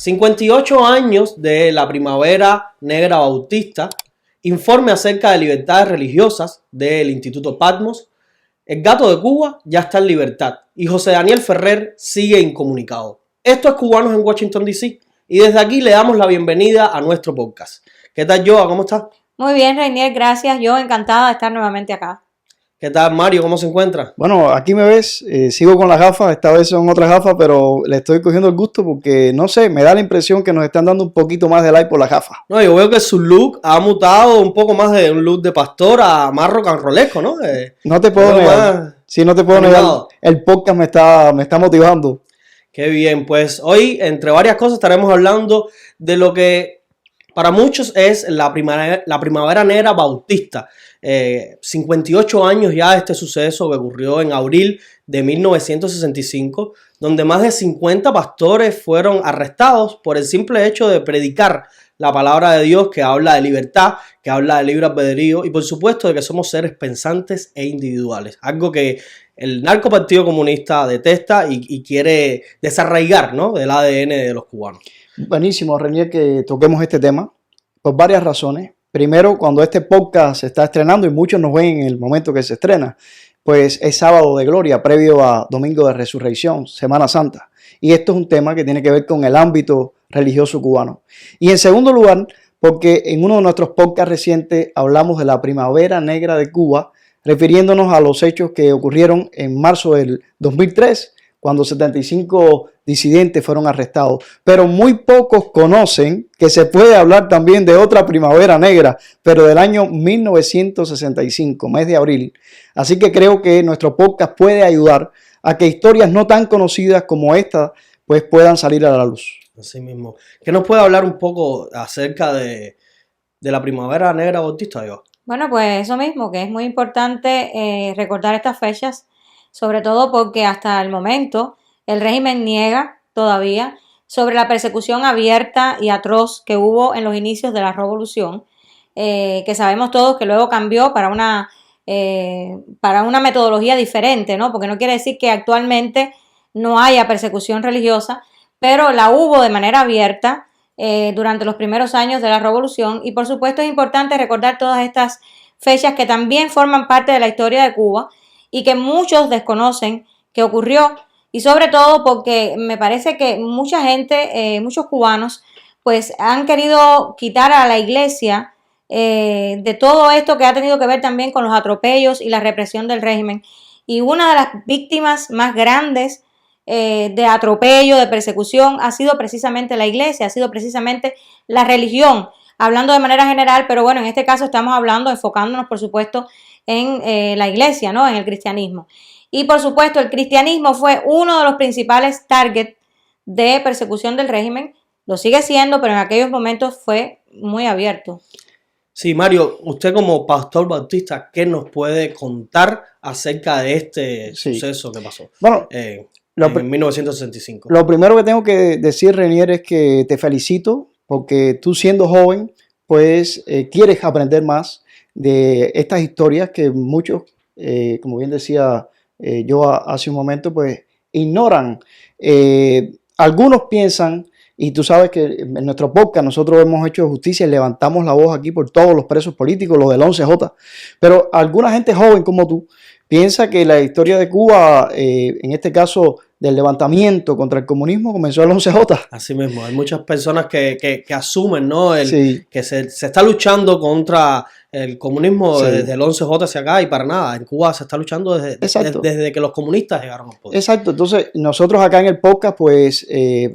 58 años de la Primavera Negra Bautista, informe acerca de libertades religiosas del Instituto Patmos, el gato de Cuba ya está en libertad y José Daniel Ferrer sigue incomunicado. Esto es Cubanos en Washington, D.C. y desde aquí le damos la bienvenida a nuestro podcast. ¿Qué tal, Joa? ¿Cómo estás? Muy bien, Reinier, gracias. Yo encantada de estar nuevamente acá. ¿Qué tal, Mario? ¿Cómo se encuentra? Bueno, aquí me ves, sigo con las gafas, esta vez son otras gafas, pero le estoy cogiendo el gusto porque, no sé, me da la impresión que nos están dando un poquito más de like por las gafas. No, yo veo que su look ha mutado un poco más de un look de pastor a más rock and rollesco, ¿no? No te puedo negar, sí, no te puedo negar, el podcast me está motivando. Qué bien, pues hoy, entre varias cosas, estaremos hablando de lo que para muchos es la Primavera Negra Bautista. 58 años ya de este suceso que ocurrió en abril de 1965, donde más de 50 pastores fueron arrestados por el simple hecho de predicar la palabra de Dios, que habla de libertad, que habla de libre albedrío y por supuesto de que somos seres pensantes e individuales, algo que el narcopartido comunista detesta y quiere desarraigar, ¿no?, del ADN de los cubanos. Buenísimo, Reinier, que toquemos este tema por varias razones. Primero, cuando este podcast se está estrenando y muchos nos ven en el momento que se estrena, pues es sábado de gloria, previo a Domingo de Resurrección, Semana Santa. Y esto es un tema que tiene que ver con el ámbito religioso cubano. Y en segundo lugar, porque en uno de nuestros podcasts recientes hablamos de la Primavera Negra de Cuba, refiriéndonos a los hechos que ocurrieron en marzo del 2003, cuando 75 disidentes fueron arrestados. Pero muy pocos conocen que se puede hablar también de otra primavera negra, pero del año 1965, mes de abril. Así que creo que nuestro podcast puede ayudar a que historias no tan conocidas como esta pues puedan salir a la luz. Así mismo. ¿Qué nos puede hablar un poco acerca de la Primavera Negra Bautista, yo? Bueno, pues eso mismo, que es muy importante recordar estas fechas, sobre todo porque hasta el momento el régimen niega todavía sobre la persecución abierta y atroz que hubo en los inicios de la revolución, que sabemos todos que luego cambió para una metodología diferente, ¿no? Porque no quiere decir que actualmente no haya persecución religiosa, pero la hubo de manera abierta durante los primeros años de la revolución y por supuesto es importante recordar todas estas fechas que también forman parte de la historia de Cuba y que muchos desconocen que ocurrió y sobre todo porque me parece que mucha gente, muchos cubanos, pues han querido quitar a la iglesia de todo esto que ha tenido que ver también con los atropellos y la represión del régimen. Y una de las víctimas más grandes de atropello, de persecución, ha sido precisamente la iglesia, ha sido precisamente la religión, hablando de manera general, pero bueno, en este caso estamos hablando, enfocándonos por supuesto en la iglesia, ¿no?, en el cristianismo. Y por supuesto el cristianismo fue uno de los principales targets de persecución del régimen, lo sigue siendo, pero en aquellos momentos fue muy abierto. Sí, Mario, usted como pastor bautista, ¿qué nos puede contar acerca de este suceso que pasó? Bueno, en 1965. Lo primero que tengo que decir, Reinier, es que te felicito porque tú siendo joven, pues quieres aprender más de estas historias que muchos, como bien decía yo hace un momento, pues ignoran. Algunos piensan, y tú sabes que en nuestro podcast nosotros hemos hecho justicia y levantamos la voz aquí por todos los presos políticos, los del 11J, pero alguna gente joven como tú piensa que la historia de Cuba, en este caso del levantamiento contra el comunismo, comenzó el 11J. Así mismo, hay muchas personas que asumen, ¿no?, que se está luchando contra el comunismo desde el 11J hacia acá y para nada. En Cuba se está luchando desde que los comunistas llegaron al poder. Exacto, entonces nosotros acá en el podcast pues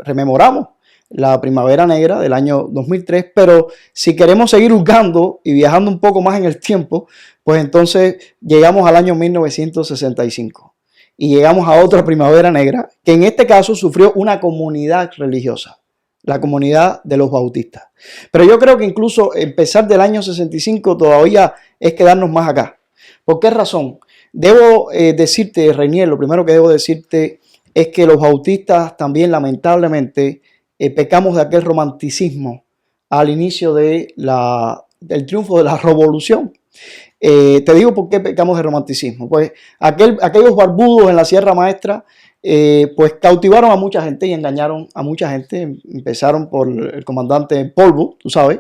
rememoramos la Primavera Negra del año 2003, pero si queremos seguir hurgando y viajando un poco más en el tiempo, pues entonces llegamos al año 1965 y llegamos a otra Primavera Negra que en este caso sufrió una comunidad religiosa, la comunidad de los bautistas. Pero yo creo que incluso empezar del año 65 todavía es quedarnos más acá. ¿Por qué razón? Debo decirte, Reinier, lo primero que debo decirte es que los bautistas también lamentablemente pecamos de aquel romanticismo al inicio del triunfo de la revolución. Te digo por qué pecamos de romanticismo. Pues aquellos barbudos en la Sierra Maestra pues cautivaron a mucha gente y engañaron a mucha gente. Empezaron por el comandante Polvo, tú sabes,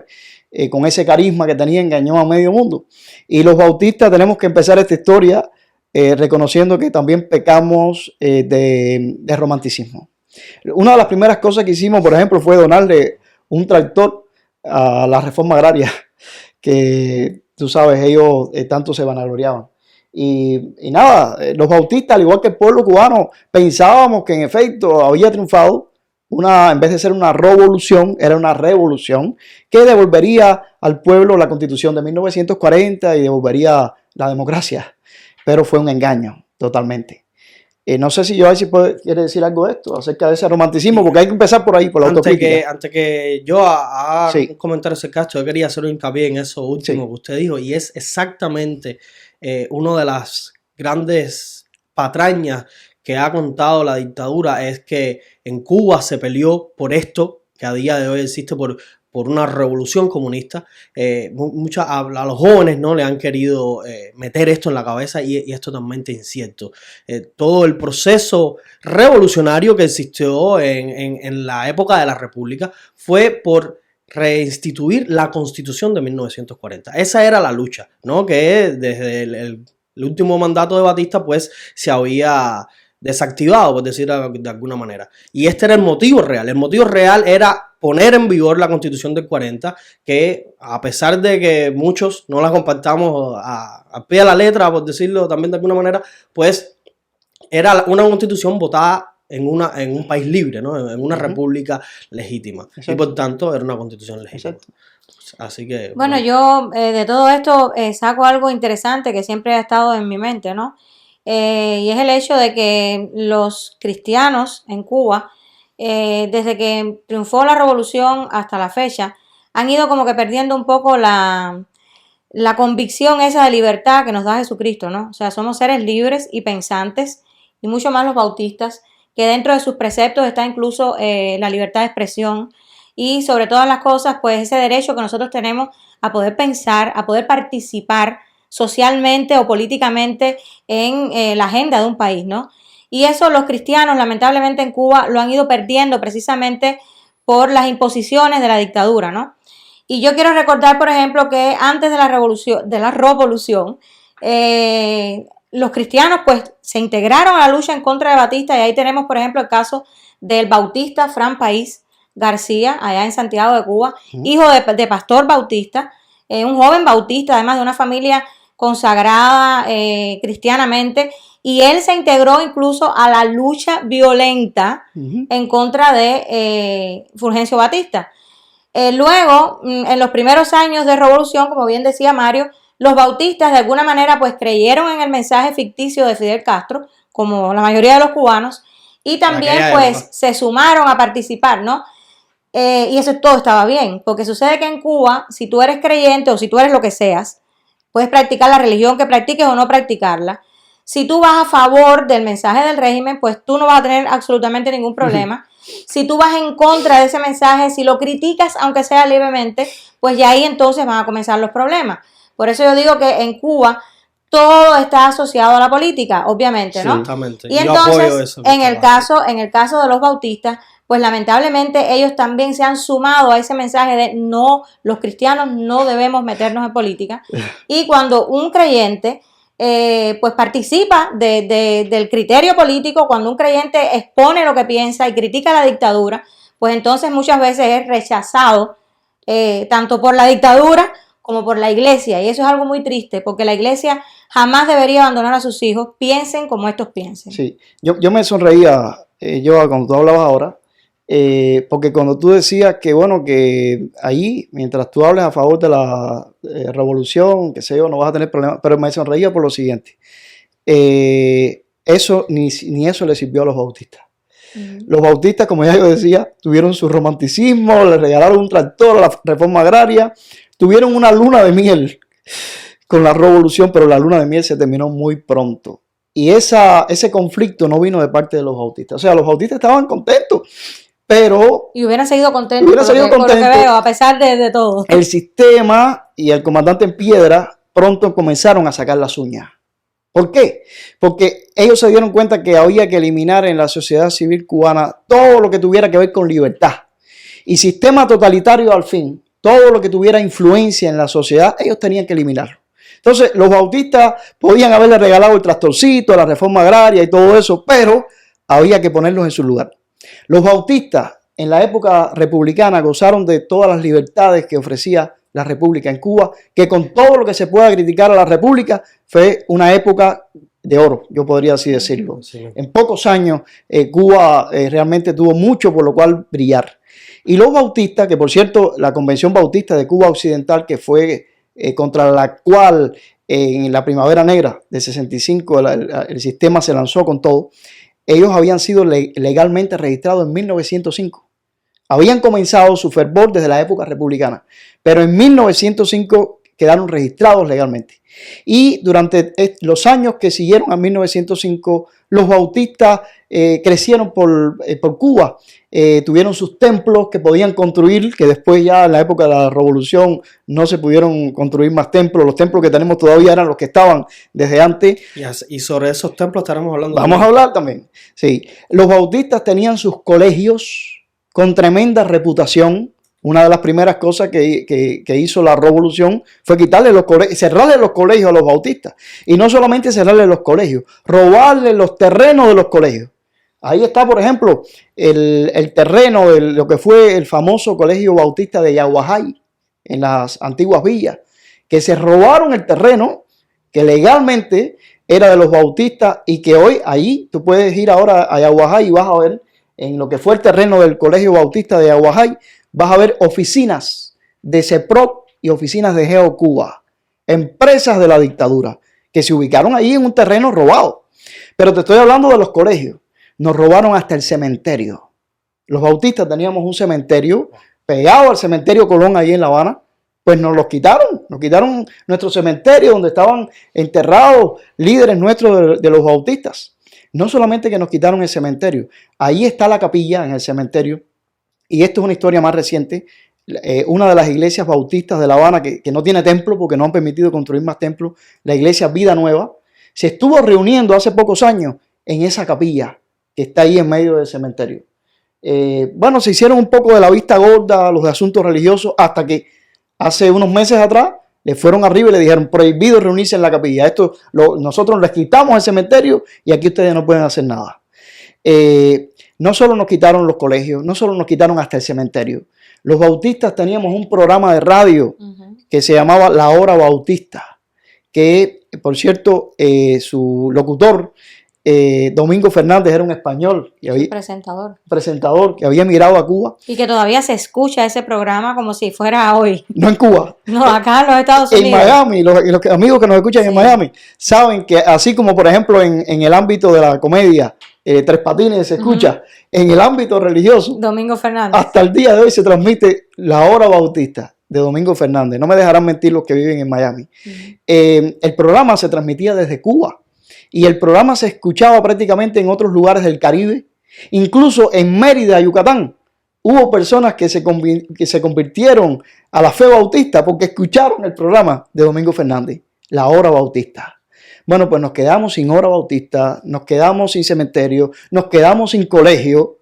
con ese carisma que tenía, engañó a medio mundo. Y los bautistas tenemos que empezar esta historia reconociendo que también pecamos de romanticismo. Una de las primeras cosas que hicimos, por ejemplo, fue donarle un tractor a la reforma agraria, que tú sabes, ellos tanto se vanagloriaban. Y nada, los bautistas, al igual que el pueblo cubano, pensábamos que en efecto había triunfado. En vez de ser una revolución, era una revolución que devolvería al pueblo la Constitución de 1940 y devolvería la democracia. Pero fue un engaño, totalmente. No sé si Joel quiere decir algo de esto, acerca de ese romanticismo, porque hay que empezar por ahí, por la autocrítica. Antes que yo haga Sí. un comentario acerca de esto, yo quería hacer un hincapié en eso último Sí. que usted dijo, y es exactamente una de las grandes patrañas que ha contado la dictadura, es que en Cuba se peleó por esto, que a día de hoy existe por una revolución comunista. A los jóvenes, ¿no?, le han querido meter esto en la cabeza y es totalmente incierto. Todo el proceso revolucionario que existió en la época de la República fue por reinstituir la Constitución de 1940. Esa era la lucha, ¿no?, que desde el último mandato de Batista pues se había desactivado, por decir de alguna manera. Y este era el motivo real. El motivo real era poner en vigor la Constitución del 40, que a pesar de que muchos no la compartamos a pie de la letra, por decirlo también de alguna manera, pues era una Constitución votada en un país libre, ¿no?, en una república legítima. Exacto. Y por tanto era una Constitución legítima. Exacto. Así que... Bueno, yo de todo esto saco algo interesante que siempre ha estado en mi mente, ¿no? Y es el hecho de que los cristianos en Cuba, desde que triunfó la revolución hasta la fecha, han ido como que perdiendo un poco la convicción esa de libertad que nos da Jesucristo, ¿no? O sea, somos seres libres y pensantes, y mucho más los bautistas, que dentro de sus preceptos está incluso la libertad de expresión y sobre todas las cosas, pues ese derecho que nosotros tenemos a poder pensar, a poder participar socialmente o políticamente en la agenda de un país, ¿no? Y eso los cristianos, lamentablemente en Cuba, lo han ido perdiendo precisamente por las imposiciones de la dictadura, ¿no? Y yo quiero recordar, por ejemplo, que antes de la revolución, los cristianos pues se integraron a la lucha en contra de Batista, y ahí tenemos, por ejemplo, el caso del bautista Fran País García, allá en Santiago de Cuba, hijo de pastor bautista, un joven bautista, además de una familia consagrada cristianamente, y él se integró incluso a la lucha violenta en contra de Fulgencio Batista. Luego, en los primeros años de revolución, como bien decía Mario, los bautistas de alguna manera pues creyeron en el mensaje ficticio de Fidel Castro, como la mayoría de los cubanos, y también pues se sumaron a participar, ¿no? Y eso todo estaba bien, porque sucede que en Cuba, si tú eres creyente o si tú eres lo que seas, puedes practicar la religión que practiques o no practicarla. Si tú vas a favor del mensaje del régimen, pues tú no vas a tener absolutamente ningún problema. Si tú vas en contra de ese mensaje, si lo criticas, aunque sea levemente, pues ya ahí entonces van a comenzar los problemas. Por eso yo digo que en Cuba todo está asociado a la política, obviamente, ¿no? Exactamente. Y entonces, en el caso de los bautistas, pues lamentablemente ellos también se han sumado a ese mensaje de no, los cristianos no debemos meternos en política. Y cuando un creyente pues participa del criterio político, cuando un creyente expone lo que piensa y critica la dictadura, pues entonces muchas veces es rechazado tanto por la dictadura como por la iglesia, y eso es algo muy triste, porque la iglesia jamás debería abandonar a sus hijos, piensen como estos piensen. Sí, yo me sonreía, cuando tú hablabas ahora, porque cuando tú decías que, bueno, que ahí, mientras tú hables a favor de la revolución, qué sé yo, no vas a tener problemas, pero me sonreía por lo siguiente, eso ni eso le sirvió a los bautistas. Los bautistas, como ya yo decía, tuvieron su romanticismo, le regalaron un tractor a la reforma agraria, tuvieron una luna de miel con la revolución, pero la luna de miel se terminó muy pronto. Y ese conflicto no vino de parte de los bautistas. O sea, los bautistas estaban contentos, pero... Y hubieran seguido contentos por lo que veo, a pesar de todo. El sistema y el comandante en piedra pronto comenzaron a sacar las uñas. ¿Por qué? Porque ellos se dieron cuenta que había que eliminar en la sociedad civil cubana todo lo que tuviera que ver con libertad. Y sistema totalitario al fin, todo lo que tuviera influencia en la sociedad, ellos tenían que eliminarlo. Entonces, los bautistas podían haberle regalado el trastorcito, la reforma agraria y todo eso, pero había que ponerlos en su lugar. Los bautistas en la época republicana gozaron de todas las libertades que ofrecía la República en Cuba, que con todo lo que se pueda criticar a la República, fue una época de oro, yo podría así decirlo. Sí. En pocos años, Cuba realmente tuvo mucho por lo cual brillar. Y los bautistas, que por cierto, la Convención Bautista de Cuba Occidental, que fue contra la cual en la Primavera Negra de 65 el sistema se lanzó con todo, ellos habían sido legalmente registrados en 1905. Habían comenzado su fervor desde la época republicana, pero en 1905 quedaron registrados legalmente. Y durante los años que siguieron a 1905, los bautistas crecieron por Cuba. Tuvieron sus templos que podían construir, que después ya en la época de la Revolución no se pudieron construir más templos. Los templos que tenemos todavía eran los que estaban desde antes. Y sobre esos templos estaremos hablando. Vamos a hablar también. Sí. Los bautistas tenían sus colegios con tremenda reputación. Una de las primeras cosas que hizo la Revolución fue quitarle los colegios, cerrarle los colegios a los bautistas. Y no solamente cerrarle los colegios, robarle los terrenos de los colegios. Ahí está, por ejemplo, el terreno de lo que fue el famoso Colegio Bautista de Yaguajay, en las antiguas villas, que se robaron el terreno que legalmente era de los bautistas y que hoy ahí tú puedes ir ahora a Yaguajay y vas a ver en lo que fue el terreno del Colegio Bautista de Yaguajay, vas a ver oficinas de CEPROC y oficinas de GeoCuba, empresas de la dictadura, que se ubicaron ahí en un terreno robado. Pero te estoy hablando de los colegios. Nos robaron hasta el cementerio. Los bautistas teníamos un cementerio pegado al cementerio Colón ahí en La Habana, pues nos quitaron nuestro cementerio donde estaban enterrados líderes nuestros de los bautistas. No solamente que nos quitaron el cementerio, ahí está la capilla en el cementerio, y esto es una historia más reciente. Una de las iglesias bautistas de La Habana que no tiene templo porque no han permitido construir más templos, la iglesia Vida Nueva, se estuvo reuniendo hace pocos años en esa capilla que está ahí en medio del cementerio. Bueno, se hicieron un poco de la vista gorda a los de asuntos religiosos hasta que hace unos meses atrás le fueron arriba y le dijeron prohibido reunirse en la capilla. Nosotros les quitamos el cementerio y aquí ustedes no pueden hacer nada. No solo nos quitaron los colegios, no solo nos quitaron hasta el cementerio. Los bautistas teníamos un programa de radio que se llamaba La Hora Bautista, que por cierto su locutor Domingo Fernández era un español y presentador que había emigrado a Cuba. Y que todavía se escucha ese programa como si fuera hoy. No en Cuba. No, acá en los Estados Unidos. En Miami, los amigos que nos escuchan en Miami saben que así como por ejemplo en el ámbito de la comedia, Tres Patines se escucha, en el ámbito religioso, Domingo Fernández. Hasta el día de hoy se transmite La Hora Bautista de Domingo Fernández. No me dejarán mentir los que viven en Miami. El programa se transmitía desde Cuba. Y el programa se escuchaba prácticamente en otros lugares del Caribe. Incluso en Mérida, Yucatán, hubo personas que se convirtieron a la fe bautista porque escucharon el programa de Domingo Fernández, La Hora Bautista. Bueno, pues nos quedamos sin hora bautista, nos quedamos sin cementerio, nos quedamos sin colegio.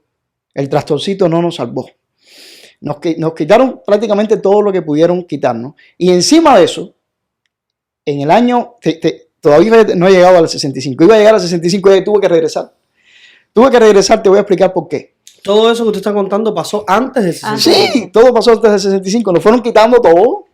El trastorcito no nos salvó. Nos quitaron prácticamente todo lo que pudieron quitarnos. Y encima de eso, en el año... Todavía no he llegado al 65. Iba a llegar al 65 y tuve que regresar. Te voy a explicar por qué. Todo eso que usted está contando pasó antes del 65. Sí, todo pasó antes del 65. Nos fueron quitando todo.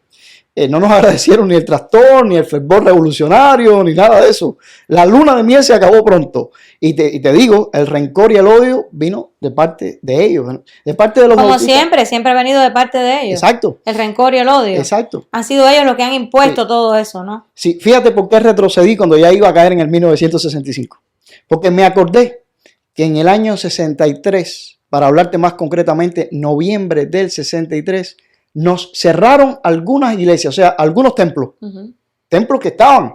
No nos agradecieron ni el trastorno, ni el fervor revolucionario, ni nada de eso. La luna de miel se acabó pronto. Y te digo, el rencor y el odio vino de parte de ellos, ¿no? De parte de los Como bautistas. siempre ha venido de parte de ellos. Exacto. El rencor y el odio. Exacto. Han sido ellos los que han impuesto todo eso, ¿no? Sí, fíjate por qué retrocedí cuando ya iba a caer en el 1965. Porque me acordé que en el año 63, para hablarte más concretamente, noviembre del 63, nos cerraron algunas iglesias, o sea, algunos templos. Templos que estaban.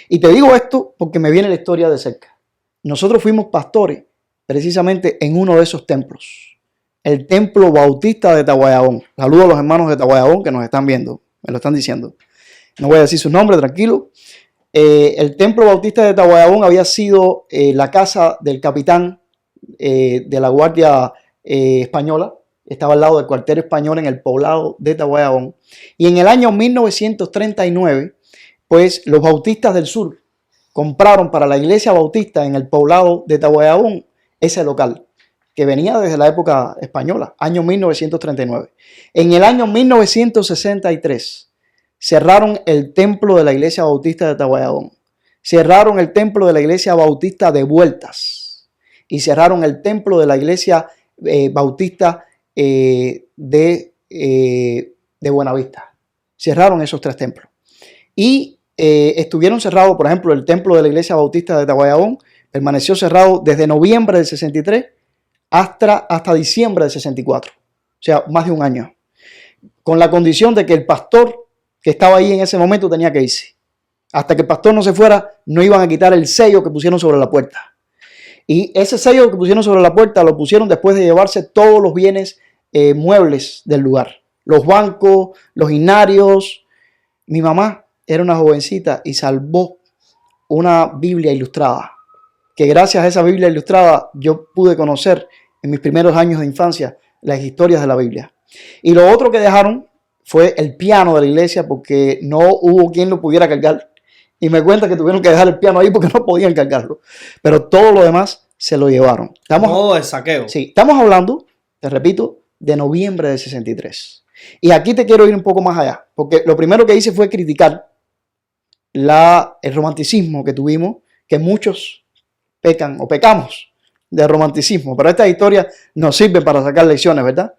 Y te digo esto porque me viene la historia de cerca. Nosotros fuimos pastores precisamente en uno de esos templos. El templo bautista de Tahuayabón. Saludos a los hermanos de Tahuayabón que nos están viendo. Me lo están diciendo. No voy a decir su nombre, tranquilo. El templo bautista de Tahuayabón había sido la casa del capitán de la Guardia Española. Estaba al lado del cuartel español en el poblado de Tahuayabón. Y en el año 1939, pues los bautistas del sur compraron para la iglesia bautista en el poblado de Tahuayabón ese local, que venía desde la época española, año 1939. En el año 1963 cerraron el templo de la iglesia bautista de Tahuayabón, cerraron el templo de la iglesia bautista de Vueltas y cerraron el templo de la iglesia bautista de Buenavista. Cerraron esos 3 templos. Y estuvieron cerrados, por ejemplo, el templo de la iglesia bautista de Tahuayabón permaneció cerrado desde noviembre del 63 hasta diciembre del 64. O sea, más de un año. Con la condición de que el pastor que estaba ahí en ese momento tenía que irse. Hasta que el pastor no se fuera, no iban a quitar el sello que pusieron sobre la puerta. Y ese sello que pusieron sobre la puerta lo pusieron después de llevarse todos los bienes muebles del lugar. Los bancos, los inarios. Mi mamá era una jovencita y salvó una Biblia ilustrada. Que gracias a esa Biblia ilustrada yo pude conocer en mis primeros años de infancia las historias de la Biblia. Y lo otro que dejaron fue el piano de la iglesia porque no hubo quien lo pudiera cargar. Y me cuenta que tuvieron que dejar el piano ahí porque no podían cargarlo. Pero todo lo demás se lo llevaron. Todo el saqueo. Sí, estamos hablando, te repito, de noviembre del 63. Y aquí te quiero ir un poco más allá. Porque lo primero que hice fue criticar el romanticismo que tuvimos, que muchos pecan o pecamos de romanticismo. Pero estas historias nos sirven para sacar lecciones, ¿verdad?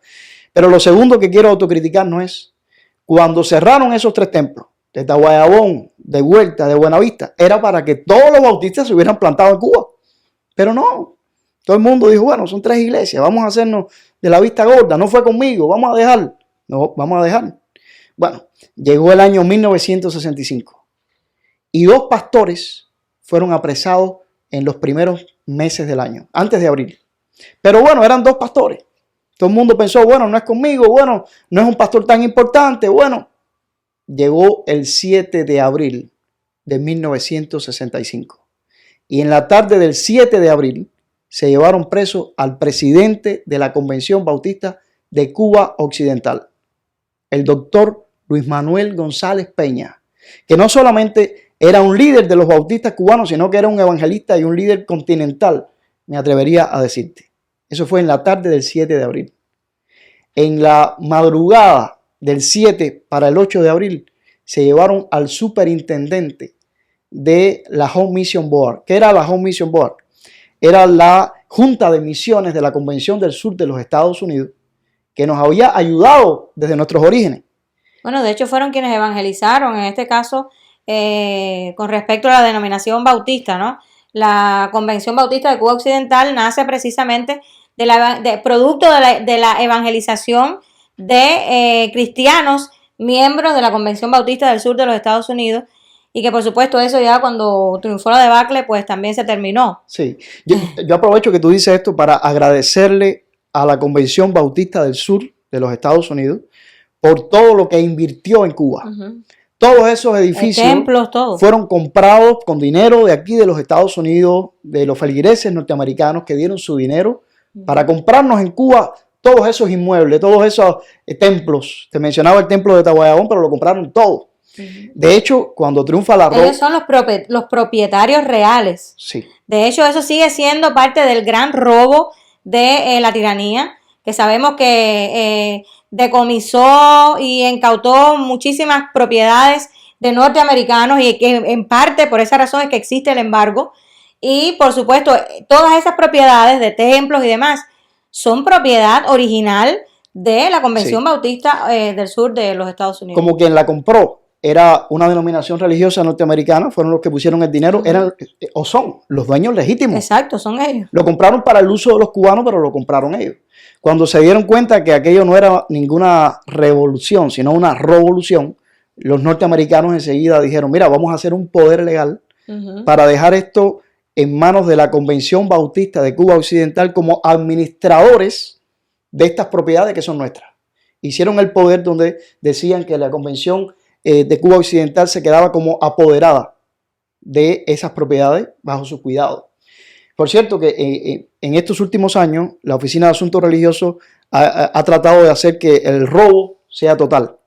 Pero lo segundo que quiero autocriticar no es cuando cerraron esos 3 templos, de Tahuayabón, de Vuelta, de Buenavista, era para que todos los bautistas se hubieran plantado en Cuba. Pero no, todo el mundo dijo, bueno, son 3 iglesias, vamos a hacernos de la vista gorda, no fue conmigo, vamos a dejar. No, vamos a dejar. Bueno, llegó el año 1965 y 2 pastores fueron apresados en los primeros meses del año, antes de abril. Pero bueno, eran 2 pastores. Todo el mundo pensó, bueno, no es conmigo, bueno, no es un pastor tan importante, bueno. Llegó el 7 de abril de 1965. Y en la tarde del 7 de abril se llevaron preso al presidente de la Convención Bautista de Cuba Occidental, el doctor Luis Manuel González Peña, que no solamente era un líder de los bautistas cubanos, sino que era un evangelista y un líder continental, me atrevería a decirte. Eso fue en la tarde del 7 de abril. En la madrugada del 7 para el 8 de abril se llevaron al superintendente de la Home Mission Board. ¿Qué era la Home Mission Board? Era la Junta de Misiones de la Convención del Sur de los Estados Unidos, que nos había ayudado desde nuestros orígenes. Bueno, de hecho fueron quienes evangelizaron, en este caso, con respecto a la denominación bautista, ¿no? La Convención Bautista de Cuba Occidental nace precisamente producto de la evangelización de cristianos, miembros de la Convención Bautista del Sur de los Estados Unidos, y que por supuesto eso ya cuando triunfó la debacle, pues también se terminó. Sí, yo aprovecho que tú dices esto para agradecerle a la Convención Bautista del Sur de los Estados Unidos por todo lo que invirtió en Cuba. Uh-huh. Todos esos edificios templos, todo, fueron comprados con dinero de aquí de los Estados Unidos, de los feligreses norteamericanos que dieron su dinero para comprarnos en Cuba todos esos inmuebles, todos esos templos. Te mencionaba el templo de Tahuayabón, pero lo compraron todo. Uh-huh. De hecho, cuando triunfa la ellos son los propietarios reales. Sí. De hecho, eso sigue siendo parte del gran robo de la tiranía, que sabemos que decomisó y incautó muchísimas propiedades de norteamericanos y que en parte por esa razón es que existe el embargo. Y por supuesto, todas esas propiedades de templos y demás son propiedad original de la Convención Bautista del Sur de los Estados Unidos. Como quien la compró era una denominación religiosa norteamericana, fueron los que pusieron el dinero, eran o son los dueños legítimos. Exacto, son ellos. Lo compraron para el uso de los cubanos, pero lo compraron ellos. Cuando se dieron cuenta que aquello no era ninguna revolución, sino una revolución, los norteamericanos enseguida dijeron, mira, vamos a hacer un poder legal para dejar esto en manos de la Convención Bautista de Cuba Occidental como administradores de estas propiedades que son nuestras. Hicieron el poder donde decían que la Convención de Cuba Occidental se quedaba como apoderada de esas propiedades bajo su cuidado. Por cierto que en estos últimos años la Oficina de Asuntos Religiosos ha tratado de hacer que el robo sea total,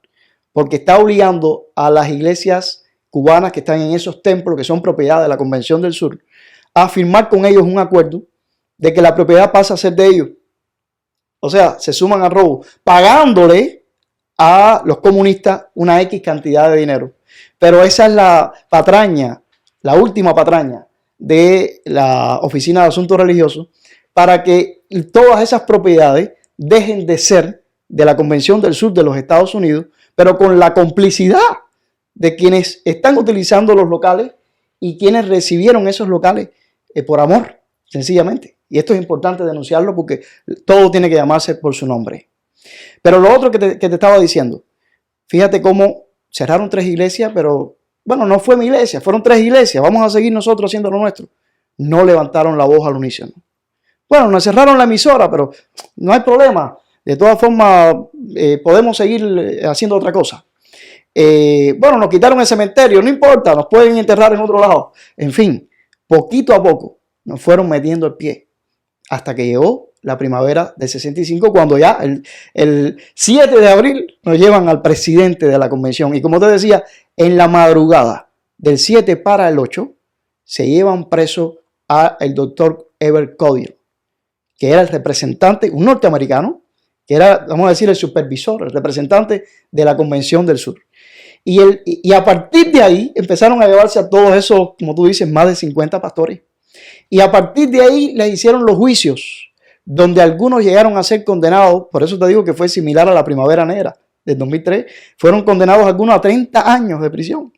porque está obligando a las iglesias cubanas que están en esos templos que son propiedad de la Convención del Sur a firmar con ellos un acuerdo de que la propiedad pasa a ser de ellos. O sea, se suman al robo, pagándole a los comunistas una X cantidad de dinero. Pero esa es la patraña, la última patraña de la Oficina de Asuntos Religiosos para que todas esas propiedades dejen de ser de la Convención del Sur de los Estados Unidos, pero con la complicidad de quienes están utilizando los locales y quienes recibieron esos locales por amor, sencillamente. Y esto es importante denunciarlo porque todo tiene que llamarse por su nombre. Pero lo otro que te estaba diciendo, fíjate cómo cerraron 3 iglesias, pero bueno, no fue mi iglesia, fueron 3 iglesias, vamos a seguir nosotros haciendo lo nuestro. No levantaron la voz al unísono. Bueno, nos cerraron la emisora, pero no hay problema. De todas formas, podemos seguir haciendo otra cosa. Bueno, nos quitaron el cementerio, no importa, nos pueden enterrar en otro lado. En fin, poquito a poco nos fueron metiendo el pie hasta que llegó la primavera del 65, cuando ya el 7 de abril nos llevan al presidente de la convención. Y como te decía, en la madrugada del 7 para el 8 se llevan preso al doctor Ever Codier, que era el representante, un norteamericano, que era, vamos a decir, el supervisor, el representante de la Convención del Sur. Y a partir de ahí empezaron a llevarse a todos esos, como tú dices, más de 50 pastores. Y a partir de ahí les hicieron los juicios, donde algunos llegaron a ser condenados, por eso te digo que fue similar a la Primavera Negra del 2003, fueron condenados algunos a 30 años de prisión.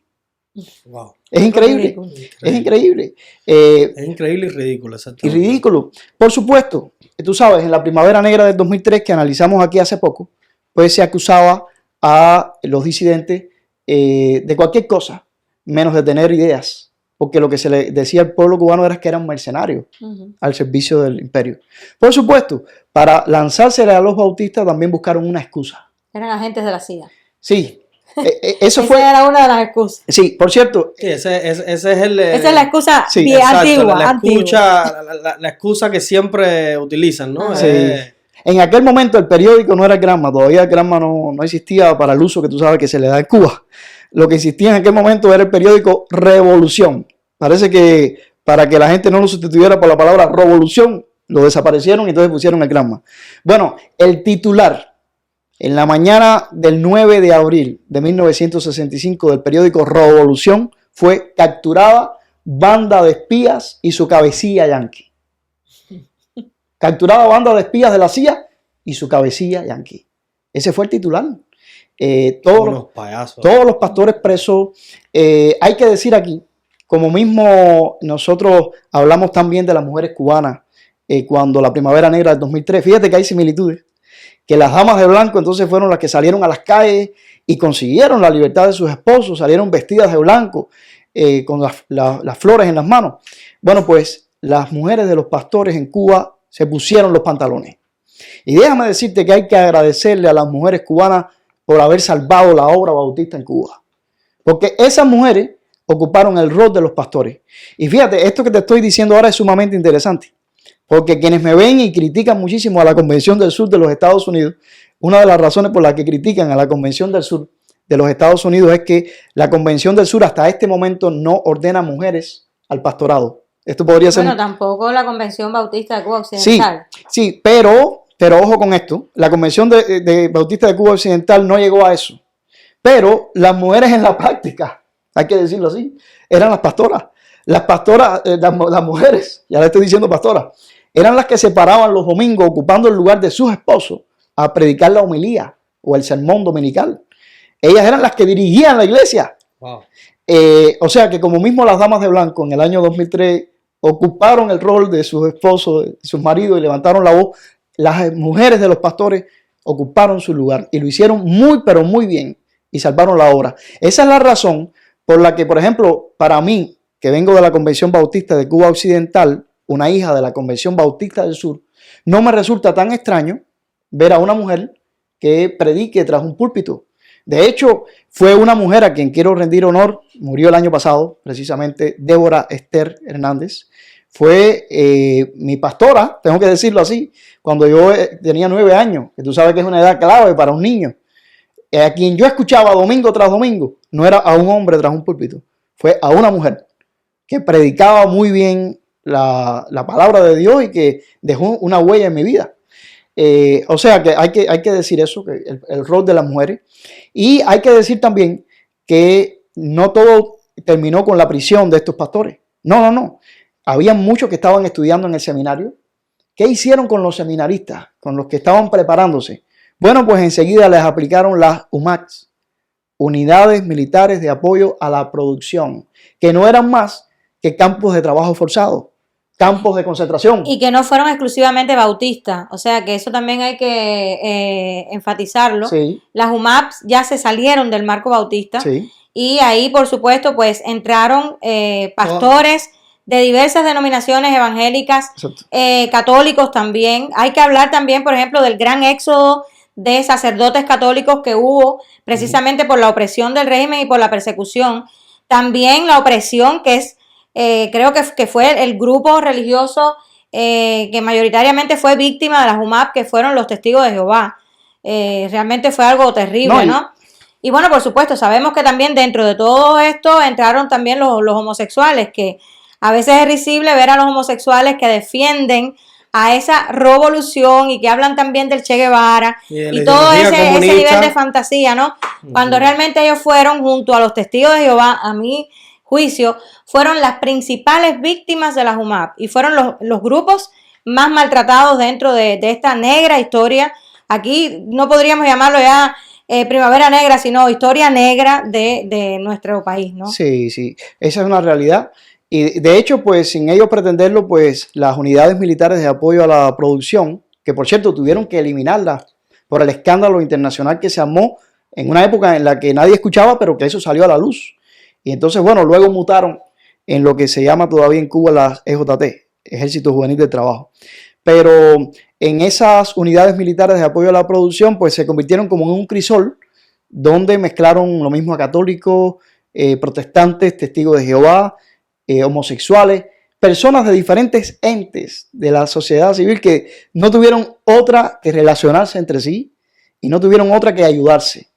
Wow. Es increíble, es increíble. Es increíble y ridículo, exactamente. Y ridículo. Por supuesto, tú sabes, en la Primavera Negra del 2003, que analizamos aquí hace poco, pues se acusaba a los disidentes de cualquier cosa, menos de tener ideas, porque lo que se le decía al pueblo cubano era que eran mercenarios al servicio del imperio. Por supuesto, para lanzársele a los bautistas también buscaron una excusa. Eran agentes de la CIA. Sí, eso fue... Esa era una de las excusas. Sí, por cierto. Sí, esa es la excusa sí, bien exacto, antigua. la excusa que siempre utilizan, ¿no? Sí. En aquel momento el periódico no era el Granma, todavía el Granma no existía para el uso que tú sabes que se le da en Cuba. Lo que existía en aquel momento era el periódico Revolución. Parece que para que la gente no lo sustituyera por la palabra revolución, lo desaparecieron y entonces pusieron el Granma. Bueno, el titular en la mañana del 9 de abril de 1965 del periódico Revolución fue: capturada banda de espías y su cabecilla yanqui. Capturada banda de espías de la CIA y su cabecilla yanqui. Ese fue el titular. Todos los pastores presos. Hay que decir aquí, como mismo nosotros hablamos también de las mujeres cubanas cuando la Primavera Negra del 2003, fíjate que hay similitudes, que las damas de blanco entonces fueron las que salieron a las calles y consiguieron la libertad de sus esposos, salieron vestidas de blanco con las flores en las manos. Bueno, pues las mujeres de los pastores en Cuba se pusieron los pantalones. Y déjame decirte que hay que agradecerle a las mujeres cubanas por haber salvado la obra bautista en Cuba. Porque esas mujeres ocuparon el rol de los pastores. Y fíjate, esto que te estoy diciendo ahora es sumamente interesante. Porque quienes me ven y critican muchísimo a la Convención del Sur de los Estados Unidos, una de las razones por las que critican a la Convención del Sur de los Estados Unidos es que la Convención del Sur hasta este momento no ordena mujeres al pastorado. Esto podría ser... Bueno, tampoco la Convención Bautista de Cuba Occidental. Sí, pero ojo con esto, la Convención de Bautista de Cuba Occidental no llegó a eso. Pero las mujeres en la práctica, hay que decirlo así, eran las pastoras. Las pastoras, las mujeres, ya le estoy diciendo pastoras, eran las que se paraban los domingos ocupando el lugar de sus esposos a predicar la homilía o el sermón dominical. Ellas eran las que dirigían la iglesia. Wow. O sea que como mismo las damas de blanco en el año 2003 ocuparon el rol de sus esposos, de sus maridos y levantaron la voz, las mujeres de los pastores ocuparon su lugar y lo hicieron muy pero muy bien y salvaron la obra. Esa es la razón por la que, por ejemplo, para mí, que vengo de la Convención Bautista de Cuba Occidental, una hija de la Convención Bautista del Sur, no me resulta tan extraño ver a una mujer que predique tras un púlpito. De hecho, fue una mujer a quien quiero rendir honor, murió el año pasado, precisamente, Débora Esther Hernández. Fue mi pastora, tengo que decirlo así, cuando yo tenía 9 años, que tú sabes que es una edad clave para un niño. A quien yo escuchaba domingo tras domingo, no era a un hombre tras un púlpito, fue a una mujer que predicaba muy bien la palabra de Dios y que dejó una huella en mi vida. O sea que hay que decir eso, que el rol de las mujeres. Y hay que decir también que no todo terminó con la prisión de estos pastores. No. Había muchos que estaban estudiando en el seminario. ¿Qué hicieron con los seminaristas, con los que estaban preparándose? Bueno, pues enseguida les aplicaron las UMACs, Unidades Militares de Apoyo a la Producción, que no eran más que campos de trabajo forzado, campos de concentración. Y que no fueron exclusivamente bautistas, o sea que eso también hay que enfatizarlo. Sí. Las UMAPs ya se salieron del marco bautista, Sí. y ahí por supuesto pues entraron pastores de diversas denominaciones evangélicas, católicos también. Hay que hablar también, por ejemplo, del gran éxodo de sacerdotes católicos que hubo precisamente por la opresión del régimen y por la persecución. También la opresión que es creo que fue el grupo religioso que mayoritariamente fue víctima de las UMAP, que fueron los testigos de Jehová. Realmente fue algo terrible, ¿no? Y bueno, por supuesto, sabemos que también dentro de todo esto entraron también los homosexuales, que a veces es risible ver a los homosexuales que defienden a esa revolución y que hablan también del Che Guevara y todo ese nivel de fantasía, ¿no? Cuando realmente ellos fueron, junto a los testigos de Jehová, a mi juicio, fueron las principales víctimas de las UMAP y fueron los grupos más maltratados dentro de esta negra historia. Aquí no podríamos llamarlo ya Primavera Negra, sino historia negra de nuestro país, ¿no? Sí, esa es una realidad. Y de hecho, pues sin ellos pretenderlo, pues las unidades militares de apoyo a la producción, que por cierto tuvieron que eliminarlas por el escándalo internacional que se armó en una época en la que nadie escuchaba, pero que eso salió a la luz. Y entonces, bueno, luego mutaron en lo que se llama todavía en Cuba las EJT, Ejército Juvenil del Trabajo. Pero en esas unidades militares de apoyo a la producción, pues se convirtieron como en un crisol donde mezclaron lo mismo a católicos, protestantes, testigos de Jehová, homosexuales, personas de diferentes entes de la sociedad civil que no tuvieron otra que relacionarse entre sí y no tuvieron otra que ayudarse.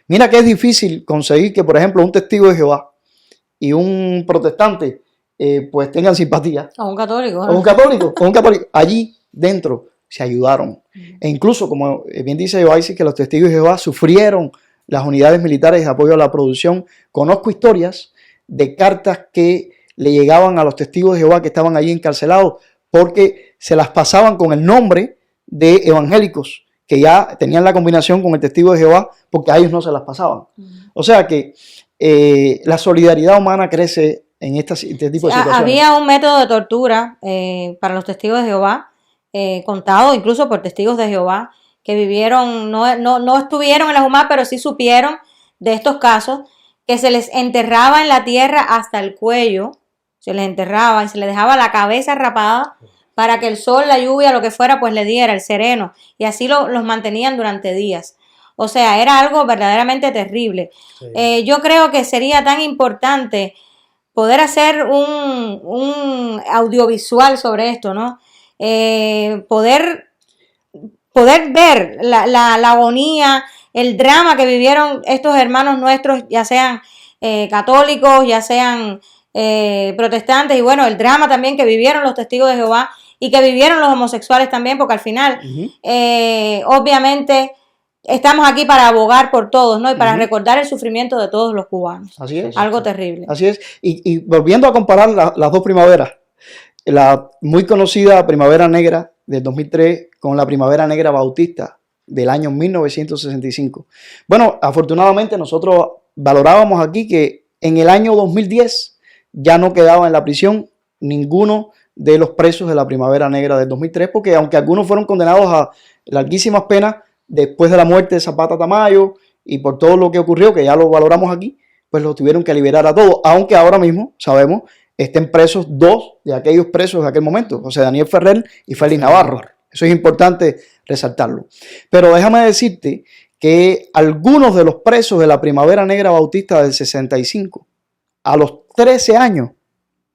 Mira que es difícil conseguir que, por ejemplo, un testigo de Jehová y un protestante pues tengan simpatía. O un católico. ¿No? O un católico. Allí dentro se ayudaron. E incluso, como bien dice Joyce, que los testigos de Jehová sufrieron las unidades militares de apoyo a la producción. Conozco historias de cartas que le llegaban a los testigos de Jehová que estaban allí encarcelados porque se las pasaban con el nombre de evangélicos que ya tenían la combinación con el testigo de Jehová porque a ellos no se las pasaban. O sea que la solidaridad humana crece en este tipo de situaciones. Había un método de tortura para los testigos de Jehová, contado incluso por testigos de Jehová, que vivieron, no estuvieron en la UMAP, pero sí supieron de estos casos, que se les enterraba en la tierra hasta el cuello, se les enterraba y se les dejaba la cabeza rapada para que el sol, la lluvia, lo que fuera, pues le diera el sereno, y así los mantenían durante días. O sea, era algo verdaderamente terrible. Sí. Yo creo que sería tan importante poder hacer un audiovisual sobre esto, ¿no? Poder ver la agonía, el drama que vivieron estos hermanos nuestros, ya sean católicos, ya sean protestantes, y bueno, el drama también que vivieron los testigos de Jehová y que vivieron los homosexuales también, porque al final, obviamente, estamos aquí para abogar por todos, ¿no? Y para recordar el sufrimiento de todos los cubanos. Así es. Algo terrible. Así es. Y volviendo a comparar las dos primaveras, la muy conocida Primavera Negra del 2003 con la Primavera Negra Bautista del año 1965. Bueno, afortunadamente nosotros valorábamos aquí que en el año 2010 ya no quedaba en la prisión ninguno de los presos de la Primavera Negra del 2003, porque aunque algunos fueron condenados a larguísimas penas después de la muerte de Zapata Tamayo y por todo lo que ocurrió, que ya lo valoramos aquí, pues los tuvieron que liberar a todos, aunque ahora mismo, sabemos, estén presos 2 de aquellos presos de aquel momento, José Daniel Ferrer y Félix Navarro. Eso es importante resaltarlo. Pero déjame decirte que algunos de los presos de la Primavera Negra Bautista del 65, a los 13 años,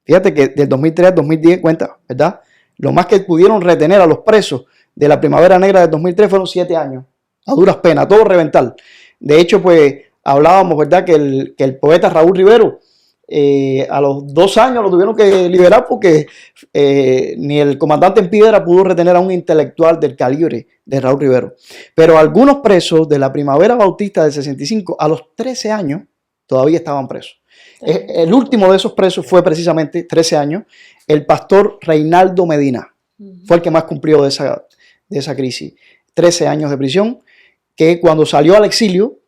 fíjate que del 2003 al 2010 cuenta, ¿verdad? Lo más que pudieron retener a los presos de la Primavera Negra del 2003 fueron 7 años, a duras penas, todo reventar. De hecho, pues hablábamos, ¿verdad? Que el poeta Raúl Rivero, a los 2 años lo tuvieron que liberar porque ni el comandante en piedra pudo retener a un intelectual del calibre de Raúl Rivero. Pero algunos presos de la Primavera Bautista del 65 a los 13 años todavía estaban presos. El último de esos presos fue precisamente 13 años, el pastor Reinaldo Medina. Fue el que más cumplió de esa crisis. 13 años de prisión, que cuando salió al exilio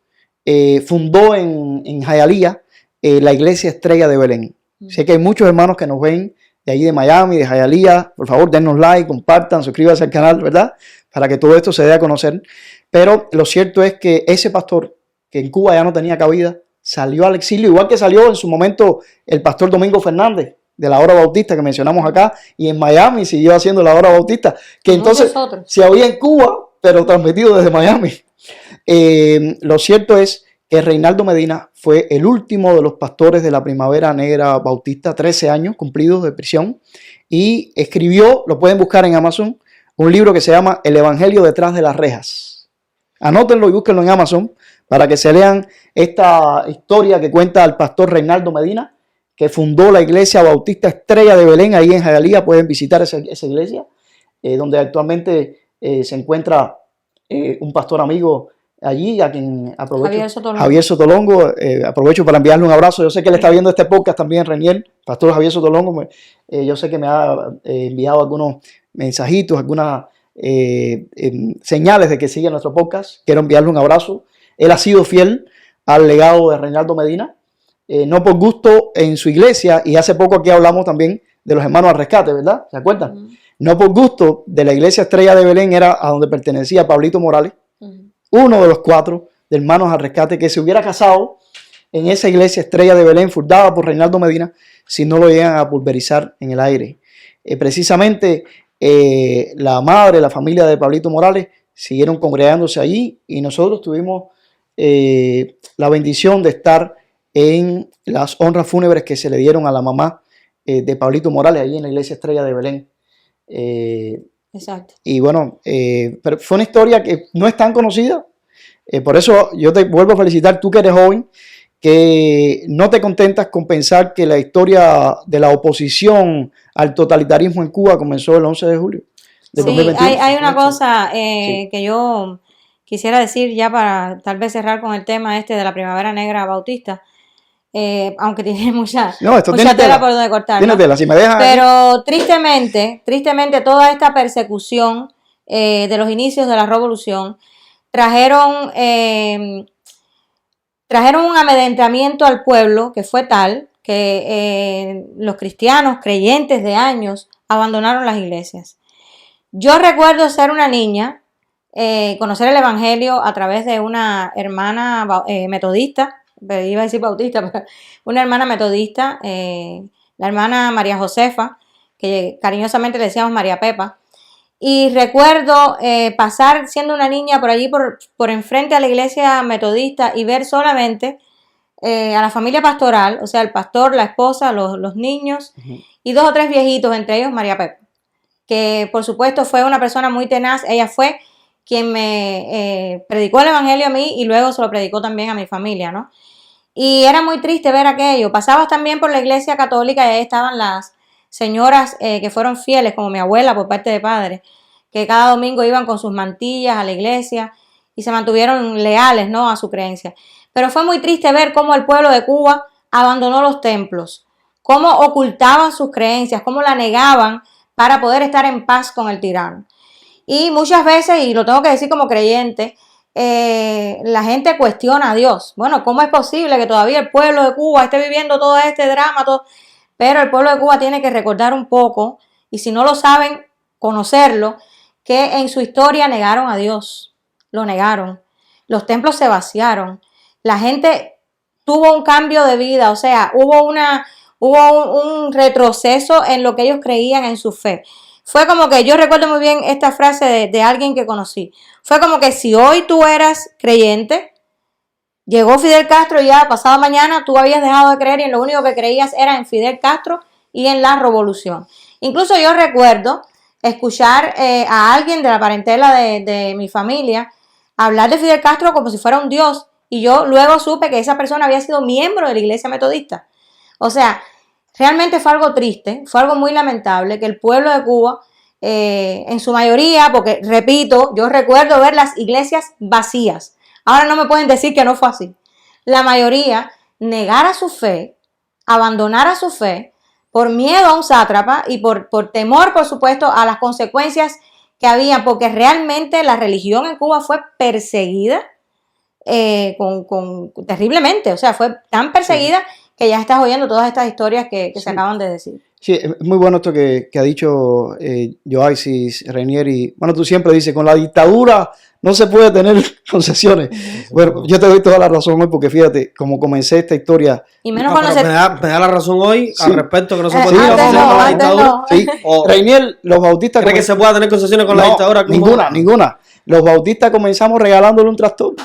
fundó en Hialeah la iglesia Estrella de Belén. Sé que hay muchos hermanos que nos ven de ahí de Miami, de Hialeah. Por favor, denos like, compartan, suscríbanse al canal, ¿verdad? Para que todo esto se dé a conocer. Pero lo cierto es que ese pastor, que en Cuba ya no tenía cabida, salió al exilio, igual que salió en su momento el pastor Domingo Fernández, de la Hora Bautista que mencionamos acá, y en Miami siguió haciendo la Hora Bautista, que entonces se oía en Cuba, pero transmitido desde Miami. Lo cierto es que Reinaldo Medina fue el último de los pastores de la Primavera Negra Bautista, 13 años cumplidos de prisión, y escribió, lo pueden buscar en Amazon, un libro que se llama El Evangelio detrás de las rejas. Anótenlo y búsquenlo en Amazon para que se lean esta historia que cuenta el pastor Reinaldo Medina, que fundó la iglesia bautista Estrella de Belén, ahí en Hialeah. Pueden visitar esa iglesia, donde actualmente se encuentra un pastor amigo allí, a quien aprovecho, Javier Sotolongo, aprovecho para enviarle un abrazo. Yo sé que él está viendo este podcast también, Reniel, pastor Javier Sotolongo. Yo sé que me ha enviado algunos mensajitos, algunas señales de que sigue nuestro podcast. Quiero enviarle un abrazo. Él ha sido fiel al legado de Reinaldo Medina, no por gusto en su iglesia, y hace poco aquí hablamos también de los hermanos al rescate, ¿verdad? ¿Se acuerdan? No por gusto de la iglesia Estrella de Belén, era a donde pertenecía Pablito Morales, uno de los 4 de hermanos al rescate, que se hubiera casado en esa iglesia Estrella de Belén fundada por Reinaldo Medina si no lo llegan a pulverizar en el aire. Precisamente la madre, la familia de Pablito Morales siguieron congregándose allí, y nosotros tuvimos la bendición de estar en las honras fúnebres que se le dieron a la mamá de Pablito Morales allí en la iglesia Estrella de Belén. Exacto. Y bueno, pero fue una historia que no es tan conocida. Por eso yo te vuelvo a felicitar, tú que eres joven, que no te contentas con pensar que la historia de la oposición al totalitarismo en Cuba comenzó el 11 de julio de 2021. Hay una cosa que yo quisiera decir ya para tal vez cerrar con el tema este de la Primavera Negra Bautista, aunque tiene mucha tela por donde cortar. Tiene tela, si me dejas. Pero tristemente toda esta persecución de los inicios de la revolución trajeron un amedrentamiento al pueblo que fue tal que los cristianos creyentes de años abandonaron las iglesias. Yo recuerdo ser una niña, conocer el evangelio a través de una hermana metodista, iba a decir bautista, pero una hermana metodista, la hermana María Josefa, que cariñosamente le decíamos María Pepa. Y recuerdo pasar siendo una niña por allí, por enfrente a la iglesia metodista, y ver solamente a la familia pastoral, o sea, el pastor, la esposa, los niños, y 2 o 3 viejitos, entre ellos María Pepa, que por supuesto fue una persona muy tenaz. Ella fue quien me predicó el evangelio a mí y luego se lo predicó también a mi familia, ¿no? Y era muy triste ver aquello. Pasabas también por la iglesia católica y ahí estaban las señoras que fueron fieles, como mi abuela por parte de padre, que cada domingo iban con sus mantillas a la iglesia y se mantuvieron leales, ¿no?, a su creencia. Pero fue muy triste ver cómo el pueblo de Cuba abandonó los templos, cómo ocultaban sus creencias, cómo la negaban para poder estar en paz con el tirano. Y muchas veces, y lo tengo que decir como creyente, la gente cuestiona a Dios. Bueno, ¿cómo es posible que todavía el pueblo de Cuba esté viviendo todo este drama? Pero el pueblo de Cuba tiene que recordar un poco, y si no lo saben, conocerlo, que en su historia negaron a Dios, lo negaron. Los templos se vaciaron, la gente tuvo un cambio de vida, o sea, hubo un retroceso en lo que ellos creían en su fe. fue como que yo recuerdo muy bien esta frase de alguien que conocí. Fue como que si hoy tú eras creyente, llegó Fidel Castro y ya pasado mañana tú habías dejado de creer y en lo único que creías era en Fidel Castro y en la revolución. Incluso yo recuerdo escuchar a alguien de la parentela de mi familia hablar de Fidel Castro como si fuera un dios, y yo luego supe que esa persona había sido miembro de la Iglesia Metodista. O sea, realmente fue algo triste, fue algo muy lamentable que el pueblo de Cuba, en su mayoría, porque repito, yo recuerdo ver las iglesias vacías. Ahora no me pueden decir que no fue así. La mayoría negara su fe, abandonara su fe por miedo a un sátrapa y por temor, por supuesto, a las consecuencias que había, porque realmente la religión en Cuba fue perseguida terriblemente. O sea, fue tan perseguida que ya estás oyendo todas estas historias que se acaban de decir. Sí, es muy bueno esto que ha dicho Yoaisis, Reinier, y bueno, tú siempre dices, con la dictadura no se puede tener concesiones. Bueno, yo te doy toda la razón hoy porque fíjate, como comencé esta historia. Y menos cuando se... me da la razón hoy al respecto que no se puede Sí, tener concesiones con la antes dictadura. no. Sí. Reinier, los bautistas... ¿Cree que se pueda tener concesiones con la dictadura? Ninguna. Los bautistas comenzamos regalándole un tractor.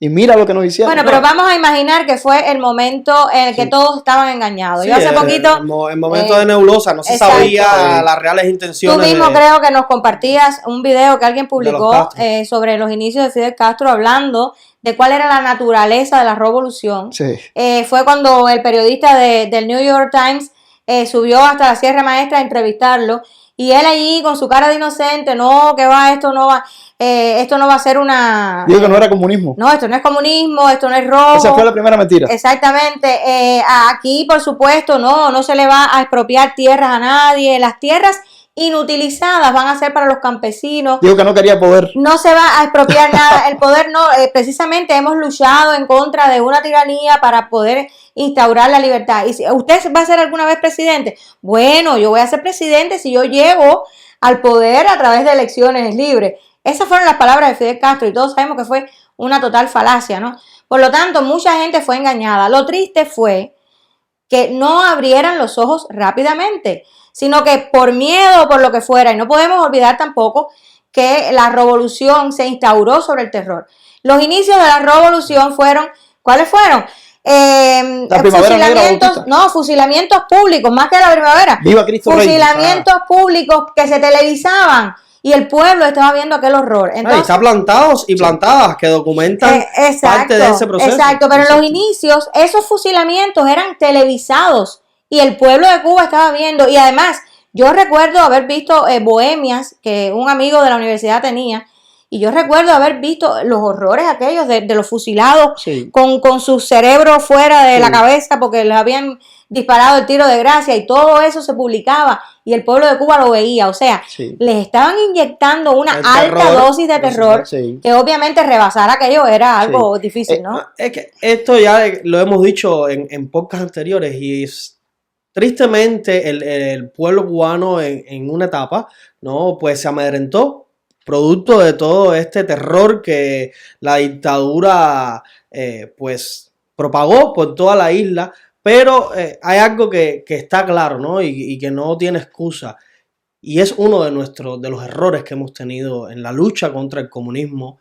Y mira lo que nos hicieron. Bueno, pero vamos a imaginar que fue el momento en el que todos estaban engañados. Sí, yo hace poquito... El momento de nebulosa, no se exacto. sabía las reales intenciones. Tú mismo creo que nos compartías un video que alguien publicó de sobre los inicios de Fidel Castro, hablando de cuál era la naturaleza de la revolución. Sí. Fue cuando el periodista del New York Times subió hasta la Sierra Maestra a entrevistarlo, y él allí con su cara de inocente, no, que va, esto no va a ser una... Digo que no era comunismo. No, esto no es comunismo, esto no es robo. Esa fue la primera mentira. Exactamente. Aquí, por supuesto, no se le va a expropiar tierras a nadie. Las tierras inutilizadas van a ser para los campesinos. Digo que no quería poder. No se va a expropiar nada. El poder no, precisamente hemos luchado en contra de una tiranía para poder instaurar la libertad. Y si usted va a ser alguna vez presidente, bueno, yo voy a ser presidente si yo llego al poder a través de elecciones libres. Esas fueron las palabras de Fidel Castro y todos sabemos que fue una total falacia, ¿no? Por lo tanto, mucha gente fue engañada. Lo triste fue que no abrieran los ojos rápidamente, sino que por miedo o por lo que fuera, y no podemos olvidar tampoco que la revolución se instauró sobre el terror. Los inicios de la revolución fueron, ¿cuáles fueron? Fusilamientos públicos, más que la primavera. ¡Viva Cristo Rey! Fusilamientos públicos que se televisaban. Y el pueblo estaba viendo aquel horror. Entonces, está plantados y plantadas que documentan parte de ese proceso. Exacto, pero en los inicios esos fusilamientos eran televisados y el pueblo de Cuba estaba viendo. Y además, yo recuerdo haber visto Bohemias, que un amigo de la universidad tenía, y yo recuerdo haber visto los horrores aquellos de los fusilados con su cerebro fuera de la cabeza porque les habían disparado el tiro de gracia, y todo eso se publicaba y el pueblo de Cuba lo veía. O sea, les estaban inyectando una alta dosis de terror que obviamente rebasar aquello era algo difícil, ¿no? Es que esto ya lo hemos dicho en podcasts anteriores, y tristemente el pueblo cubano en una etapa, ¿no? Pues se amedrentó producto de todo este terror que la dictadura pues propagó por toda la isla. Pero hay algo que está claro, ¿no? Y que no tiene excusa. Y es uno de los errores que hemos tenido en la lucha contra el comunismo.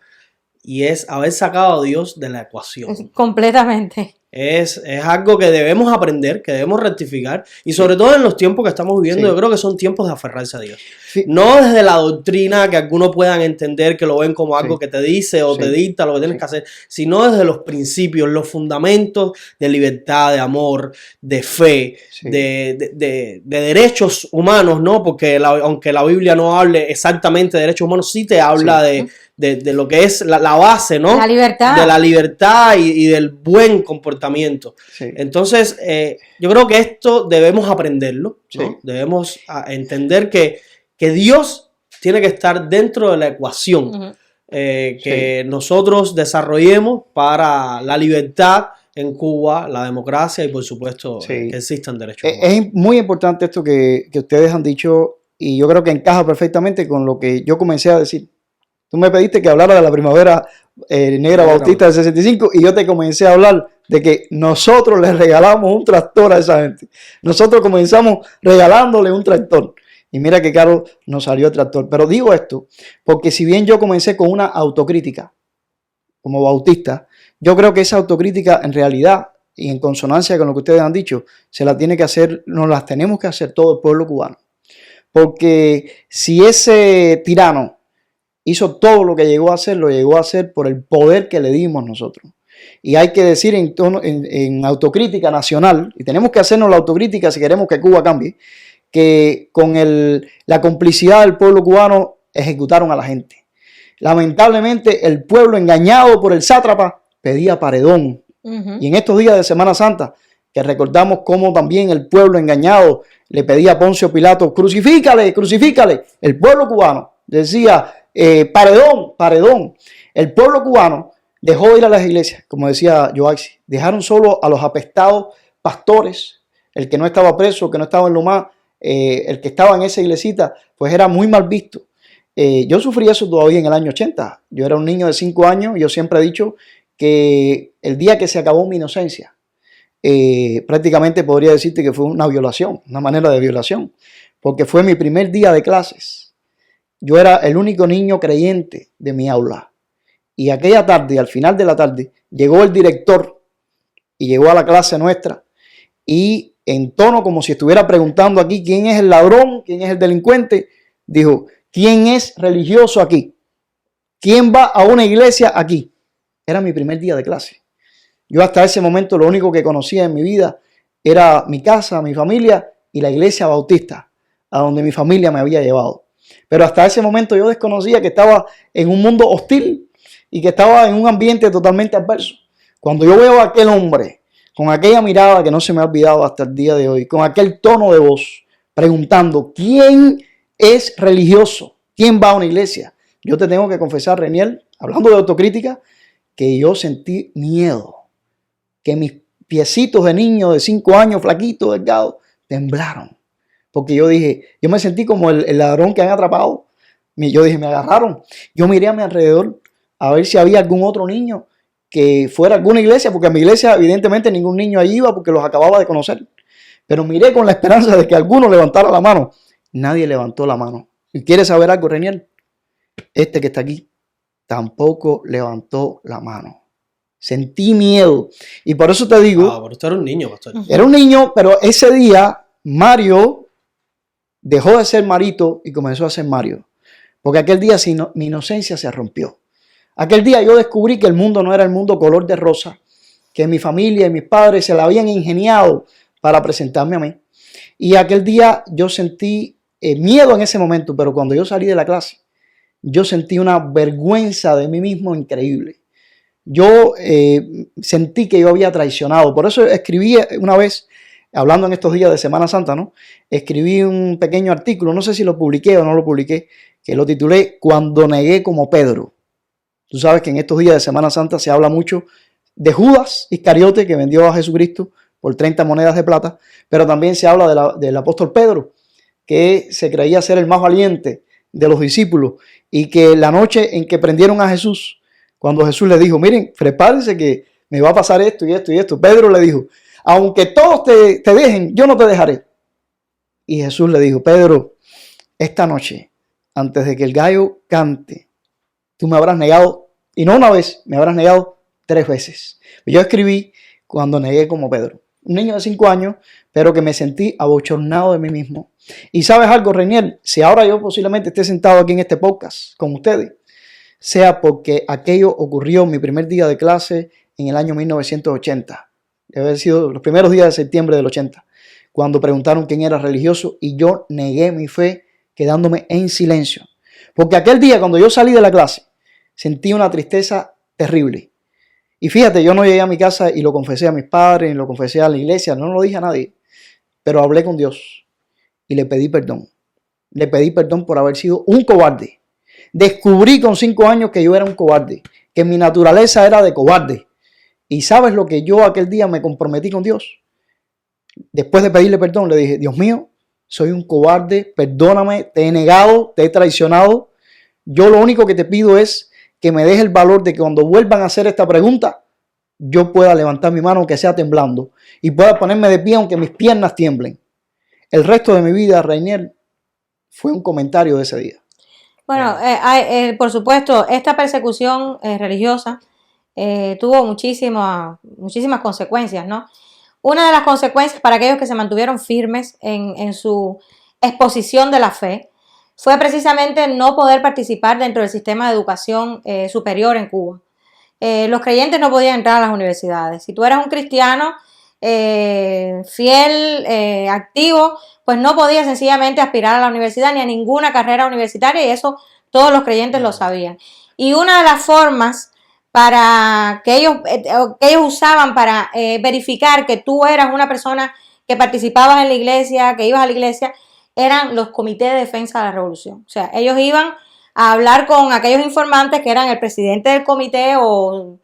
Y es haber sacado a Dios de la ecuación. Completamente. Es algo que debemos aprender, que debemos rectificar. Y sobre todo en los tiempos que estamos viviendo, yo creo que son tiempos de aferrarse a Dios. No desde la doctrina que algunos puedan entender, que lo ven como algo que te dice o te dicta lo que tienes que hacer, sino desde los principios, los fundamentos de libertad, de amor, de fe, de derechos humanos, ¿no? Porque aunque la Biblia no hable exactamente de derechos humanos, sí te habla de lo que es la base, ¿no? La libertad. De la libertad y del buen comportamiento. Entonces, yo creo que esto debemos aprenderlo, ¿no? Debemos entender que Dios tiene que estar dentro de la ecuación que nosotros desarrollemos para la libertad en Cuba, la democracia y por supuesto que existan derechos humanos. Es muy importante esto que ustedes han dicho, y yo creo que encaja perfectamente con lo que yo comencé a decir. Tú me pediste que hablara de la primavera negra bautista del 65 y yo te comencé a hablar de que nosotros le regalamos un tractor a esa gente. Nosotros comenzamos regalándole un tractor. Y mira que caro nos salió el tractor. Pero digo esto porque si bien yo comencé con una autocrítica como bautista, yo creo que esa autocrítica en realidad y en consonancia con lo que ustedes han dicho, se la tiene que hacer, nos las tenemos que hacer todo el pueblo cubano. Porque si ese tirano hizo todo lo que llegó a hacer, lo llegó a hacer por el poder que le dimos nosotros. Y hay que decir en autocrítica nacional, y tenemos que hacernos la autocrítica si queremos que Cuba cambie, que con la complicidad del pueblo cubano ejecutaron a la gente. Lamentablemente el pueblo engañado por el sátrapa pedía paredón. Y en estos días de Semana Santa, que recordamos cómo también el pueblo engañado le pedía a Poncio Pilato, crucifícale, crucifícale. El pueblo cubano decía, paredón, paredón. El pueblo cubano dejó de ir a las iglesias, como decía Joaxi. Dejaron solo a los apestados pastores, el que no estaba preso, el que no estaba en Lomá, el que estaba en esa iglesita, pues era muy mal visto. Yo sufrí eso todavía en el año 80. Yo era un niño de 5 años y yo siempre he dicho que el día que se acabó mi inocencia, prácticamente podría decirte que fue una violación, una manera de violación, porque fue mi primer día de clases. Yo era el único niño creyente de mi aula. Y aquella tarde, al final de la tarde, llegó el director y llegó a la clase nuestra y en tono como si estuviera preguntando aquí quién es el ladrón, quién es el delincuente, dijo, ¿quién es religioso aquí? ¿Quién va a una iglesia aquí? Era mi primer día de clase. Yo hasta ese momento lo único que conocía en mi vida era mi casa, mi familia y la iglesia bautista, a donde mi familia me había llevado. Pero hasta ese momento yo desconocía que estaba en un mundo hostil y que estaba en un ambiente totalmente adverso. Cuando yo veo a aquel hombre con aquella mirada que no se me ha olvidado hasta el día de hoy, con aquel tono de voz, preguntando, ¿quién es religioso? ¿Quién va a una iglesia? Yo te tengo que confesar, Reniel, hablando de autocrítica, que yo sentí miedo, que mis piecitos de niño de 5 años, flaquito, delgado, temblaron. Porque yo dije, yo me sentí como el ladrón que han atrapado. Yo dije, me agarraron. Yo miré a mi alrededor a ver si había algún otro niño que fuera a alguna iglesia, porque a mi iglesia evidentemente ningún niño allí iba porque los acababa de conocer. Pero miré con la esperanza de que alguno levantara la mano. Nadie levantó la mano. ¿Y quieres saber algo, Reniel? Este que está aquí tampoco levantó la mano. Sentí miedo. Y por eso te digo... pero usted era un niño, pastor. Era un niño, pero ese día Mario dejó de ser Marito y comenzó a ser Mario. Porque aquel día mi inocencia se rompió. Aquel día yo descubrí que el mundo no era el mundo color de rosa, que mi familia y mis padres se la habían ingeniado para presentarme a mí. Y aquel día yo sentí miedo en ese momento, pero cuando yo salí de la clase, yo sentí una vergüenza de mí mismo increíble. Yo sentí que yo había traicionado. Por eso escribí una vez, hablando en estos días de Semana Santa, ¿no? Escribí un pequeño artículo, no sé si lo publiqué o no lo publiqué, que lo titulé Cuando negué como Pedro. Tú sabes que en estos días de Semana Santa se habla mucho de Judas Iscariote, que vendió a Jesucristo por 30 monedas de plata, pero también se habla del apóstol Pedro, que se creía ser el más valiente de los discípulos y que la noche en que prendieron a Jesús, cuando Jesús le dijo, miren, prepárense que me va a pasar esto y esto y esto, Pedro le dijo, aunque todos te dejen, yo no te dejaré. Y Jesús le dijo, Pedro, esta noche, antes de que el gallo cante, tú me habrás negado, y no una vez, me habrás negado 3 veces. Yo escribí cuando negué como Pedro. Un niño de 5 años, pero que me sentí abochornado de mí mismo. Y sabes algo, Reniel, si ahora yo posiblemente esté sentado aquí en este podcast con ustedes, sea porque aquello ocurrió mi primer día de clase en el año 1980. Debe haber sido los primeros días de septiembre del 80, cuando preguntaron quién era religioso y yo negué mi fe quedándome en silencio. Porque aquel día cuando yo salí de la clase, sentí una tristeza terrible. Y fíjate, yo no llegué a mi casa y lo confesé a mis padres, lo confesé a la iglesia, no lo dije a nadie, pero hablé con Dios y le pedí perdón. Le pedí perdón por haber sido un cobarde. Descubrí con 5 años que yo era un cobarde, que mi naturaleza era de cobarde. ¿Y sabes lo que yo aquel día me comprometí con Dios? Después de pedirle perdón, le dije, Dios mío, soy un cobarde, perdóname, te he negado, te he traicionado. Yo lo único que te pido es que me deje el valor de que cuando vuelvan a hacer esta pregunta, yo pueda levantar mi mano aunque sea temblando y pueda ponerme de pie aunque mis piernas tiemblen. El resto de mi vida, Rainier, fue un comentario de ese día. Bueno, por supuesto, esta persecución religiosa tuvo muchísimas consecuencias, ¿no? Una de las consecuencias para aquellos que se mantuvieron firmes en su exposición de la fe fue precisamente no poder participar dentro del sistema de educación superior en Cuba. Los creyentes no podían entrar a las universidades. Si tú eras un cristiano fiel, activo, pues no podías sencillamente aspirar a la universidad ni a ninguna carrera universitaria, y eso todos los creyentes lo sabían. Y una de las formas para que ellos usaban para verificar que tú eras una persona que participabas en la iglesia, que ibas a la iglesia, eran los comités de defensa de la revolución. O sea, ellos iban a hablar con aquellos informantes que eran el presidente del comité o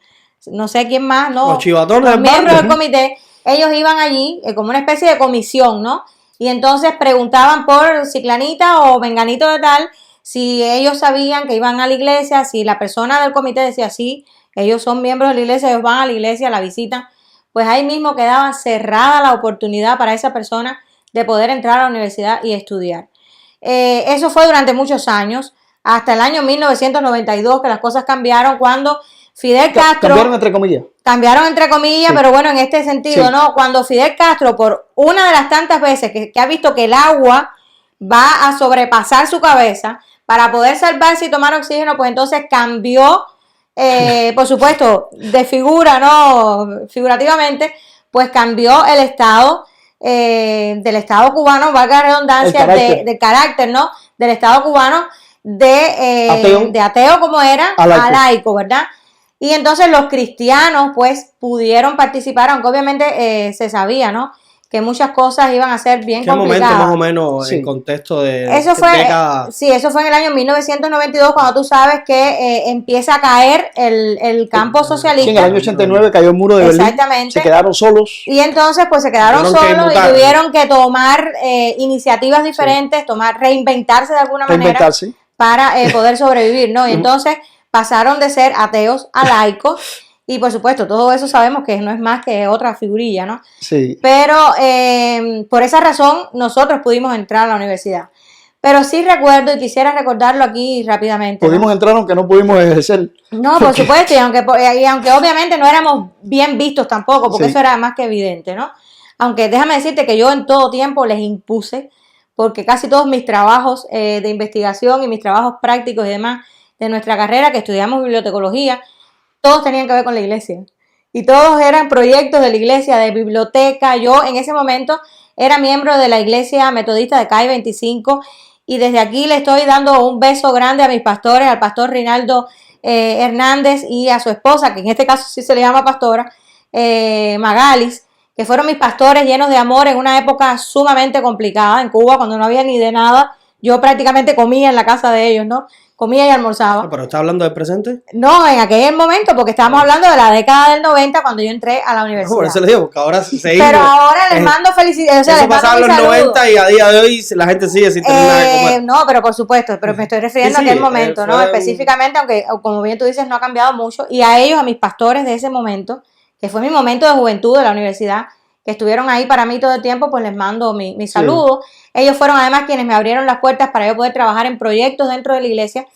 no sé quién más, ¿no? Los chivatones los del miembros barrio. del comité. Ellos iban allí como una especie de comisión, ¿no? Y entonces preguntaban por ciclanita o menganito de tal, si ellos sabían que iban a la iglesia, si la persona del comité decía sí, ellos son miembros de la iglesia, ellos van a la iglesia, la visitan, pues ahí mismo quedaba cerrada la oportunidad para esa persona de poder entrar a la universidad y estudiar. Eso fue durante muchos años, hasta el año 1992, que las cosas cambiaron cuando Fidel Castro... Cambiaron entre comillas. Cambiaron entre comillas, Sí. pero bueno, en este sentido, Sí. ¿no? Cuando Fidel Castro, por una de las tantas veces que ha visto que el agua va a sobrepasar su cabeza para poder salvarse y tomar oxígeno, pues entonces cambió, por supuesto, de figura, ¿no? Figurativamente, pues cambió el estado del Estado cubano, valga la redundancia, del carácter, ¿no? Del Estado cubano de ateo como era a laico, ¿verdad? Y entonces los cristianos pues pudieron participar, aunque obviamente se sabía, ¿no? Que muchas cosas iban a ser bien complicadas. ¿Qué momento más o menos en contexto de eso fue, década? Sí, eso fue en el año 1992, cuando tú sabes que empieza a caer el campo socialista. Sí, en el año 89 cayó el muro de Berlín. Exactamente. Se quedaron solos. Y entonces pues se quedaron solos y tuvieron que tomar iniciativas diferentes, reinventarse de alguna manera para poder sobrevivir, ¿no? Y entonces pasaron de ser ateos a laicos. Y por supuesto, todo eso sabemos que no es más que otra figurilla, ¿no? Sí. Pero por esa razón nosotros pudimos entrar a la universidad. Pero sí recuerdo, y quisiera recordarlo aquí rápidamente. Pudimos entrar aunque no pudimos ejercer. No, por supuesto, y aunque obviamente no éramos bien vistos tampoco, porque eso era más que evidente, ¿no? Aunque déjame decirte que yo en todo tiempo les impuse, porque casi todos mis trabajos de investigación y mis trabajos prácticos y demás de nuestra carrera, que estudiamos bibliotecología, todos tenían que ver con la iglesia. Y todos eran proyectos de la iglesia, de biblioteca. Yo en ese momento era miembro de la iglesia metodista de CAI 25. Y desde aquí le estoy dando un beso grande a mis pastores, al pastor Rinaldo Hernández y a su esposa, que en este caso sí se le llama pastora, Magalis, que fueron mis pastores llenos de amor en una época sumamente complicada en Cuba, cuando no había ni de nada. Yo prácticamente comía en la casa de ellos, ¿no? Comía y almorzaba. ¿Pero está hablando del presente? No, en aquel momento, porque estábamos hablando de la década del 90 cuando yo entré a la universidad. Por eso le digo, porque ahora seguimos. Pero ahora les mando felicidades. O sea, eso pasaba en los 90 y a día de hoy la gente sigue sin tener nada de comer. No, pero por supuesto, pero me estoy refiriendo a aquel momento, ¿no? Específicamente, aunque como bien tú dices, no ha cambiado mucho. Y a ellos, a mis pastores de ese momento, que fue mi momento de juventud de la universidad, que estuvieron ahí para mí todo el tiempo, pues les mando mi saludo. Ellos fueron además quienes me abrieron las puertas para yo poder trabajar en proyectos dentro de la iglesia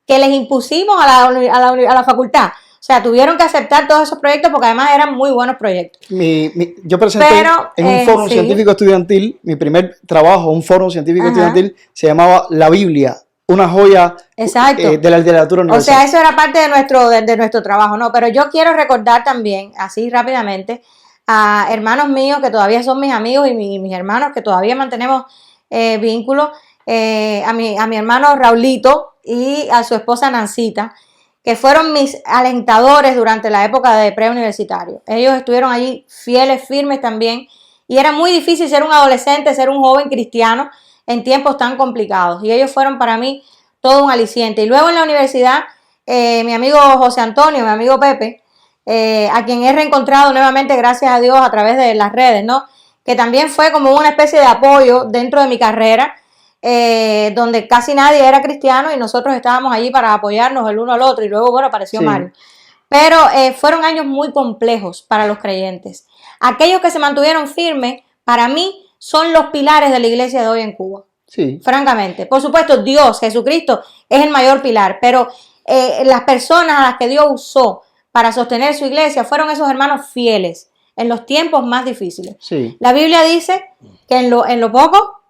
que les impusimos a la facultad. O sea, tuvieron que aceptar todos esos proyectos porque además eran muy buenos proyectos. Yo presenté en un foro científico estudiantil, mi primer trabajo, un foro científico estudiantil, se llamaba La Biblia, una joya de la literatura universal. O sea, eso era parte de nuestro trabajo, ¿no? Pero yo quiero recordar también, así rápidamente, a hermanos míos que todavía son mis amigos y mis hermanos que todavía mantenemos vínculos, a mi hermano Raulito y a su esposa Nancita, que fueron mis alentadores durante la época de preuniversitario. Ellos estuvieron allí fieles, firmes también, y era muy difícil ser un adolescente, ser un joven cristiano en tiempos tan complicados, y ellos fueron para mí todo un aliciente. Y luego en la universidad, mi amigo José Antonio, mi amigo Pepe, a quien he reencontrado nuevamente, gracias a Dios, a través de las redes, ¿no? Que también fue como una especie de apoyo dentro de mi carrera, donde casi nadie era cristiano y nosotros estábamos allí para apoyarnos el uno al otro, y luego, bueno, apareció Mario. Pero fueron años muy complejos para los creyentes. Aquellos que se mantuvieron firmes, para mí, son los pilares de la iglesia de hoy en Cuba. Sí. Francamente. Por supuesto, Dios, Jesucristo, es el mayor pilar, pero las personas a las que Dios usó para sostener su iglesia fueron esos hermanos fieles en los tiempos más difíciles. Sí. La Biblia dice que en lo poco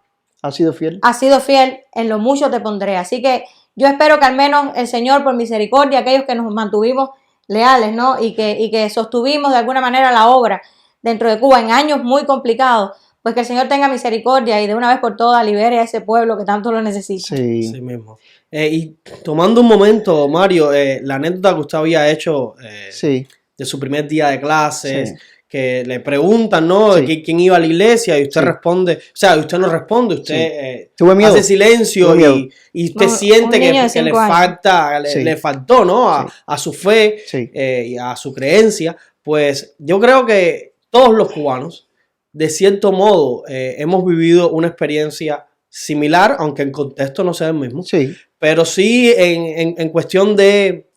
¿Has sido fiel? has sido fiel, en lo mucho te pondré. Así que yo espero que al menos el Señor, por misericordia, aquellos que nos mantuvimos leales, ¿no? Y que sostuvimos de alguna manera la obra dentro de Cuba en años muy complicados, pues que el Señor tenga misericordia y de una vez por todas libere a ese pueblo que tanto lo necesita. Sí. Sí mismo. Y tomando un momento, Mario, la anécdota que usted había hecho Sí. de su primer día de clases, Sí. que le preguntan, ¿no? Sí. ¿Quién iba a la iglesia? Y usted Sí. responde, o sea, usted no responde, usted Tuve miedo. hace silencio Tuve miedo. y usted Un siente niño de que le 5 años. falta, Sí. le faltó, ¿no? Sí. A su fe Sí. y a su creencia. Pues yo creo que todos los cubanos, de cierto modo, hemos vivido una experiencia similar, aunque en contexto no sea el mismo. Sí. Pero sí en cuestión de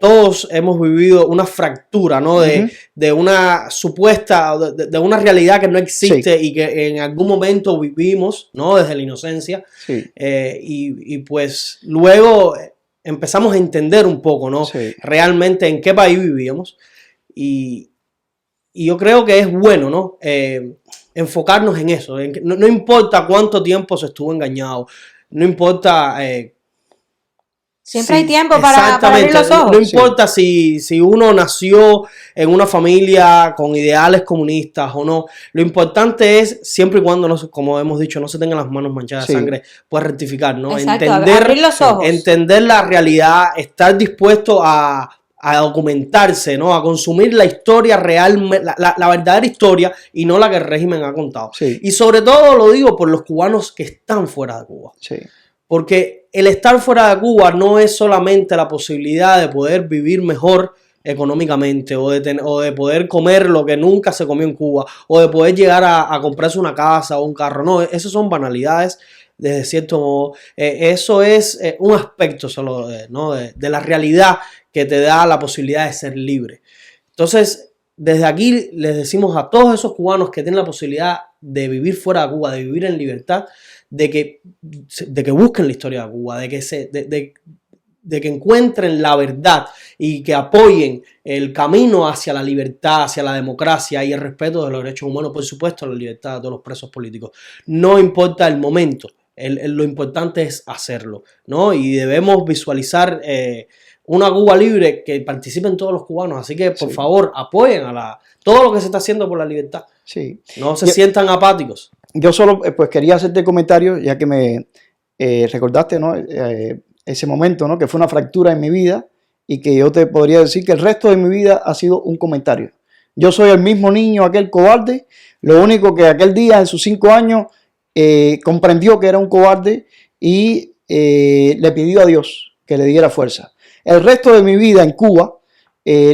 todos hemos vivido una fractura, ¿no? Ujú. De una supuesta, de una realidad que no existe y que en algún momento vivimos, ¿no? Desde la inocencia. Sí. Y pues luego empezamos a entender un poco, ¿no? Sí. Realmente en qué país vivíamos. Y yo creo que es bueno, ¿no? Enfocarnos en eso. No importa cuánto tiempo se estuvo engañado. No importa... Siempre sí, hay tiempo para abrir los ojos. No importa si uno nació en una familia con ideales comunistas o no. Lo importante es, siempre y cuando, como hemos dicho, no se tengan las manos manchadas de Sí. sangre, pues rectificar, ¿no? Exacto, abrir los ojos. Entender la realidad, estar dispuesto a documentarse, ¿no? A consumir la historia real, la verdadera historia y no la que el régimen ha contado. Sí. Y sobre todo lo digo por los cubanos que están fuera de Cuba. Sí. Porque el estar fuera de Cuba no es solamente la posibilidad de poder vivir mejor económicamente o de poder comer lo que nunca se comió en Cuba o de poder llegar a comprarse una casa o un carro. No, esas son banalidades desde cierto modo. Eso es un aspecto solo ¿no? de la realidad que te da la posibilidad de ser libre. Entonces, desde aquí les decimos a todos esos cubanos que tienen la posibilidad de vivir fuera de Cuba, de vivir en libertad, de que busquen la historia de Cuba, de que encuentren la verdad y que apoyen el camino hacia la libertad, hacia la democracia y el respeto de los derechos humanos, por supuesto, la libertad de todos los presos políticos. No importa el momento, lo importante es hacerlo, ¿no? Y debemos visualizar una Cuba libre que participen todos los cubanos. Así que, por favor, apoyen todo lo que se está haciendo por la libertad. Sí. No se sientan apáticos. Yo solo pues quería hacerte comentario, ya que me recordaste, ¿no? Ese momento, ¿no? Que fue una fractura en mi vida y que yo te podría decir que el resto de mi vida ha sido un comentario. Yo soy el mismo niño, aquel cobarde, lo único que aquel día en sus 5 años comprendió que era un cobarde y le pidió a Dios que le diera fuerza. El resto de mi vida en Cuba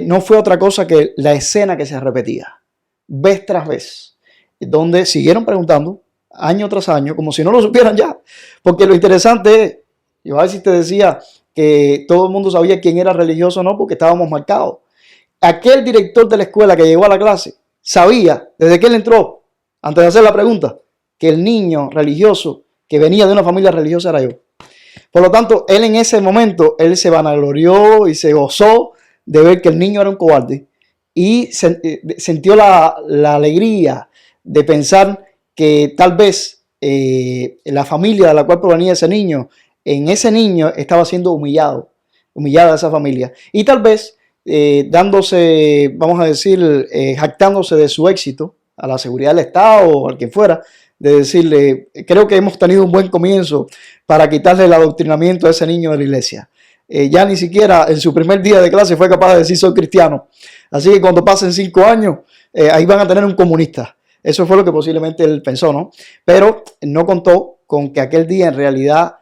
no fue otra cosa que la escena que se repetía, vez tras vez, donde siguieron preguntando año tras año, como si no lo supieran ya. Porque lo interesante es, yo a veces te decía que todo el mundo sabía quién era religioso o no, porque estábamos marcados. Aquel director de la escuela que llegó a la clase sabía, desde que él entró, antes de hacer la pregunta, que el niño religioso que venía de una familia religiosa era yo. Por lo tanto, él en ese momento, él se vanaglorió y se gozó de ver que el niño era un cobarde y sintió la alegría de pensar que tal vez la familia de la cual provenía ese niño, en ese niño estaba siendo humillada esa familia. Y tal vez dándose, vamos a decir, jactándose de su éxito a la seguridad del Estado o al que fuera, de decirle, creo que hemos tenido un buen comienzo para quitarle el adoctrinamiento a ese niño de la iglesia. Ya ni siquiera en su primer día de clase fue capaz de decir soy cristiano. Así que cuando pasen 5 años, ahí van a tener un comunista. Eso fue lo que posiblemente él pensó, ¿no? Pero no contó con que aquel día en realidad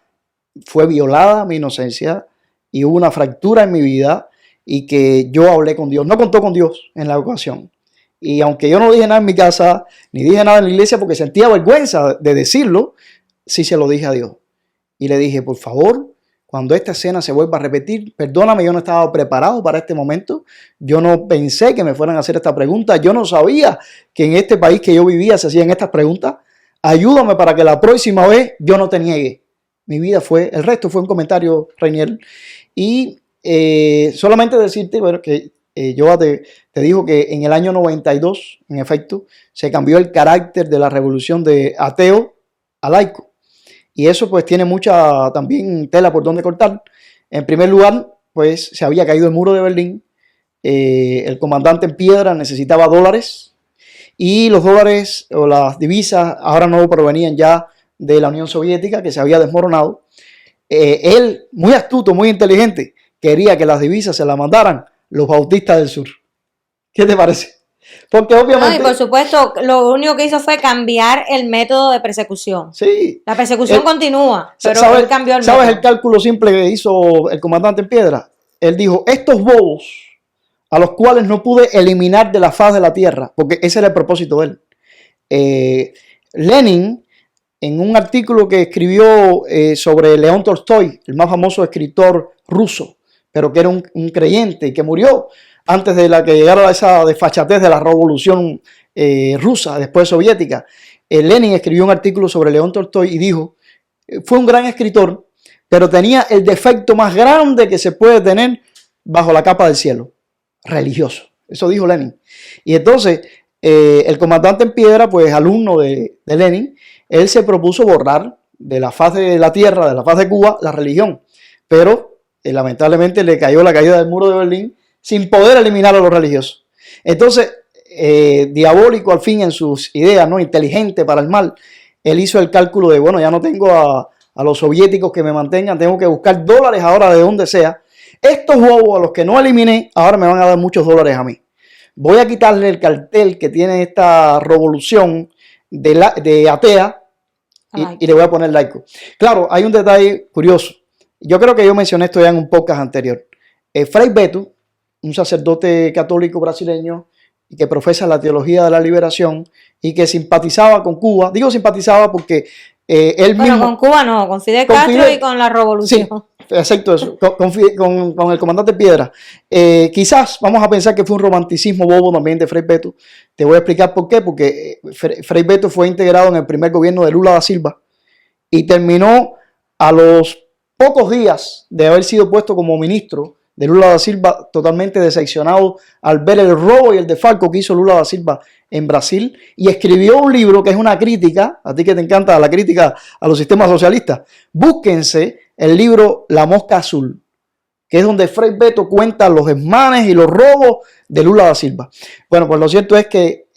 fue violada mi inocencia y hubo una fractura en mi vida y que yo hablé con Dios. No contó con Dios en la ocasión. Y aunque yo no dije nada en mi casa, ni dije nada en la iglesia porque sentía vergüenza de decirlo, sí se lo dije a Dios. Y le dije, por favor, cuando esta escena se vuelva a repetir, perdóname, yo no estaba preparado para este momento. Yo no pensé que me fueran a hacer esta pregunta. Yo no sabía que en este país que yo vivía se hacían estas preguntas. ayúdame para que la próxima vez yo no te niegue. Mi vida fue, el resto fue un comentario, Reinier. Y solamente decirte, bueno, que yo te dijo que en el año 92, en efecto, se cambió el carácter de la revolución de ateo a laico. Y eso pues tiene mucha también tela por donde cortar. En primer lugar, pues se había caído el muro de Berlín. El comandante en piedra necesitaba dólares. Y los dólares o las divisas ahora no provenían ya de la Unión Soviética, que se había desmoronado. Él, muy astuto, muy inteligente, quería que las divisas se las mandaran los bautistas del sur. ¿Qué te parece? Porque obviamente... No, y por supuesto, lo único que hizo fue cambiar el método de persecución. Sí. La persecución continúa, pero él cambió el ¿Sabes método? el cálculo simple que hizo el comandante en piedra? Él dijo, estos bobos a los cuales no pude eliminar de la faz de la tierra, porque ese era el propósito de él. Lenin, en un artículo que escribió sobre León Tolstoy, el más famoso escritor ruso, pero que era un creyente y que murió antes de la que llegara esa desfachatez de la revolución rusa, después soviética. Lenin escribió un artículo sobre León Tolstoy y dijo, fue un gran escritor, pero tenía el defecto más grande que se puede tener bajo la capa del cielo, religioso. Eso dijo Lenin. Y entonces, el comandante en piedra, pues alumno de Lenin, él se propuso borrar de la faz de la tierra, de la faz de Cuba, la religión. Pero lamentablemente le cayó la caída del muro de Berlín sin poder eliminar a los religiosos. Entonces, diabólico al fin en sus ideas, ¿no? Inteligente para el mal, él hizo el cálculo de, bueno, ya no tengo a los soviéticos que me mantengan, tengo que buscar dólares ahora de donde sea. Estos bobos a los que no eliminé, ahora me van a dar muchos dólares a mí. Voy a quitarle el cartel que tiene esta revolución de atea y le voy a poner laico. Claro, hay un detalle curioso. Yo creo que yo mencioné esto ya en un podcast anterior. Frei Beto, un sacerdote católico brasileño que profesa la teología de la liberación y que simpatizaba con Cuba. Digo simpatizaba porque él mismo... Bueno, con Cuba no, con Fidel Castro y con la revolución. Sí, exacto eso, con el comandante Piedra. Quizás vamos a pensar que fue un romanticismo bobo también de Frei Beto. Te voy a explicar por qué. Porque Frei Beto fue integrado en el primer gobierno de Lula da Silva y terminó a los pocos días de haber sido puesto como ministro de Lula da Silva, totalmente decepcionado al ver el robo y el desfalco que hizo Lula da Silva en Brasil, y escribió un libro que es una crítica, a ti que te encanta la crítica a los sistemas socialistas. Búsquense el libro La Mosca Azul, que es donde Frei Beto cuenta los desmanes y los robos de Lula da Silva. Bueno, pues lo cierto es que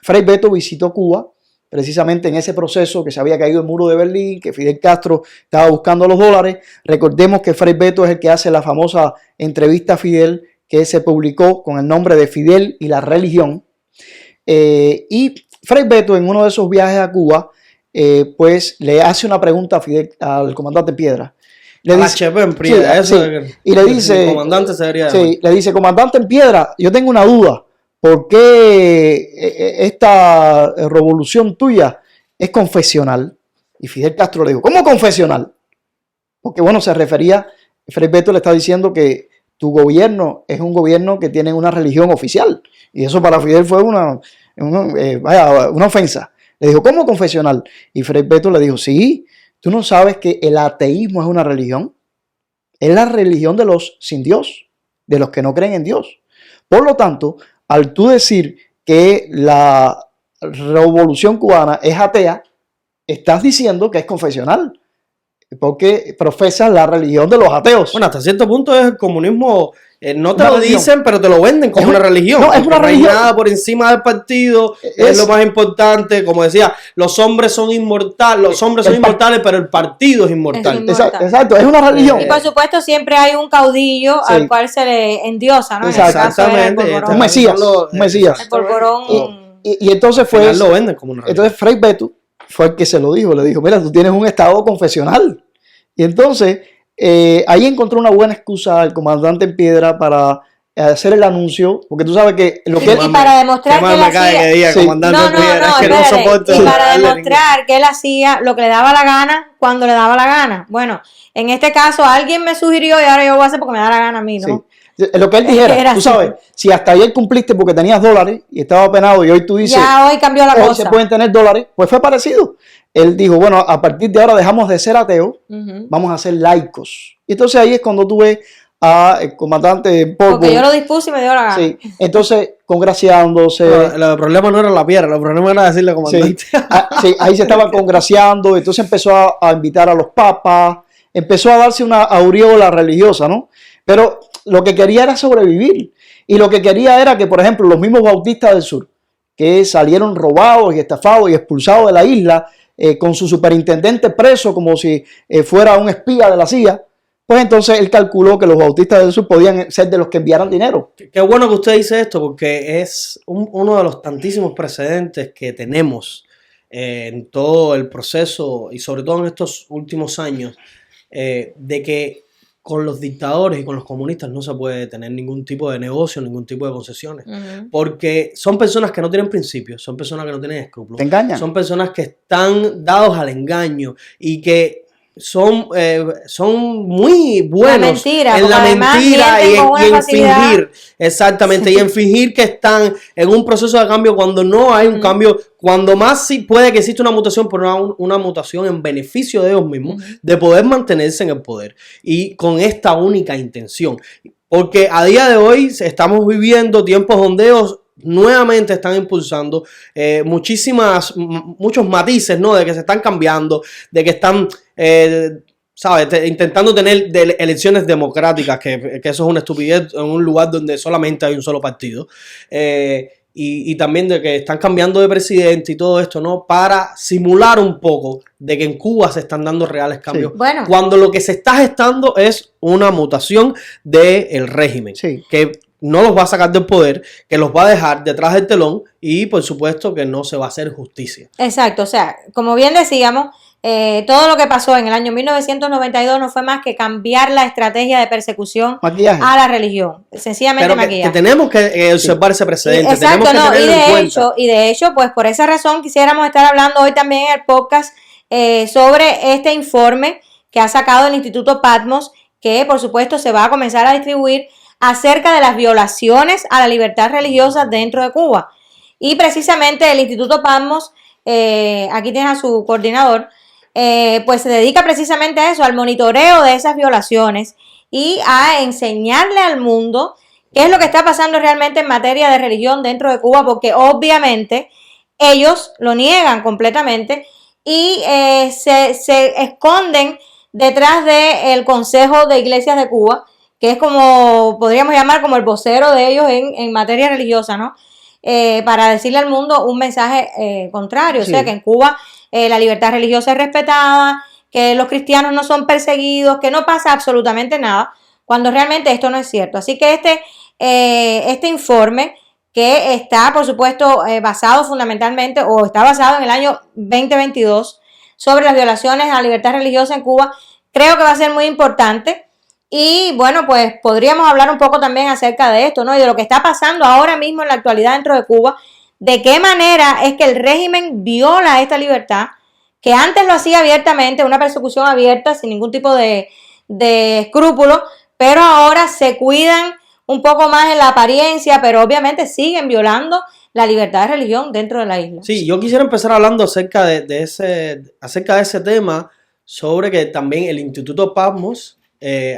Frei Beto visitó Cuba precisamente en ese proceso que se había caído el muro de Berlín, que Fidel Castro estaba buscando los dólares. Recordemos que Frei Beto es el que hace la famosa entrevista a Fidel, que se publicó con el nombre de Fidel y la religión. Y Frei Beto, en uno de esos viajes a Cuba, pues le hace una pregunta a Fidel, al comandante Piedra. Le dice, y le dice, comandante sería, le dice, comandante en Piedra, yo tengo una duda. ¿Por qué esta revolución tuya es confesional? Y Fidel Castro le dijo, ¿cómo confesional? Porque bueno, se refería, Frei Beto le está diciendo que tu gobierno es un gobierno que tiene una religión oficial. Y eso para Fidel fue una ofensa. Le dijo, ¿cómo confesional? Y Frei Beto le dijo, sí, ¿tú no sabes que el ateísmo es una religión? Es la religión de los sin Dios, de los que no creen en Dios. Por lo tanto, al tú decir que la revolución cubana es atea, estás diciendo que es confesional, porque profesa la religión de los ateos. Bueno, hasta cierto punto es el comunismo, no te Una lo religión. Dicen, pero te lo venden como una religión. No, es una religión. No hay nada por encima del partido, es lo más importante. Como decía, los hombres son inmortales, pero el partido es inmortal. Exacto, es una religión. Y por supuesto siempre hay un caudillo al cual se le endiosa, ¿no? Exactamente. Un mesías. El polvorón. Y entonces fue... Lo venden como una religión. Entonces Frei Beto fue el que se lo dijo. Le dijo, mira, tú tienes un estado confesional. Y entonces ahí encontró una buena excusa el comandante en Piedra para hacer el anuncio, porque tú sabes que lo que y para demostrar que él hacía para demostrar que él hacía lo que le daba la gana cuando le daba la gana. Bueno, en este caso alguien me sugirió y ahora yo voy a hacer porque me da la gana a mí, ¿no? Sí. Lo que él dijera, Era tú así. sabes, si hasta ayer cumpliste porque tenías dólares y estaba penado y hoy tú dices, Ya hoy cambió la hoy cosa. se pueden tener dólares, pues fue parecido. Él dijo, bueno, a partir de ahora dejamos de ser ateos, Ujú. vamos a ser laicos. Y entonces ahí es cuando tú ves al comandante Pogo, Porque yo lo dispuse y me dio la gana. sí, entonces congraciándose. El problema no era la piedra, el problema era decirle Sí, comandante. sí, ahí se estaba congraciando, entonces empezó a invitar a los papas, empezó a darse una aureola religiosa, ¿no? Pero lo que quería era sobrevivir. Y lo que quería era que, por ejemplo, los mismos bautistas del sur, que salieron robados y estafados y expulsados de la isla, con su superintendente preso como si fuera un espía de la CIA, pues entonces él calculó que los bautistas del sur podían ser de los que enviaran dinero. Qué bueno que usted dice esto porque es uno de los tantísimos precedentes que tenemos en todo el proceso y sobre todo en estos últimos años de que con los dictadores y con los comunistas no se puede tener ningún tipo de negocio, ningún tipo de concesiones. Ujú. Porque son personas que no tienen principios, son personas que no tienen escrúpulos. Te engañan. Son personas que están dados al engaño y que son muy buenos mentira, en porque la además mentira mienten con una y en facilidad. fingir. Exactamente, y en fingir que están en un proceso de cambio cuando no hay un cambio, cuando más sí puede que exista una mutación, pero una mutación en beneficio de ellos mismos, de poder mantenerse en el poder y con esta única intención. Porque a día de hoy estamos viviendo tiempos donde ellos nuevamente están impulsando muchos matices, ¿no? De que se están cambiando, de que están, ¿sabes? Intentando tener elecciones democráticas, que eso es una estupidez en un lugar donde solamente hay un solo partido. Y también de que están cambiando de presidente y todo esto, ¿no? Para simular un poco de que en Cuba se están dando reales cambios. Sí. Bueno. Cuando lo que se está gestando es una mutación del régimen. Sí. Que no los va a sacar del poder, que los va a dejar detrás del telón y por supuesto que no se va a hacer justicia. Exacto, o sea, como bien decíamos, todo lo que pasó en el año 1992 no fue más que cambiar la estrategia de persecución Maquillaje. a la religión, sencillamente Pero que maquillaje. tenemos que observar ese precedente, Exacto, tenemos que no, tenerlo en cuenta. y de hecho, pues por esa razón quisiéramos estar hablando hoy también en el podcast sobre este informe que ha sacado el Instituto Patmos, que por supuesto se va a comenzar a distribuir acerca de las violaciones a la libertad religiosa dentro de Cuba. Y precisamente el Instituto Patmos, aquí tiene a su coordinador, pues se dedica precisamente a eso, al monitoreo de esas violaciones y a enseñarle al mundo qué es lo que está pasando realmente en materia de religión dentro de Cuba, porque obviamente ellos lo niegan completamente y se esconden detrás del Consejo de Iglesias de Cuba, que es como, podríamos llamar como el vocero de ellos en materia religiosa, ¿no? Para decirle al mundo un mensaje contrario, Sí. o sea, que en Cuba la libertad religiosa es respetada, que los cristianos no son perseguidos, que no pasa absolutamente nada, cuando realmente esto no es cierto. Así que este informe, que está, por supuesto, basado fundamentalmente, o está basado en el año 2022, sobre las violaciones a la libertad religiosa en Cuba, creo que va a ser muy importante. Y bueno, pues podríamos hablar un poco también acerca de esto, ¿no? Y de lo que está pasando ahora mismo en la actualidad dentro de Cuba, de qué manera es que el régimen viola esta libertad, que antes lo hacía abiertamente, una persecución abierta, sin ningún tipo de escrúpulo, pero ahora se cuidan un poco más en la apariencia, pero obviamente siguen violando la libertad de religión dentro de la isla. Sí, yo quisiera empezar hablando acerca de ese tema, sobre que también el Instituto Patmos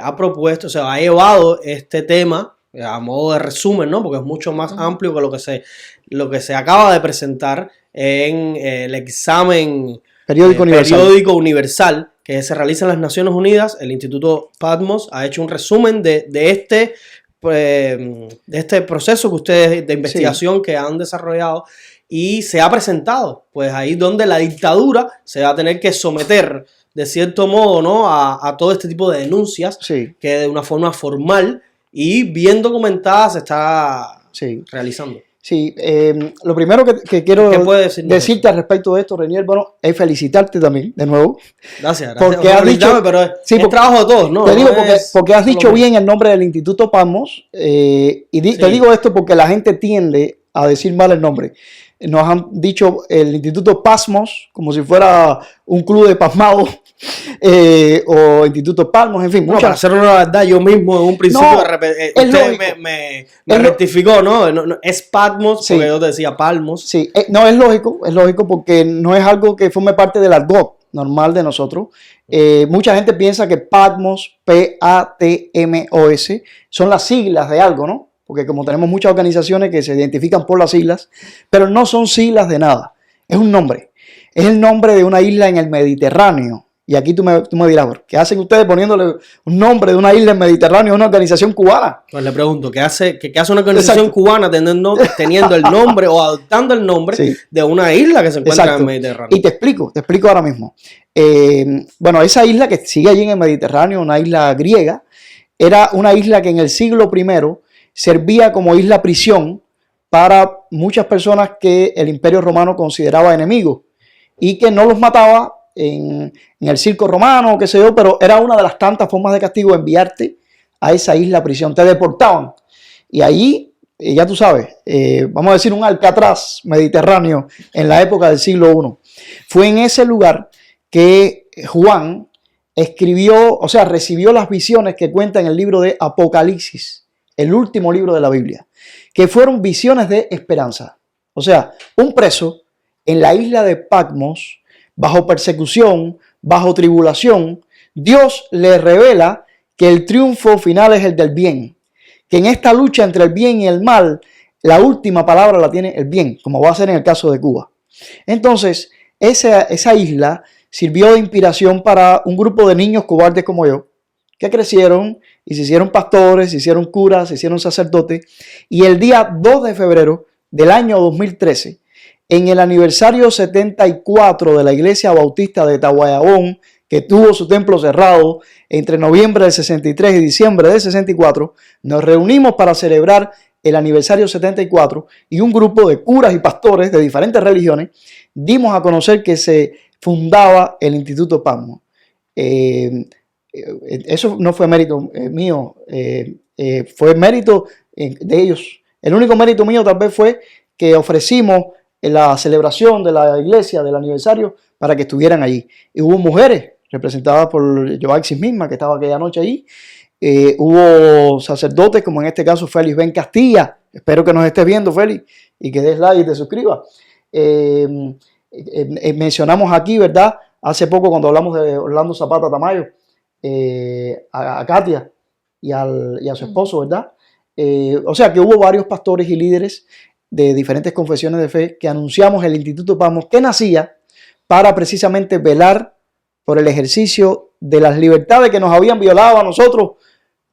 ha propuesto, o sea, ha llevado este tema a modo de resumen, ¿no? Porque es mucho más amplio que lo que se acaba de presentar en el examen periódico universal que se realiza en las Naciones Unidas. El Instituto Patmos ha hecho un resumen de este proceso que ustedes de investigación que han desarrollado y se ha presentado, pues ahí donde la dictadura se va a tener que someter de cierto modo, ¿no? a todo este tipo de denuncias que de una forma formal y bien documentada se está realizando. Sí, lo primero que quiero decirte al respecto de esto, Renier, bueno, es felicitarte también, de nuevo. Gracias. Porque has dicho, pero es trabajo de todos, ¿no? Te digo no porque has dicho bien el nombre del Instituto Patmos, te digo esto porque la gente tiende a decir mal el nombre. nos han dicho el Instituto Pasmos, como si fuera un club de pasmados, o Instituto Palmos, en fin, No, muchas. para hacer una verdad, yo mismo en un principio No, es usted lógico. me Es lo- rectificó, ¿no? Es Patmos, Sí. porque yo decía Palmos. Sí, no, es lógico porque no es algo que forme parte del argot normal de nosotros. Mucha gente piensa que Patmos, P-A-T-M-O-S, son las siglas de algo, ¿no? Porque como tenemos muchas organizaciones que se identifican por las siglas, pero no son siglas de nada, es un nombre. Es el nombre de una isla en el Mediterráneo. Y aquí tú me dirás, ¿qué hacen ustedes poniéndole un nombre de una isla en el Mediterráneo a una organización cubana? Pues le pregunto, ¿qué hace una organización Exacto. cubana teniendo el nombre o adoptando el nombre Sí. de una isla que se encuentra Exacto. en el Mediterráneo? Y te explico ahora mismo. Bueno, esa isla que sigue allí en el Mediterráneo, una isla griega, era una isla que en el siglo I servía como isla prisión para muchas personas que el Imperio Romano consideraba enemigos y que no los mataba en el circo romano, qué sé yo, pero era una de las tantas formas de castigo enviarte a esa isla prisión. Te deportaban. Y allí, ya tú sabes, vamos a decir un Alcatraz mediterráneo en la época del siglo I. Fue en ese lugar que Juan escribió, o sea, recibió las visiones que cuenta en el libro de Apocalipsis, el último libro de la Biblia, que fueron visiones de esperanza. O sea, un preso en la isla de Patmos, bajo persecución, bajo tribulación, Dios le revela que el triunfo final es el del bien, que en esta lucha entre el bien y el mal, la última palabra la tiene el bien, como va a ser en el caso de Cuba. Entonces, esa isla sirvió de inspiración para un grupo de niños cobardes como yo, que crecieron y se hicieron pastores, se hicieron curas, se hicieron sacerdotes, y el día 2 de febrero del año 2013, en el aniversario 74 de la Iglesia Bautista de Tahuayabón, que tuvo su templo cerrado entre noviembre del 63 y diciembre del 64, nos reunimos para celebrar el aniversario 74 y un grupo de curas y pastores de diferentes religiones dimos a conocer que se fundaba el Instituto Pasmos. Eso no fue mérito mío, fue mérito de ellos. El único mérito mío tal vez fue que ofrecimos la celebración de la iglesia, del aniversario, para que estuvieran allí. Y hubo mujeres representadas por Joaxis misma, que estaba aquella noche allí. Hubo sacerdotes, como en este caso Félix Ben Castilla. Espero que nos estés viendo, Félix, y que des like y te suscribas. Mencionamos aquí, ¿verdad? Hace poco cuando hablamos de Orlando Zapata Tamayo, a Katia y a su esposo, ¿verdad? O sea que hubo varios pastores y líderes de diferentes confesiones de fe que anunciamos el Instituto Pasmos, que nacía para precisamente velar por el ejercicio de las libertades que nos habían violado a nosotros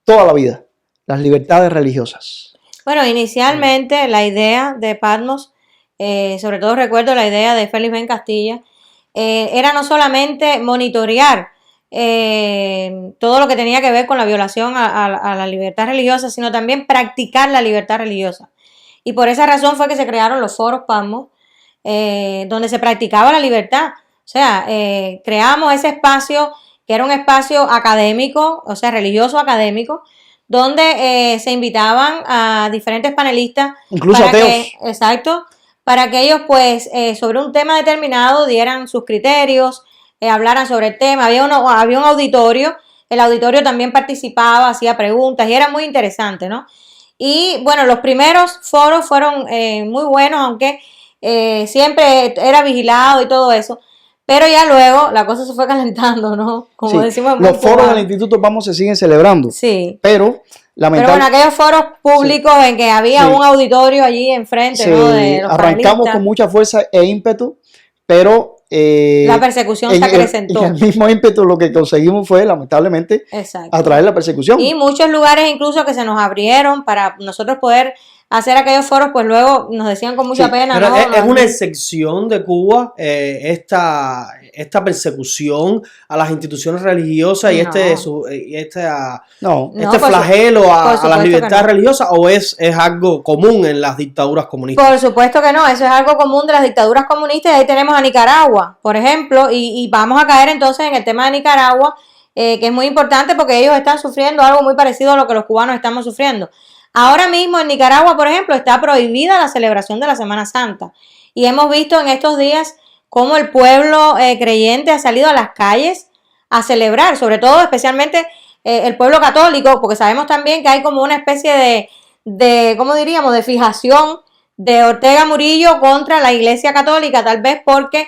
toda la vida, las libertades religiosas. Bueno, inicialmente la idea de Patmos, sobre todo recuerdo la idea de Félix Ben Castilla, era no solamente monitorear todo lo que tenía que ver con la violación a la libertad religiosa, sino también practicar la libertad religiosa. Y por esa razón fue que se crearon los foros Pasmos, donde se practicaba la libertad. O sea, creamos ese espacio que era un espacio académico, o sea, religioso académico, donde se invitaban a diferentes panelistas. Incluso ateos. Exacto, para que ellos, pues, sobre un tema determinado dieran sus criterios, hablaran sobre el tema. Había un auditorio, el auditorio también participaba, hacía preguntas y era muy interesante, ¿no? Y bueno, los primeros foros fueron muy buenos, aunque siempre era vigilado y todo eso. Pero ya luego la cosa se fue calentando, ¿no? Como sí, decimos en los foros cubano. del Instituto Pasmos se siguen celebrando. Sí. Pero lamentablemente. Pero bueno, aquellos foros públicos en que había un auditorio allí enfrente, ¿no? De los arrancamos panelistas. con mucha fuerza e ímpetu, pero la persecución se acrecentó. En el mismo ímpetu lo que conseguimos fue, lamentablemente, atraer la persecución. Y muchos lugares incluso que se nos abrieron para nosotros poder hacer aquellos foros, pues luego nos decían con mucha pena. Pero ¿no? es una excepción de Cuba esta persecución a las instituciones religiosas y este flagelo a las libertades religiosas, ¿o es algo común en las dictaduras comunistas? Por supuesto que no, eso es algo común de las dictaduras comunistas. Y ahí tenemos a Nicaragua, por ejemplo, y vamos a caer entonces en el tema de Nicaragua, que es muy importante porque ellos están sufriendo algo muy parecido a lo que los cubanos estamos sufriendo. Ahora mismo en Nicaragua, por ejemplo, está prohibida la celebración de la Semana Santa. Y hemos visto en estos días cómo el pueblo creyente ha salido a las calles a celebrar, sobre todo especialmente el pueblo católico, porque sabemos también que hay como una especie de ¿cómo diríamos?, de fijación de Ortega Murillo contra la Iglesia Católica, tal vez porque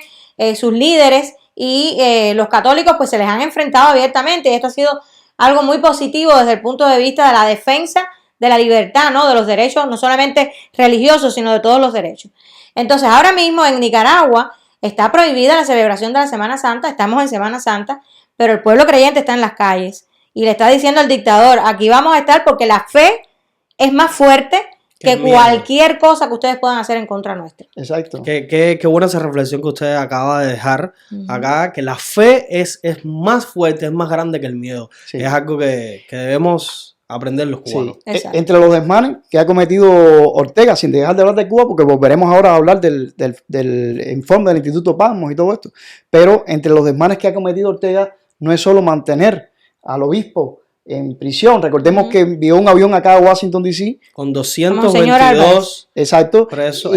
sus líderes y los católicos pues se les han enfrentado abiertamente, y esto ha sido algo muy positivo desde el punto de vista de la defensa de la libertad, ¿no?, de los derechos no solamente religiosos, sino de todos los derechos. Entonces, ahora mismo en Nicaragua está prohibida la celebración de la Semana Santa, estamos en Semana Santa, pero el pueblo creyente está en las calles y le está diciendo al dictador, aquí vamos a estar porque la fe es más fuerte que cualquier cosa que ustedes puedan hacer en contra nuestra. Exacto. Qué buena esa reflexión que usted acaba de dejar acá, que la fe es más fuerte, es más grande que el miedo. Sí. Es algo que debemos aprender los cubanos. Sí. Entre los desmanes que ha cometido Ortega, sin dejar de hablar de Cuba, porque volveremos ahora a hablar del informe del Instituto Pasmos y todo esto, pero entre los desmanes que ha cometido Ortega no es solo mantener al obispo en prisión. Recordemos que envió un avión acá a Washington, D.C. con 222 exacto, presos.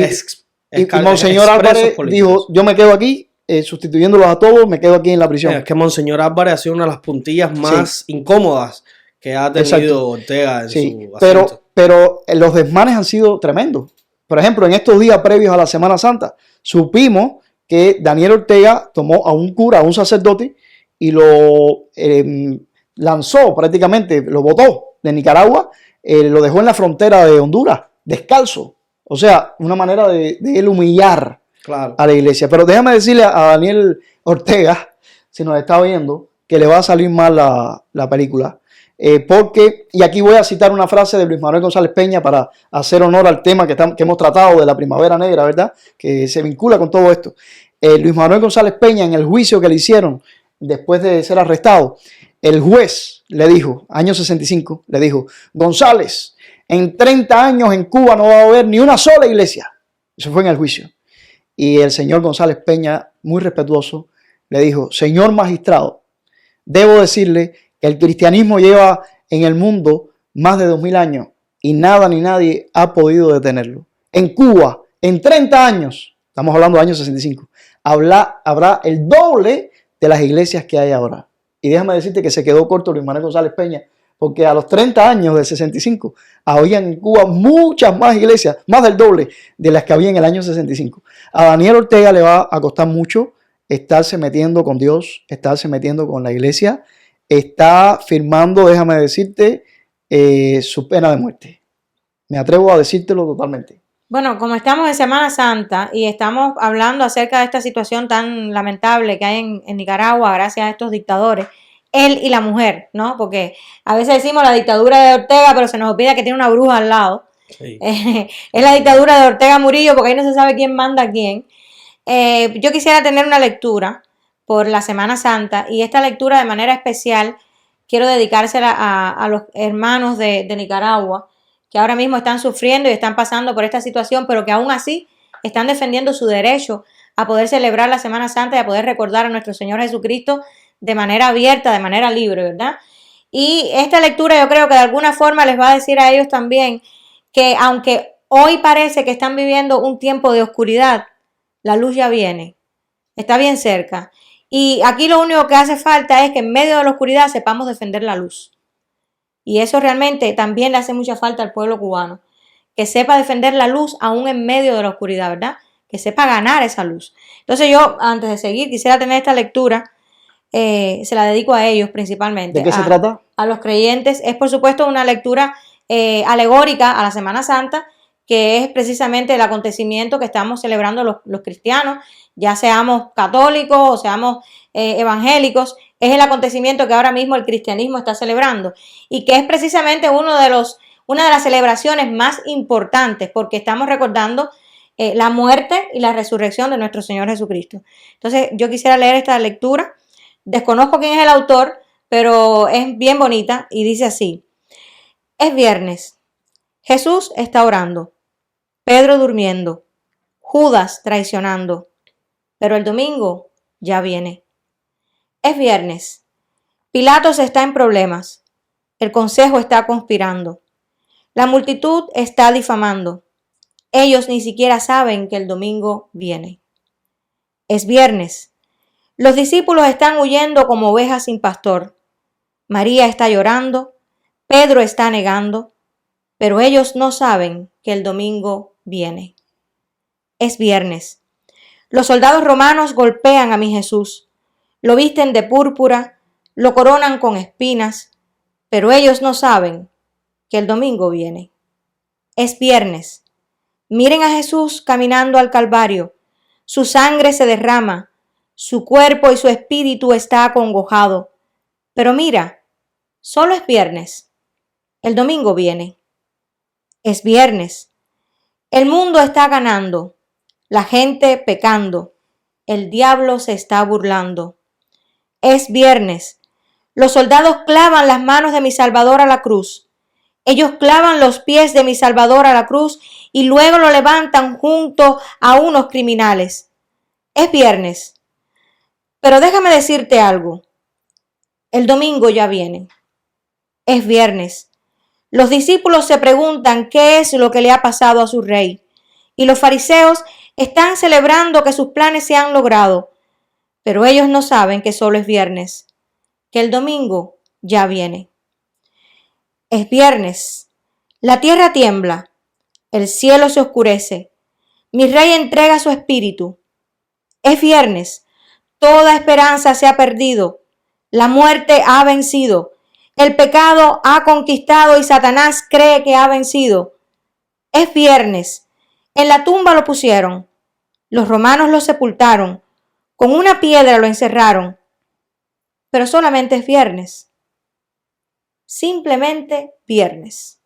Y Monseñor Álvarez dijo, yo me quedo aquí, sustituyéndolos a todos, me quedo aquí en la prisión. Es que Monseñor Álvarez ha sido una de las puntillas más incómodas que ha tenido Ortega en su asiento. Pero los desmanes han sido tremendos. Por ejemplo, en estos días previos a la Semana Santa, supimos que Daniel Ortega tomó a un cura, a un sacerdote, y lo lanzó prácticamente, lo botó de Nicaragua, lo dejó en la frontera de Honduras, descalzo. O sea, una manera de él humillar a la iglesia. Pero déjame decirle a Daniel Ortega, si nos está viendo, que le va a salir mal la película. Porque, y aquí voy a citar una frase de Luis Manuel González Peña para hacer honor al tema que hemos tratado de la Primavera Negra, ¿verdad? Que se vincula con todo esto. Luis Manuel González Peña, en el juicio que le hicieron después de ser arrestado, el juez le dijo, año 65, le dijo, González, en 30 años en Cuba no va a haber ni una sola iglesia. Eso fue en el juicio. Y el señor González Peña, muy respetuoso, le dijo, señor magistrado, debo decirle que el cristianismo lleva en el mundo más de 2000 años y nada ni nadie ha podido detenerlo. En Cuba, en 30 años, estamos hablando de años 65, habrá el doble de las iglesias que hay ahora. Y déjame decirte que se quedó corto Luis Manuel González Peña, porque a los 30 años del 65 había en Cuba muchas más iglesias, más del doble de las que había en el año 65. A Daniel Ortega le va a costar mucho estarse metiendo con Dios, estarse metiendo con la iglesia. Está firmando, déjame decirte, su pena de muerte. Me atrevo a decírtelo totalmente. Bueno, como estamos en Semana Santa y estamos hablando acerca de esta situación tan lamentable que hay en Nicaragua gracias a estos dictadores, él y la mujer, ¿no? Porque a veces decimos la dictadura de Ortega, pero se nos olvida que tiene una bruja al lado. Sí. Es la dictadura de Ortega Murillo, porque ahí no se sabe quién manda a quién. Yo quisiera tener una lectura por la Semana Santa, y esta lectura de manera especial quiero dedicársela a los hermanos de Nicaragua, que ahora mismo están sufriendo y están pasando por esta situación, pero que aún así están defendiendo su derecho a poder celebrar la Semana Santa y a poder recordar a nuestro Señor Jesucristo de manera abierta, de manera libre, ¿verdad? Y esta lectura yo creo que de alguna forma les va a decir a ellos también que aunque hoy parece que están viviendo un tiempo de oscuridad, la luz ya viene, está bien cerca. Y aquí lo único que hace falta es que en medio de la oscuridad sepamos defender la luz. Y eso realmente también le hace mucha falta al pueblo cubano, que sepa defender la luz aún en medio de la oscuridad, ¿verdad? Que sepa ganar esa luz. Entonces yo, antes de seguir, quisiera tener esta lectura, se la dedico a ellos principalmente. ¿De qué se trata? A los creyentes. Es por supuesto una lectura alegórica a la Semana Santa, que es precisamente el acontecimiento que estamos celebrando los cristianos, ya seamos católicos o seamos evangélicos. Es el acontecimiento que ahora mismo el cristianismo está celebrando y que es precisamente una de las celebraciones más importantes, porque estamos recordando la muerte y la resurrección de nuestro Señor Jesucristo. Entonces yo quisiera leer esta lectura. Desconozco quién es el autor, pero es bien bonita y dice así: es viernes, Jesús está orando, Pedro durmiendo, Judas traicionando, pero el domingo ya viene. Es viernes, Pilatos está en problemas, el consejo está conspirando, la multitud está difamando, ellos ni siquiera saben que el domingo viene. Es viernes. Los discípulos están huyendo como ovejas sin pastor. María está llorando, Pedro está negando, pero ellos no saben que el domingo viene. Es viernes. Los soldados romanos golpean a mi Jesús, lo visten de púrpura, lo coronan con espinas, pero ellos no saben que el domingo viene. Es viernes. Miren a Jesús caminando al Calvario. Su sangre se derrama, su cuerpo y su espíritu está acongojado. Pero mira, solo es viernes. El domingo viene. Es viernes. El mundo está ganando, la gente pecando, el diablo se está burlando. Es viernes. Los soldados clavan las manos de mi Salvador a la cruz. Ellos clavan los pies de mi Salvador a la cruz y luego lo levantan junto a unos criminales. Es viernes. Pero déjame decirte algo. El domingo ya viene. Es viernes. Los discípulos se preguntan qué es lo que le ha pasado a su rey. Y los fariseos están celebrando que sus planes se han logrado. Pero ellos no saben que solo es viernes, que el domingo ya viene. Es viernes. La tierra tiembla. El cielo se oscurece. Mi rey entrega su espíritu. Es viernes. Toda esperanza se ha perdido. La muerte ha vencido. El pecado ha conquistado y Satanás cree que ha vencido. Es viernes. En la tumba lo pusieron. Los romanos lo sepultaron. Con una piedra lo encerraron. Pero solamente es viernes. Simplemente viernes.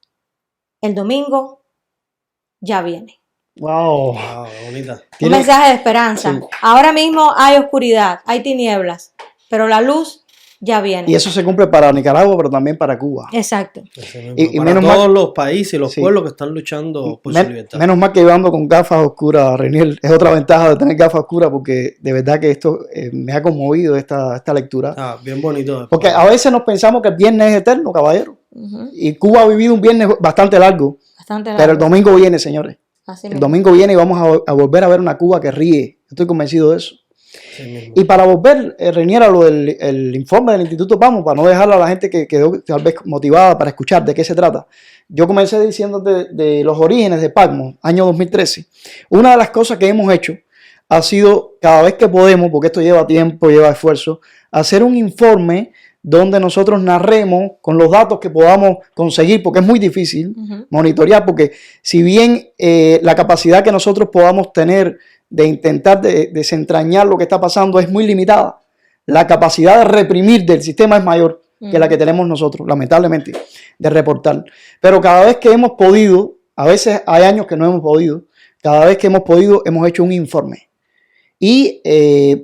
El domingo ya viene. Wow. Wow, bonita. Un mensaje de esperanza. Sí. Ahora mismo hay oscuridad, hay tinieblas, pero la luz ya viene. Y eso se cumple para Nicaragua, pero también para Cuba. Exacto. Y Para menos todos mal- los países y los Sí. pueblos que están luchando por su libertad. Menos mal que yo ando con gafas oscuras, Reniel. Es otra ventaja de tener gafas oscuras porque de verdad que esto me ha conmovido esta lectura. Ah, bien bonito. Porque a veces nos pensamos que el viernes es eterno, caballero. Ujú. Y Cuba ha vivido un viernes bastante largo, Bastante pero el largo. domingo viene, señores. Así El mismo. domingo viene y vamos a volver a ver una Cuba que ríe. Estoy convencido de eso. Sí mismo. Y para volver, Renier, a lo del el informe del Instituto Vamos, para no dejar a la gente que quedó tal vez motivada para escuchar de qué se trata. Yo comencé diciéndote de los orígenes de PACMO, año 2013. Una de las cosas que hemos hecho ha sido, cada vez que podemos, porque esto lleva tiempo, lleva esfuerzo, hacer un informe donde nosotros narremos con los datos que podamos conseguir, porque es muy difícil Ujú. monitorear, porque si bien la capacidad que nosotros podamos tener de intentar desentrañar lo que está pasando es muy limitada, la capacidad de reprimir del sistema es mayor que la que tenemos nosotros, lamentablemente, de reportar. Pero cada vez que hemos podido, a veces hay años que no hemos podido, cada vez que hemos podido hemos hecho un informe. Y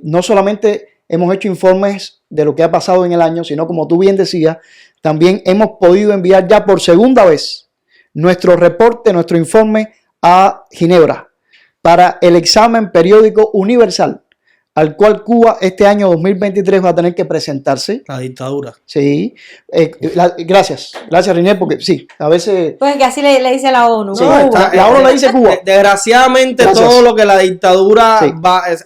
no solamente hemos hecho informes de lo que ha pasado en el año, sino como tú bien decías, también hemos podido enviar ya por segunda vez nuestro reporte, nuestro informe a Ginebra para el examen periódico universal al cual Cuba este año 2023 va a tener que presentarse. La dictadura. Sí. Gracias, Renier, porque sí, a veces... Pues que así le dice la ONU. Sí, Cuba. la ONU le dice Cuba. Desgraciadamente Gracias. todo lo que la dictadura Sí.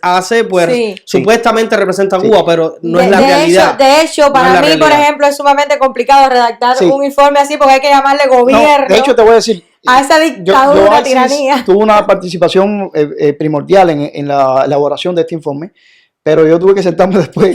hace, pues Sí. supuestamente representa a Sí. Cuba, pero no es la de realidad. Hecho, de hecho, No para es la mí, por realidad. ejemplo, es sumamente complicado redactar Sí. un informe así porque hay que llamarle No, gobierno de hecho, te voy a decir... a esa dictadura, Alcis, tiranía. tuvo una participación primordial en la elaboración de este informe, pero yo tuve que sentarme después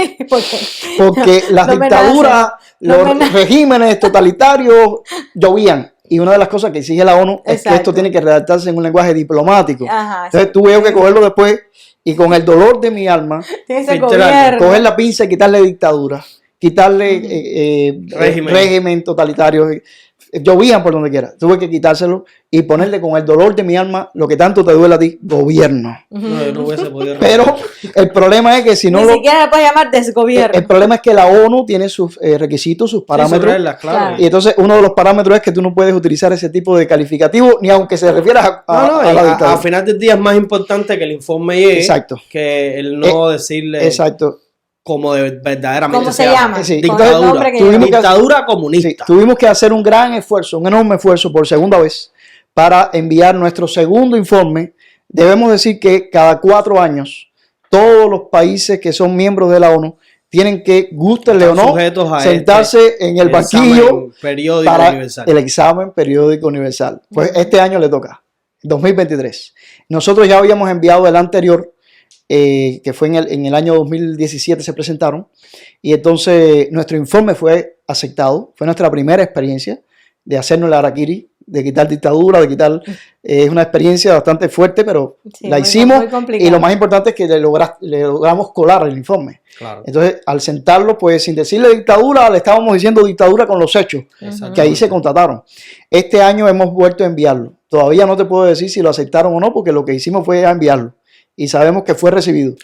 porque las No me dictaduras, No los me nace. regímenes totalitarios llovían. Y una de las cosas que exige la ONU es que Exacto. esto tiene que redactarse en un lenguaje diplomático. Ajá, Entonces tuve yo que cogerlo después y con el dolor de mi alma, tiene ese filtrar, gobierno. coger la pinza y quitarle dictadura, quitarle Régimen. régimen totalitario. Llovían por donde quiera. Tuve que quitárselo y ponerle con el dolor de mi alma lo que tanto te duele a ti, gobierno. No, yo no hubiese podido. Pero el problema es que si no Ni lo... siquiera le puedes llamar desgobierno. El problema es que la ONU tiene sus requisitos, sus parámetros. Sí, sus reglas, claro. Claro. Y entonces uno de los parámetros es que tú no puedes utilizar ese tipo de calificativo, ni aunque se refiera a la dictadura. Al final del día es más importante que el informe llegue Exacto. que el no decirle Exacto. como verdaderamente ¿Cómo se llama? Sí. Con Entonces, el nombre que tuvimos llama. que- Dictadura Sí, comunista. tuvimos que hacer un gran esfuerzo, un enorme esfuerzo por segunda vez para enviar nuestro segundo informe. Debemos decir que cada 4 años todos los países que son miembros de la ONU tienen que, gústenle o no, sentarse en el banquillo para el examen periódico universal. Pues este año le toca, 2023. Nosotros ya habíamos enviado el anterior, que fue en el año 2017 se presentaron, y entonces nuestro informe fue aceptado. Fue nuestra primera experiencia de hacernos la harakiri, de quitar dictadura, de quitar... es una experiencia bastante fuerte, pero sí, la hicimos, y lo más importante es que le logramos colar el informe. Claro. Entonces, al sentarlo, pues sin decirle dictadura, le estábamos diciendo dictadura con los hechos, que ahí se constataron. Este año hemos vuelto a enviarlo. Todavía no te puedo decir si lo aceptaron o no, porque lo que hicimos fue enviarlo. Y sabemos que fue recibido.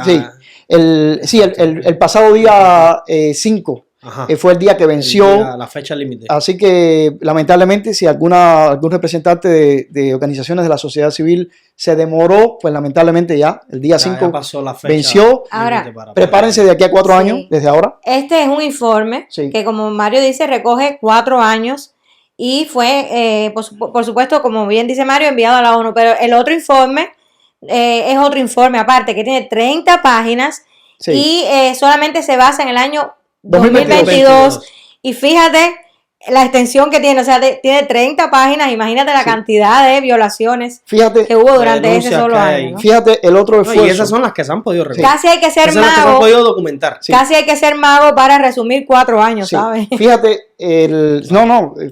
Sí, el pasado día 5. Fue el día que venció la fecha límite. Así que lamentablemente si algún representante de organizaciones de la sociedad civil se demoró, pues lamentablemente ya el día 5 venció. Ahora, prepárense de aquí a 4 años, desde ahora. Este es un informe que, como Mario dice, recoge 4 años y fue, por supuesto, como bien dice Mario, enviado a la ONU. Pero el otro informe es otro informe aparte que tiene 30 páginas y solamente se basa en el año 2022. Y fíjate la extensión que tiene, o sea, tiene 30 páginas. Imagínate la cantidad de violaciones que hubo durante ese solo año, ¿no? Fíjate el otro esfuerzo. Y esas son las que se han podido resolver. Casi hay que ser mago. Se han podido documentar. Casi hay que ser mago para resumir 4 años, ¿sabes? Fíjate,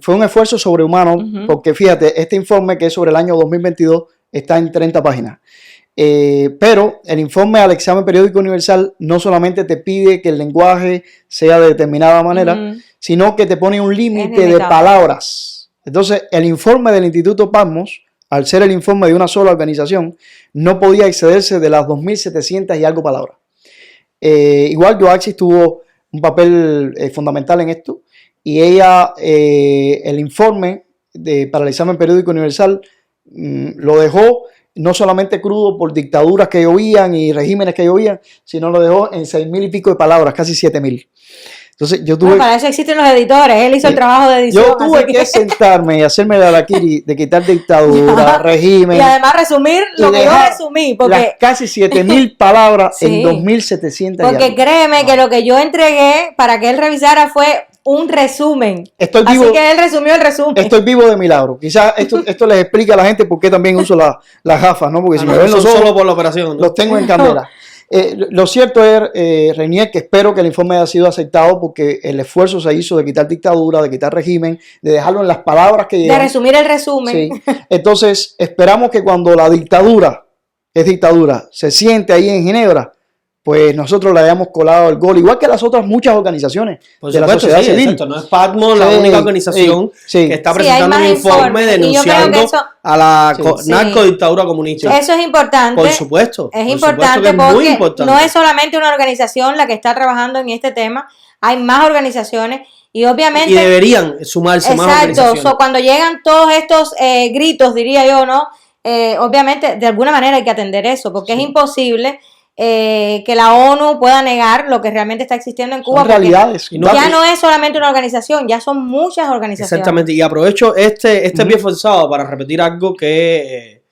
fue un esfuerzo sobrehumano, porque fíjate, este informe que es sobre el año 2022 está en 30 páginas. Pero el informe al examen periódico universal no solamente te pide que el lenguaje sea de determinada manera, sino que te pone un límite de palabras. Entonces, el informe del Instituto Patmos, al ser el informe de una sola organización, no podía excederse de las 2.700 y algo palabras. Igual Joaxis tuvo un papel fundamental en esto, y ella, el informe para el examen periódico universal, lo dejó no solamente crudo por dictaduras que llovían y regímenes que llovían, sino lo dejó en 6.000 y pico de palabras, casi 7.000. Entonces yo tuve... para eso existen los editores, él hizo el trabajo de edición. Yo tuve que sentarme y hacerme la harakiri de quitar dictadura, régimen. Y además resumir lo que yo resumí. Porque las casi 7.000 palabras en 2.700. Porque créeme que lo que yo entregué para que él revisara fue un resumen. Así que él resumió el resumen. Estoy vivo de milagro. Quizás esto les explica a la gente por qué también uso las gafas, ¿no? Porque si me ven los ojos, solo por la operación, ¿no? Los tengo en candela. Lo cierto es, Reinier, que espero que el informe haya sido aceptado, porque el esfuerzo se hizo de quitar dictadura, de quitar régimen, de dejarlo en las palabras que llegan. De resumir el resumen. Sí. Entonces, esperamos que cuando la dictadura se siente ahí en Ginebra, pues nosotros le hayamos colado el gol, igual que las otras muchas organizaciones de la sociedad civil. Exacto. No es Patmos la única organización que está presentando un informe denunciando a la narcodictadura comunista. Eso es importante. Por supuesto. Es importante porque no es solamente una organización la que está trabajando en este tema, hay más organizaciones. Y obviamente... Y deberían sumarse más organizaciones. Exacto. Cuando llegan todos estos gritos, diría yo, ¿no? Obviamente, de alguna manera hay que atender eso, porque es imposible que la ONU pueda negar lo que realmente está existiendo en Cuba. Son realidades. Ya no es solamente una organización, ya son muchas organizaciones. Exactamente. Y aprovecho este pie forzado para repetir algo que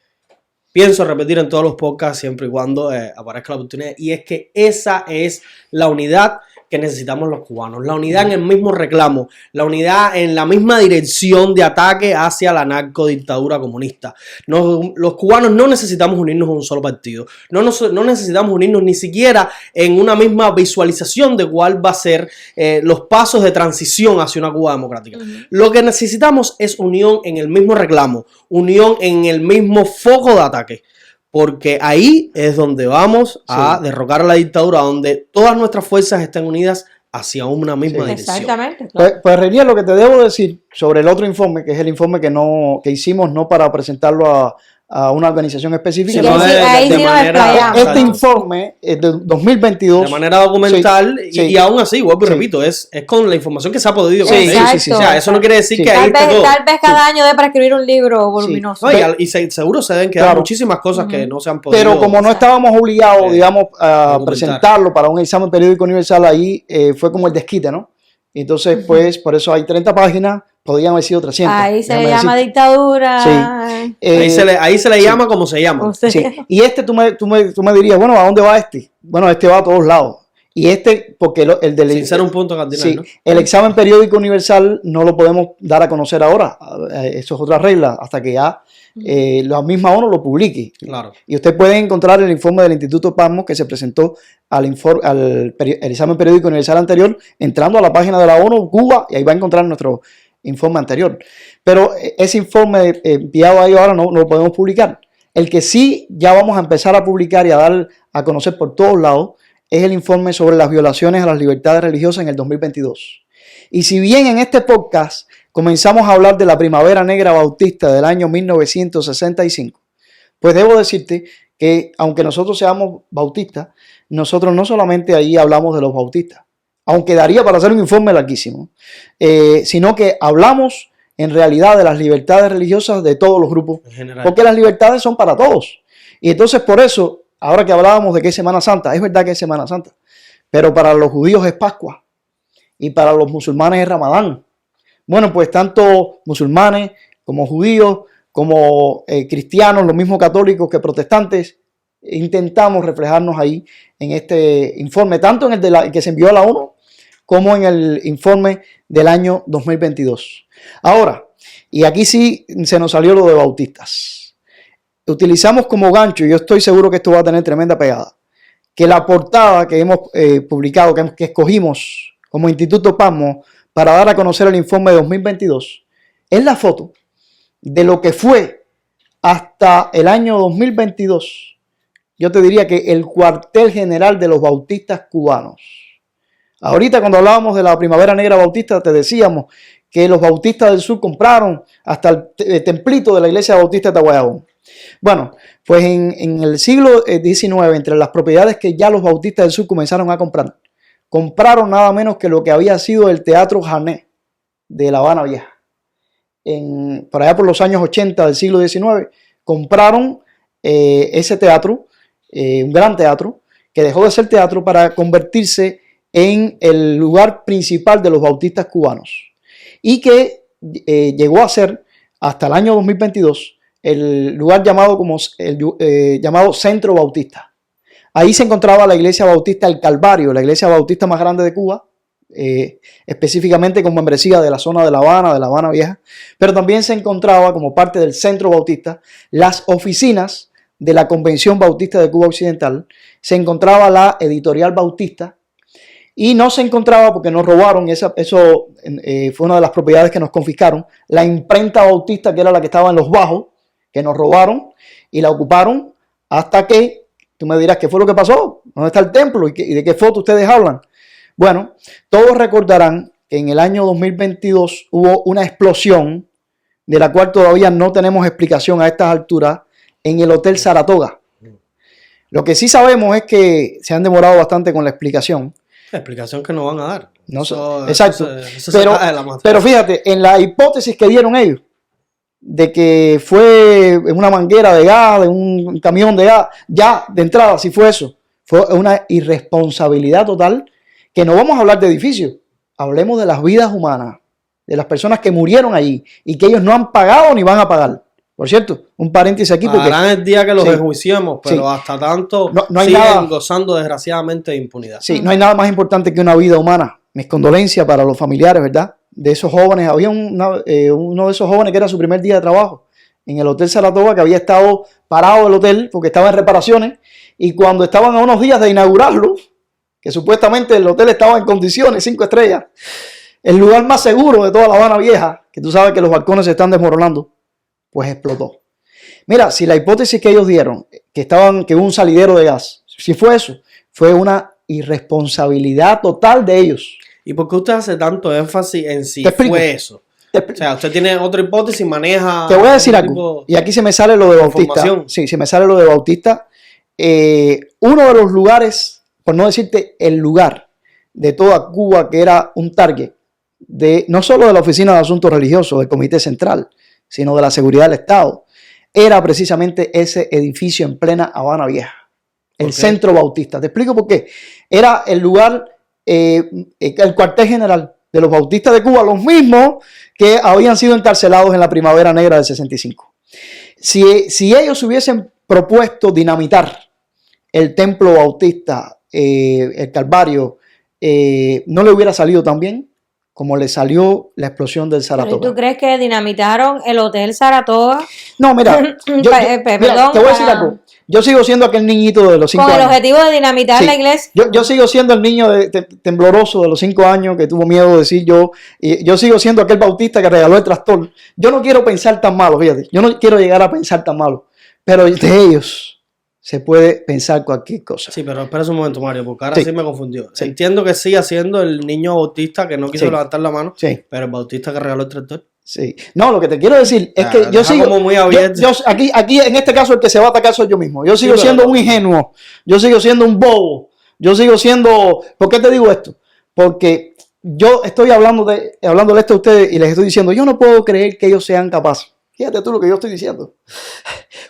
pienso repetir en todos los podcasts siempre y cuando aparezca la oportunidad. Y es que esa es la unidad que necesitamos los cubanos, la unidad en el mismo reclamo, la unidad en la misma dirección de ataque hacia la narcodictadura comunista. Los cubanos no necesitamos unirnos a un solo partido, no necesitamos unirnos ni siquiera en una misma visualización de cuál va a ser los pasos de transición hacia una Cuba democrática. Lo que necesitamos es unión en el mismo reclamo, unión en el mismo foco de ataque. Porque ahí es donde vamos a derrocar a la dictadura, donde todas nuestras fuerzas estén unidas hacia una misma dirección. Exactamente. Claro. Pues Reinier, lo que te debo decir sobre el otro informe, que es el informe que hicimos no para presentarlo a una organización específica. Este informe es de 2022. De manera documental y aún así, vuelvo y repito, es con la información que se ha podido conseguir. O sea, eso no quiere decir que ahí está todo. Tal vez cada año dé para escribir un libro voluminoso. No, y seguro se deben quedar muchísimas cosas que no se han podido. Pero como no estábamos obligados, digamos, a presentarlo para un examen periódico universal, ahí fue como el desquite, ¿no? Entonces, pues, por eso hay 30 páginas podían haber sido 300. Ahí se le déjame llama decirte. dictadura. Sí. Ahí se le llama como se llama. Usted- Sí. Y tú me dirías, bueno, ¿a dónde va este? Bueno, este va a todos lados. Y porque el del... Sin ser un punto cardinal, Sí, ¿no? el examen periódico universal no lo podemos dar a conocer ahora. Eso es otra regla, hasta que ya la misma ONU lo publique. Claro. Y usted puede encontrar el informe del Instituto Pasmo que se presentó el examen periódico universal anterior, entrando a la página de la ONU, Cuba, y ahí va a encontrar nuestro informe anterior. Pero ese informe enviado ahí ahora no lo podemos publicar. El que sí ya vamos a empezar a publicar y a dar a conocer por todos lados es el informe sobre las violaciones a las libertades religiosas en el 2022. Y si bien en este podcast comenzamos a hablar de la Primavera Negra Bautista del año 1965, pues debo decirte que aunque nosotros seamos bautistas, nosotros no solamente ahí hablamos de los bautistas, aunque daría para hacer un informe larguísimo, sino que hablamos en realidad de las libertades religiosas de todos los grupos, En general. porque las libertades son para todos. Y entonces por eso, ahora que hablábamos de que es Semana Santa, es verdad que es Semana Santa, pero para los judíos es Pascua y para los musulmanes es Ramadán. Bueno, pues tanto musulmanes como judíos, como cristianos, los mismos católicos que protestantes, intentamos reflejarnos ahí en este informe, tanto en el que se envió a la ONU como en el informe del año 2022. Ahora, y aquí sí se nos salió lo de bautistas. Utilizamos como gancho, y yo estoy seguro que esto va a tener tremenda pegada, que la portada que hemos publicado, que escogimos como Instituto Pasmo para dar a conocer el informe de 2022, es la foto de lo que fue hasta el año 2022. Yo te diría que el cuartel general de los bautistas cubanos. Ahorita cuando hablábamos de la Primavera Negra Bautista, te decíamos que los bautistas del sur compraron hasta el templito de la iglesia bautista de Tahuayabón. Bueno, pues en el siglo XIX, entre las propiedades que ya los bautistas del sur comenzaron a comprar, compraron nada menos que lo que había sido el Teatro Jané de La Habana Vieja. Por allá por los años 80 del siglo XIX, compraron ese teatro, un gran teatro, que dejó de ser teatro para convertirse en el lugar principal de los bautistas cubanos y que llegó a ser hasta el año 2022 el lugar llamado llamado Centro Bautista. Ahí se encontraba la iglesia bautista El Calvario, la iglesia bautista más grande de Cuba, específicamente con membresía de la zona de La Habana Vieja, pero también se encontraba como parte del Centro Bautista las oficinas de la Convención Bautista de Cuba Occidental, se encontraba la Editorial Bautista y no se encontraba porque nos robaron, eso fue una de las propiedades que nos confiscaron, la Imprenta Bautista, que era la que estaba en Los Bajos, que nos robaron y la ocuparon hasta que, tú me dirás, ¿qué fue lo que pasó? ¿Dónde está el templo? ¿Y de qué foto ustedes hablan? Bueno, todos recordarán que en el año 2022 hubo una explosión de la cual todavía no tenemos explicación a estas alturas en el Hotel Saratoga. Lo que sí sabemos es que se han demorado bastante con la explicación. La explicación que nos van a dar. No sé, Eso- exacto. eso se cae de la mata. Pero fíjate, en la hipótesis que dieron ellos, de que fue en una manguera de gas, de un camión de gas, ya de entrada, si fue eso, fue una irresponsabilidad total, que no vamos a hablar de edificios, hablemos de las vidas humanas, de las personas que murieron allí y que ellos no han pagado ni van a pagar. Por cierto, un paréntesis aquí porque Pagarán el día que los Sí. enjuiciemos, pero Sí. hasta tanto No hay siguen nada. gozando desgraciadamente de impunidad. sí, no hay nada más importante que una vida humana. Mis condolencias para los familiares, ¿verdad? De esos jóvenes. Había uno de esos jóvenes que era su primer día de trabajo en el Hotel Saratoga, que había estado parado el hotel porque estaba en reparaciones, y cuando estaban a unos días de inaugurarlo, que supuestamente el hotel estaba en condiciones, 5 estrellas, el lugar más seguro de toda La Habana Vieja, que tú sabes que los balcones se están desmoronando, pues explotó. Mira, si la hipótesis que ellos dieron, que hubo un salidero de gas, si fue eso, fue una irresponsabilidad total de ellos. ¿Y por qué usted hace tanto énfasis en si Te explico. fue eso? O sea, usted tiene otra hipótesis y maneja... Te voy a decir otro algo, tipo- y aquí se me sale lo de Bautista. información. Sí, se me sale lo de Bautista. Uno de los lugares, por no decirte el lugar de toda Cuba que era un target, no solo de la Oficina de Asuntos Religiosos del Comité Central, sino de la Seguridad del Estado, era precisamente ese edificio en plena Habana Vieja, el ¿Por qué? Centro Bautista. Te explico por qué. Era el lugar, el cuartel general de los bautistas de Cuba, los mismos que habían sido encarcelados en la Primavera Negra del 65. Si ellos hubiesen propuesto dinamitar el templo bautista, el Calvario, no le hubiera salido tan bien como le salió la explosión del Saratoga. ¿Tú crees que dinamitaron el Hotel Saratoga? No, mira, mira, te voy a decir algo. Yo sigo siendo aquel niñito de los 5 años. Con el objetivo de dinamitar Sí. la iglesia. Yo sigo siendo el niño tembloroso de los 5 años que tuvo miedo de decir yo. Y yo sigo siendo aquel bautista que regaló el tractor. Yo no quiero pensar tan malo, fíjate. Yo no quiero llegar a pensar tan malo. Pero de ellos se puede pensar cualquier cosa. Sí, pero espera un momento, Mario, porque ahora Sí. sí me confundió. Sí. Entiendo que sigue siendo el niño bautista que no quiso Sí. levantar la mano, Sí. pero el bautista que regaló el tractor. Sí. No, lo que te quiero decir es que yo Deja sigo. como muy abierto. Aquí, en este caso, el que se va a atacar soy yo mismo. Yo sigo pero- siendo un ingenuo. Yo sigo siendo un bobo. Yo sigo siendo. ¿Por qué te digo esto? Porque yo estoy hablándole esto a ustedes y les estoy diciendo, yo no puedo creer que ellos sean capaces. Fíjate tú lo que yo estoy diciendo.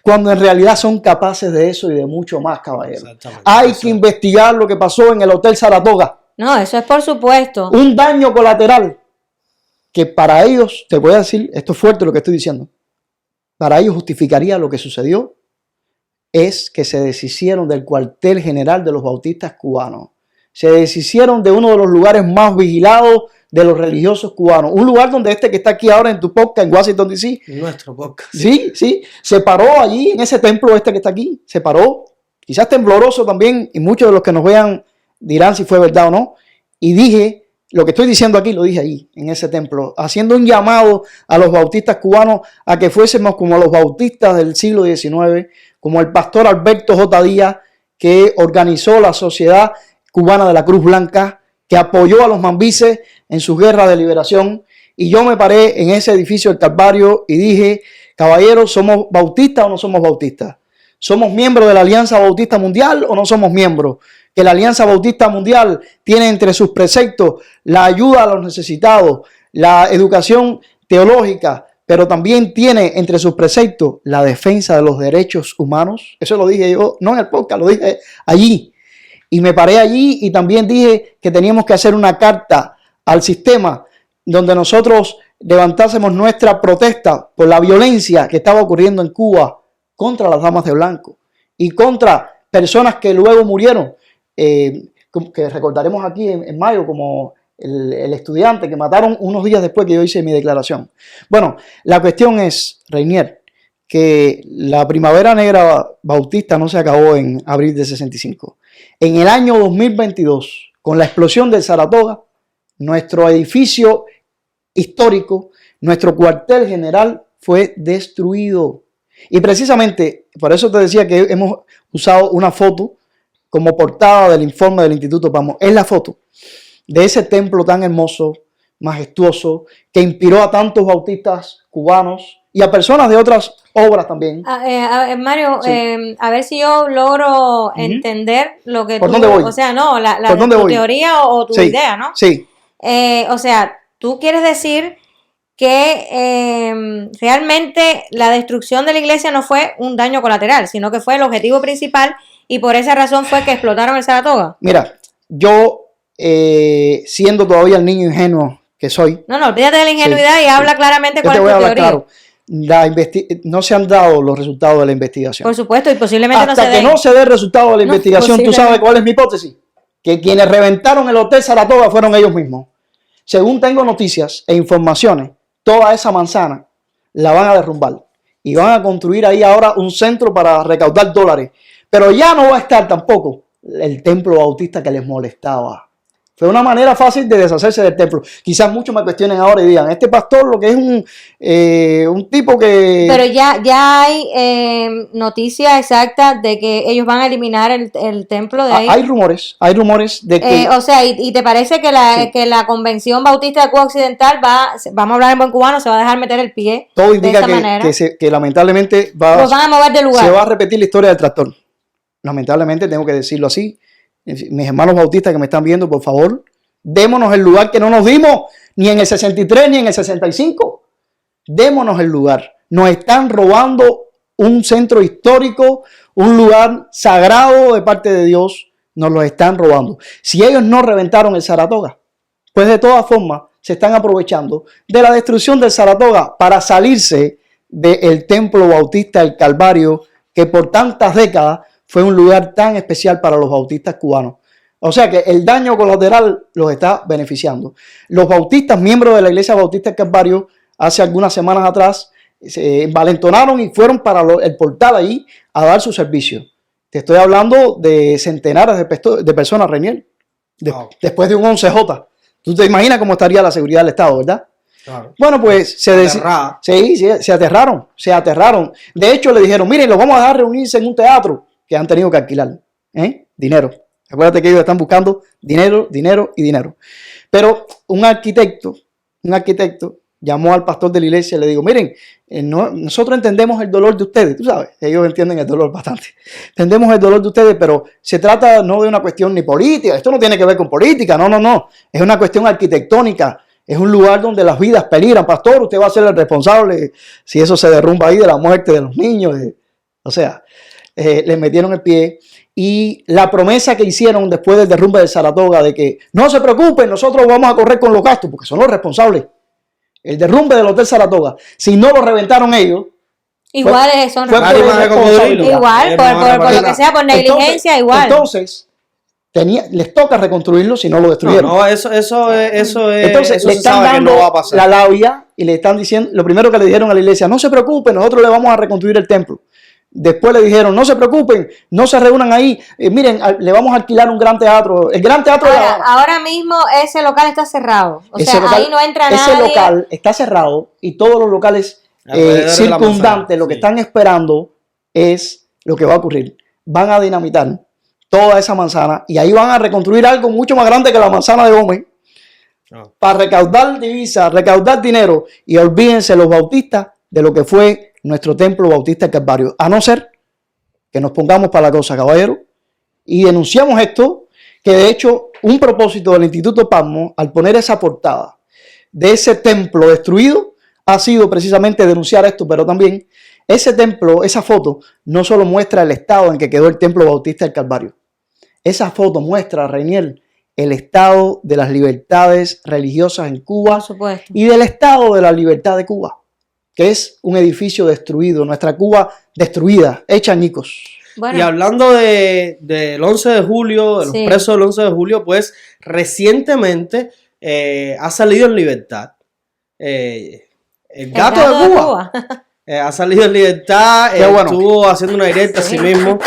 Cuando en realidad son capaces de eso y de mucho más, caballero. Exactamente. Hay Eso que es. investigar lo que pasó en el Hotel Saratoga. No, eso es por supuesto. Un daño colateral que para ellos, te voy a decir, esto es fuerte lo que estoy diciendo, para ellos justificaría lo que sucedió, es que se deshicieron del cuartel general de los bautistas cubanos. Se deshicieron de uno de los lugares más vigilados de los religiosos cubanos. Un lugar donde que está aquí ahora en tu podcast en Washington, D.C. Nuestro podcast. Sí, se paró allí en ese templo que está aquí, se paró, quizás tembloroso también, y muchos de los que nos vean dirán si fue verdad o no, y dije, lo que estoy diciendo aquí lo dije allí, en ese templo, haciendo un llamado a los bautistas cubanos a que fuésemos como los bautistas del siglo XIX, como el pastor Alberto J. Díaz, que organizó la Sociedad Cubana de la Cruz Blanca, que apoyó a los mambises en sus guerras de liberación. Y yo me paré en ese edificio del Calvario y dije, caballeros, ¿somos bautistas o no somos bautistas? ¿Somos miembros de la Alianza Bautista Mundial o no somos miembros? Que la Alianza Bautista Mundial tiene entre sus preceptos la ayuda a los necesitados, la educación teológica, pero también tiene entre sus preceptos la defensa de los derechos humanos. Eso lo dije yo, no en el podcast, lo dije allí. Y me paré allí y también dije que teníamos que hacer una carta al sistema donde nosotros levantásemos nuestra protesta por la violencia que estaba ocurriendo en Cuba contra las damas de blanco y contra personas que luego murieron, que recordaremos aquí en mayo como el estudiante que mataron unos días después que yo hice mi declaración. Bueno, la cuestión es, Reinier, que la Primavera Negra Bautista no se acabó en abril de 65. En el año 2022, con la explosión del Saratoga, nuestro edificio histórico, nuestro cuartel general fue destruido. Y precisamente, por eso te decía que hemos usado una foto como portada del informe del Instituto Pamo. Es la foto de ese templo tan hermoso, majestuoso, que inspiró a tantos bautistas cubanos y a personas de otras obras también. Mario, Sí. a ver si yo logro entender lo que ¿Por tú... dónde voy? O sea, no, ¿Por dónde tu voy? teoría o tu Sí, idea, ¿no? Sí, O sea, tú quieres decir que realmente la destrucción de la iglesia no fue un daño colateral, sino que fue el objetivo principal y por esa razón fue que explotaron el Saratoga. mira, yo siendo todavía el niño ingenuo que soy, No, olvídate de la ingenuidad y habla claramente yo cuál te es voy tu a hablar teoría. claro. No se han dado los resultados de la investigación. Por supuesto, y posiblemente no Hasta se que den. no se dé el resultado de la No, investigación, ¿tú sabes posiblemente. cuál es mi hipótesis? Que quienes reventaron el Hotel Saratoga fueron ellos mismos. Según tengo noticias e informaciones, toda esa manzana la van a derrumbar y van a construir ahí ahora un centro para recaudar dólares. Pero ya no va a estar tampoco el templo bautista que les molestaba. Fue una manera fácil de deshacerse del templo. Quizás muchos me cuestionen ahora y digan, este pastor lo que es un tipo que... Pero ya hay noticias exactas de que ellos van a eliminar el templo de ahí. Hay rumores de que... O sea, y te parece que Sí. que la Convención Bautista de Cuba Occidental vamos a hablar en buen cubano, se va a dejar meter el pie todo de indica esa manera? que lamentablemente Los van a mover de lugar. se va a repetir la historia del tractor. Lamentablemente tengo que decirlo así. Mis hermanos bautistas que me están viendo, por favor, démonos el lugar que no nos dimos ni en el 63 ni en el 65. Démonos el lugar. Nos están robando un centro histórico, un lugar sagrado de parte de Dios. Nos lo están robando. Si ellos no reventaron el Saratoga, pues de todas formas se están aprovechando de la destrucción del Saratoga para salirse del templo bautista del Calvario, que por tantas décadas fue un lugar tan especial para los bautistas cubanos. O sea que el daño colateral los está beneficiando. Los bautistas, miembros de la Iglesia Bautista del Calvario, hace algunas semanas atrás, se envalentonaron y fueron para el portal ahí a dar su servicio. Te estoy hablando de centenares de personas, Reniel, después de un 11J. Tú te imaginas cómo estaría la seguridad del Estado, ¿verdad? Claro. Bueno, pues se aterraron. De hecho, le dijeron, miren, los vamos a dejar reunirse en un teatro que han tenido que alquilar. Dinero. Acuérdate que ellos están buscando dinero, dinero y dinero. Pero un arquitecto llamó al pastor de la iglesia y le dijo, miren, nosotros entendemos el dolor de ustedes, tú sabes, ellos entienden el dolor bastante. Entendemos el dolor de ustedes, pero se trata no de una cuestión ni política, esto no tiene que ver con política, no, es una cuestión arquitectónica, es un lugar donde las vidas peligran, pastor, usted va a ser el responsable si eso se derrumba ahí de la muerte de los niños, les metieron el pie. Y la promesa que hicieron después del derrumbe de Saratoga de que no se preocupen, nosotros vamos a correr con los gastos, porque son los responsables. El derrumbe del Hotel Saratoga, si no lo reventaron ellos, igual son por lo que sea, por negligencia, igual. Entonces, les toca reconstruirlo si no lo destruyeron. No, eso es. Entonces, eso le están dando no va a pasar. la labia y le están diciendo, lo primero que le dijeron a la iglesia, no se preocupen, nosotros le vamos a reconstruir el templo. Después le dijeron, no se preocupen, no se reúnan ahí, miren, le vamos a alquilar un gran teatro, el gran teatro de La Habana. Ahora mismo ese local está cerrado, ahí no entra nadie. Ese local está cerrado y todos los locales circundantes lo que están esperando es lo que va a ocurrir. Van a dinamitar toda esa manzana y ahí van a reconstruir algo mucho más grande que la manzana de Gómez para recaudar divisas, recaudar dinero y olvídense los bautistas de lo que fue nuestro templo bautista del Calvario, a no ser que nos pongamos para la cosa, caballero, y denunciamos esto, que de hecho un propósito del Instituto Pasmo, al poner esa portada de ese templo destruido, ha sido precisamente denunciar esto, pero también ese templo, esa foto, no solo muestra el estado en que quedó el templo bautista del Calvario, esa foto muestra, Reiniel, el estado de las libertades religiosas en Cuba y del estado de la libertad de Cuba, que es un edificio destruido, nuestra Cuba destruida, hecha añicos. Bueno. Y hablando del 11 de julio, de los presos del 11 de julio, pues recientemente ha salido en libertad el gato de Cuba. Ha salido en libertad, estuvo haciendo una directa a sí mismo.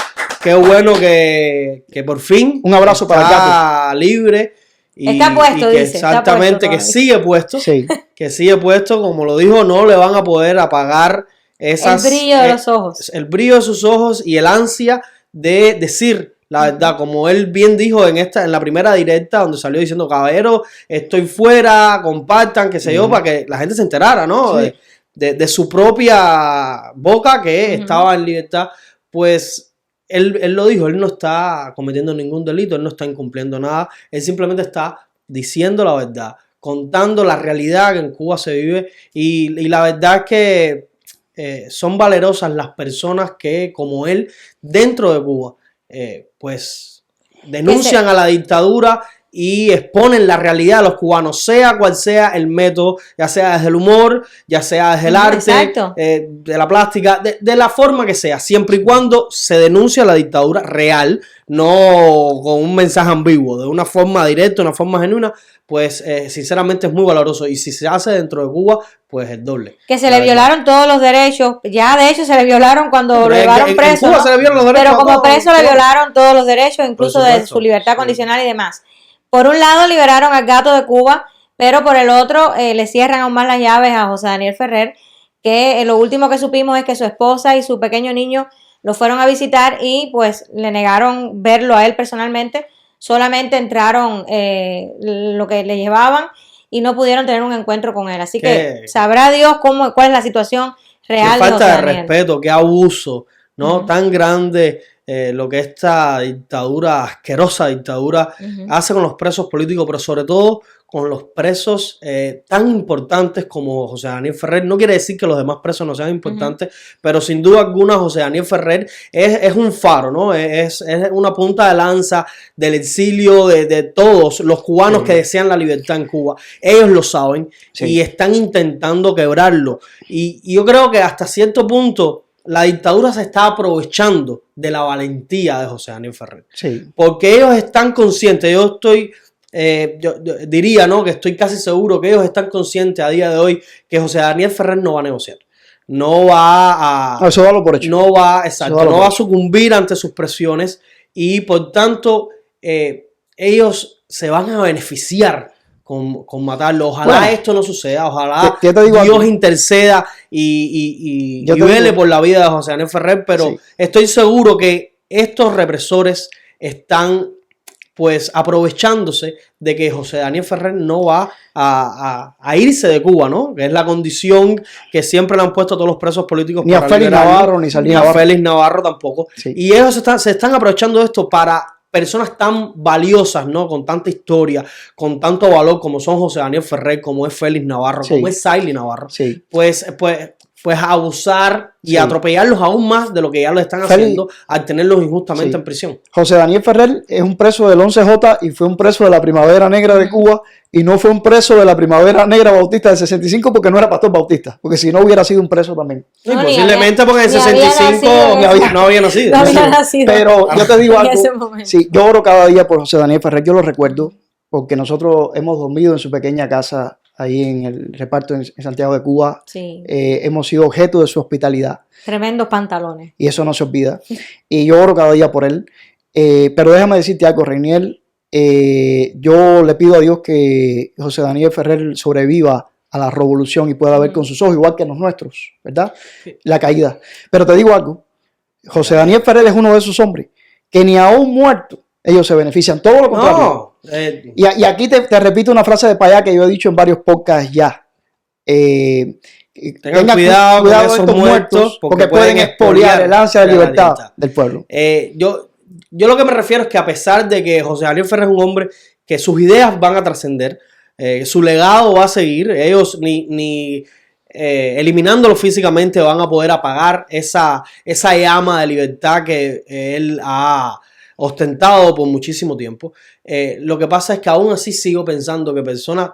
Qué bueno que por fin un abrazo para el gato. Está libre. Está puesto, dice. Exactamente, que sigue puesto. Sí. Que sigue puesto, como lo dijo, no le van a poder apagar el brillo de los ojos. El brillo de sus ojos y el ansia de decir la verdad. Como él bien dijo en la primera directa, donde salió diciendo, caballero, estoy fuera, compartan, qué sé yo, para que la gente se enterara, ¿no? Sí. De su propia boca que estaba en libertad. Pues él lo dijo, él no está cometiendo ningún delito, él no está incumpliendo nada, él simplemente está diciendo la verdad, contando la realidad que en Cuba se vive y la verdad es que son valerosas las personas que, como él, dentro de Cuba, pues denuncian a la dictadura y exponen la realidad de los cubanos, sea cual sea el método, ya sea desde el humor, ya sea desde el arte, de la plástica, de la forma que sea, siempre y cuando se denuncia la dictadura real, no con un mensaje ambiguo, de una forma directa, una forma genuina, pues sinceramente es muy valoroso. Y si se hace dentro de Cuba, pues es doble. Que se le violaron todos los derechos, ya de hecho se le violaron cuando lo llevaron preso, en Cuba, ¿no? Se le violan los derechos, pero como preso le violaron todos los derechos, incluso de su libertad condicional y demás. Por un lado liberaron al gato de Cuba, pero por el otro le cierran aún más las llaves a José Daniel Ferrer, que lo último que supimos es que su esposa y su pequeño niño lo fueron a visitar y pues le negaron verlo a él personalmente, solamente entraron lo que le llevaban y no pudieron tener un encuentro con él. Así que sabrá Dios cuál es la situación real de José Daniel. Falta de respeto, qué abuso, ¿no? Tan grande lo que esta dictadura, asquerosa dictadura, Ujú. hace con los presos políticos, pero sobre todo con los presos tan importantes como José Daniel Ferrer. No quiere decir que los demás presos no sean importantes, pero sin duda alguna José Daniel Ferrer es un faro, ¿no? Es una punta de lanza del exilio de todos los cubanos que desean la libertad en Cuba. Ellos lo saben y están intentando quebrarlo. Y yo creo que hasta cierto punto la dictadura se está aprovechando de la valentía de José Daniel Ferrer. Porque ellos están conscientes, yo diría, ¿no?, que estoy casi seguro que ellos están conscientes a día de hoy que José Daniel Ferrer no va a negociar. No va a... eso dalo por hecho. No va a sucumbir ante sus presiones y por tanto ellos se van a beneficiar con matarlo. Ojalá esto no suceda, ojalá Dios interceda y vele por la vida de José Daniel Ferrer, pero estoy seguro que estos represores están pues aprovechándose de que José Daniel Ferrer no va a irse de Cuba, ¿no? Que es la condición que siempre le han puesto a todos los presos políticos. Ni a Félix Navarro, ni Salinas Navarro. A Félix Navarro tampoco. Y ellos se están aprovechando de esto para personas tan valiosas, ¿no?, con tanta historia, con tanto valor como son José Daniel Ferrer, como es Félix Navarro, como es Saily Navarro, pues abusar y atropellarlos aún más de lo que ya lo están haciendo al tenerlos injustamente en prisión. José Daniel Ferrer es un preso del 11J y fue un preso de la Primavera Negra de Cuba y no fue un preso de la Primavera Negra Bautista del 65 porque no era pastor bautista, porque si no hubiera sido un preso también. Sí, no, posiblemente porque en el 65 no había nacido. Pero yo te digo algo, yo oro cada día por José Daniel Ferrer, yo lo recuerdo porque nosotros hemos dormido en su pequeña casa ahí en el reparto en Santiago de Cuba. Hemos sido objeto de su hospitalidad. Tremendos pantalones. Y eso no se olvida. Y yo oro cada día por él. Pero déjame decirte algo, Reiniel. Yo le pido a Dios que José Daniel Ferrer sobreviva a la revolución y pueda ver con sus ojos, igual que los nuestros, ¿verdad? La caída. Pero te digo algo. José Daniel Ferrer es uno de esos hombres que ni aún muerto ellos se benefician. Todo lo contrario. Y aquí te repito una frase de Payá que yo he dicho en varios podcasts ya. Tengan cuidado con esos muertos porque pueden expoliar el ansia de libertad del pueblo. Yo lo que me refiero es que a pesar de que José Daniel Ferrer es un hombre que sus ideas van a trascender, su legado va a seguir, ellos ni eliminándolo físicamente van a poder apagar esa llama de libertad que él ha ostentado por muchísimo tiempo. Lo que pasa es que aún así sigo pensando que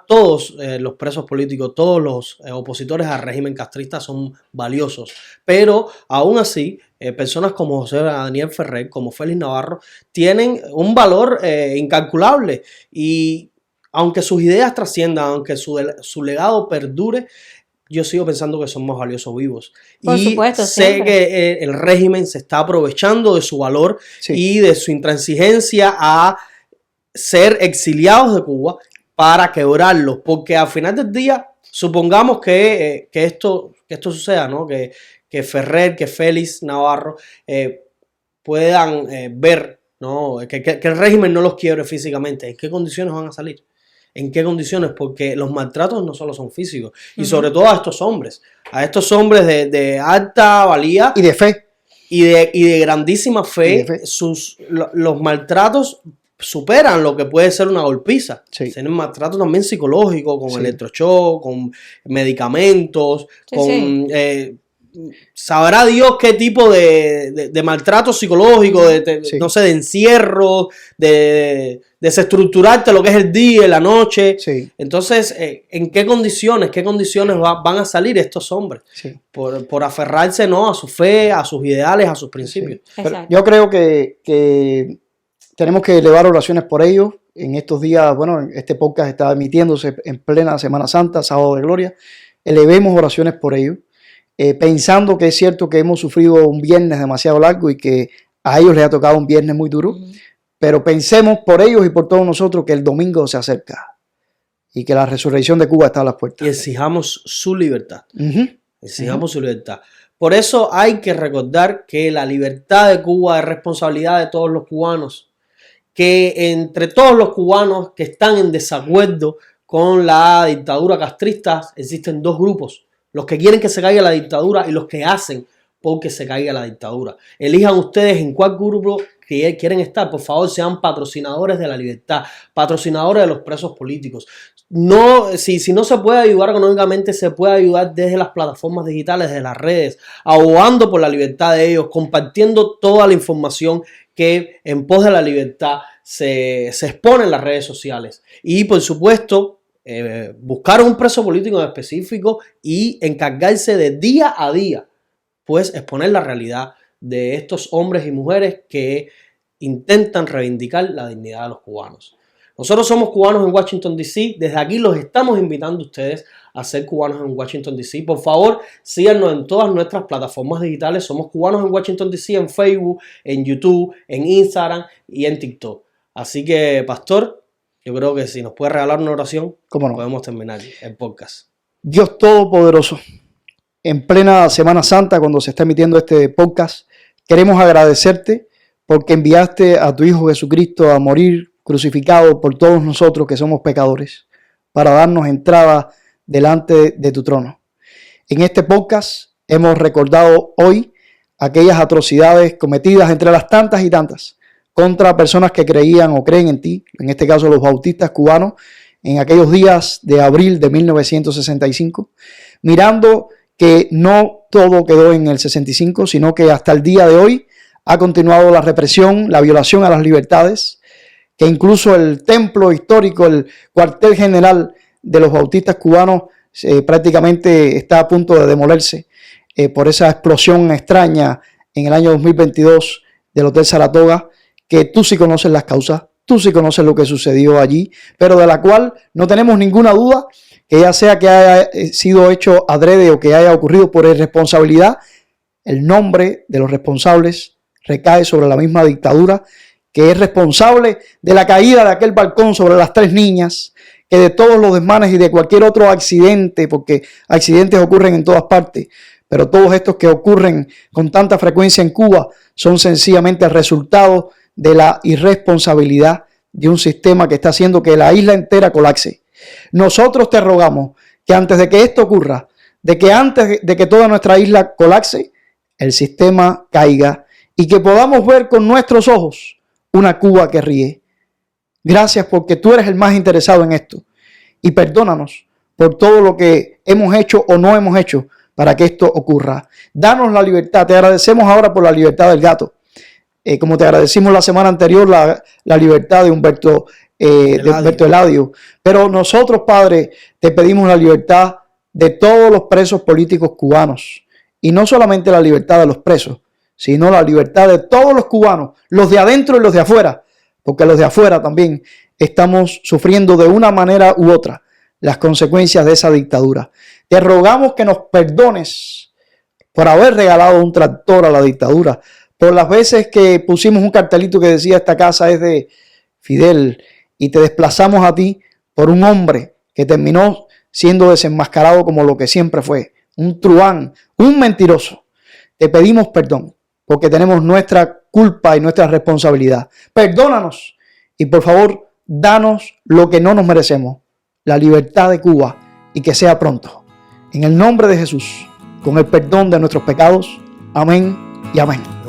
todos los presos políticos, todos los opositores al régimen castrista son valiosos, pero aún así personas como José Daniel Ferrer, como Félix Navarro, tienen un valor incalculable y aunque sus ideas trasciendan, aunque su legado perdure, yo sigo pensando que son más valiosos vivos. Por supuesto, sé siempre. que el régimen se está aprovechando de su valor y de su intransigencia a ser exiliados de Cuba para quebrarlos. Porque al final del día, supongamos que esto suceda, ¿no? Que Ferrer, que Félix Navarro puedan ver, ¿no? Que el régimen no los quiebre físicamente. ¿En qué condiciones van a salir? ¿En qué condiciones? Porque los maltratos no solo son físicos, y sobre todo a estos hombres de alta valía y de fe y de grandísima fe, los maltratos superan lo que puede ser una golpiza. Tienen maltrato también psicológico, con electroshock, con medicamentos, sabrá Dios qué tipo de maltrato psicológico, no sé, de encierro, de desestructurarte lo que es el día y la noche. Entonces, ¿en qué condiciones van a salir estos hombres? Por aferrarse, ¿no?, a su fe, a sus ideales, a sus principios. Yo creo que tenemos que elevar oraciones por ellos. En estos días, bueno, este podcast está emitiéndose en plena Semana Santa, Sábado de Gloria. Elevemos oraciones por ellos. Pensando que es cierto que hemos sufrido un viernes demasiado largo y que a ellos les ha tocado un viernes muy duro, pero pensemos por ellos y por todos nosotros que el domingo se acerca y que la resurrección de Cuba está a las puertas. Y exijamos su libertad. Exijamos su libertad. Por eso hay que recordar que la libertad de Cuba es responsabilidad de todos los cubanos, que entre todos los cubanos que están en desacuerdo con la dictadura castrista existen dos grupos: los que quieren que se caiga la dictadura y los que hacen porque se caiga la dictadura. Elijan ustedes en cuál grupo que quieren estar. Por favor, sean patrocinadores de la libertad, patrocinadores de los presos políticos. No, si no se puede ayudar económicamente, se puede ayudar desde las plataformas digitales, desde las redes, abogando por la libertad de ellos, compartiendo toda la información que en pos de la libertad se expone en las redes sociales. Y por supuesto, buscar un preso político en específico y encargarse de día a día, pues exponer la realidad de estos hombres y mujeres que intentan reivindicar la dignidad de los cubanos. Nosotros somos cubanos en Washington, D.C. Desde aquí los estamos invitando a ustedes a ser cubanos en Washington, D.C. Por favor, síganos en todas nuestras plataformas digitales. Somos cubanos en Washington, D.C. en Facebook, en YouTube, en Instagram y en TikTok. Así que, Pastor, yo creo que si nos puede regalar una oración, ¿cómo no? Podemos terminar el podcast. Dios Todopoderoso, en plena Semana Santa, cuando se está emitiendo este podcast, queremos agradecerte porque enviaste a tu Hijo Jesucristo a morir crucificado por todos nosotros que somos pecadores, para darnos entrada delante de tu trono. En este podcast hemos recordado hoy aquellas atrocidades cometidas entre las tantas y tantas contra personas que creían o creen en ti, en este caso los bautistas cubanos, en aquellos días de abril de 1965, mirando que no todo quedó en el 65, sino que hasta el día de hoy ha continuado la represión, la violación a las libertades, que incluso el templo histórico, el cuartel general de los bautistas cubanos, prácticamente está a punto de demolerse por esa explosión extraña en el año 2022 del Hotel Saratoga, que tú sí conoces las causas, tú sí conoces lo que sucedió allí, pero de la cual no tenemos ninguna duda que ya sea que haya sido hecho adrede o que haya ocurrido por irresponsabilidad, el nombre de los responsables recae sobre la misma dictadura que es responsable de la caída de aquel balcón sobre las 3 niñas, que de todos los desmanes y de cualquier otro accidente, porque accidentes ocurren en todas partes, pero todos estos que ocurren con tanta frecuencia en Cuba son sencillamente el resultado de la irresponsabilidad de un sistema que está haciendo que la isla entera colapse. Nosotros te rogamos que antes de que esto ocurra, de que antes de que toda nuestra isla colapse, el sistema caiga y que podamos ver con nuestros ojos una Cuba que ríe. Gracias porque tú eres el más interesado en esto. Y perdónanos por todo lo que hemos hecho o no hemos hecho para que esto ocurra. Danos la libertad. Te agradecemos ahora por la libertad del gato. Como te agradecimos la semana anterior la libertad de Humberto Eladio. Pero nosotros, Padre, te pedimos la libertad de todos los presos políticos cubanos. Y no solamente la libertad de los presos, sino la libertad de todos los cubanos, los de adentro y los de afuera, porque los de afuera también estamos sufriendo de una manera u otra las consecuencias de esa dictadura. Te rogamos que nos perdones por haber regalado un tractor a la dictadura, por las veces que pusimos un cartelito que decía esta casa es de Fidel y te desplazamos a ti por un hombre que terminó siendo desenmascarado como lo que siempre fue, un truán, un mentiroso. Te pedimos perdón porque tenemos nuestra culpa y nuestra responsabilidad. Perdónanos y por favor, danos lo que no nos merecemos, la libertad de Cuba y que sea pronto. En el nombre de Jesús, con el perdón de nuestros pecados. Amén y amén.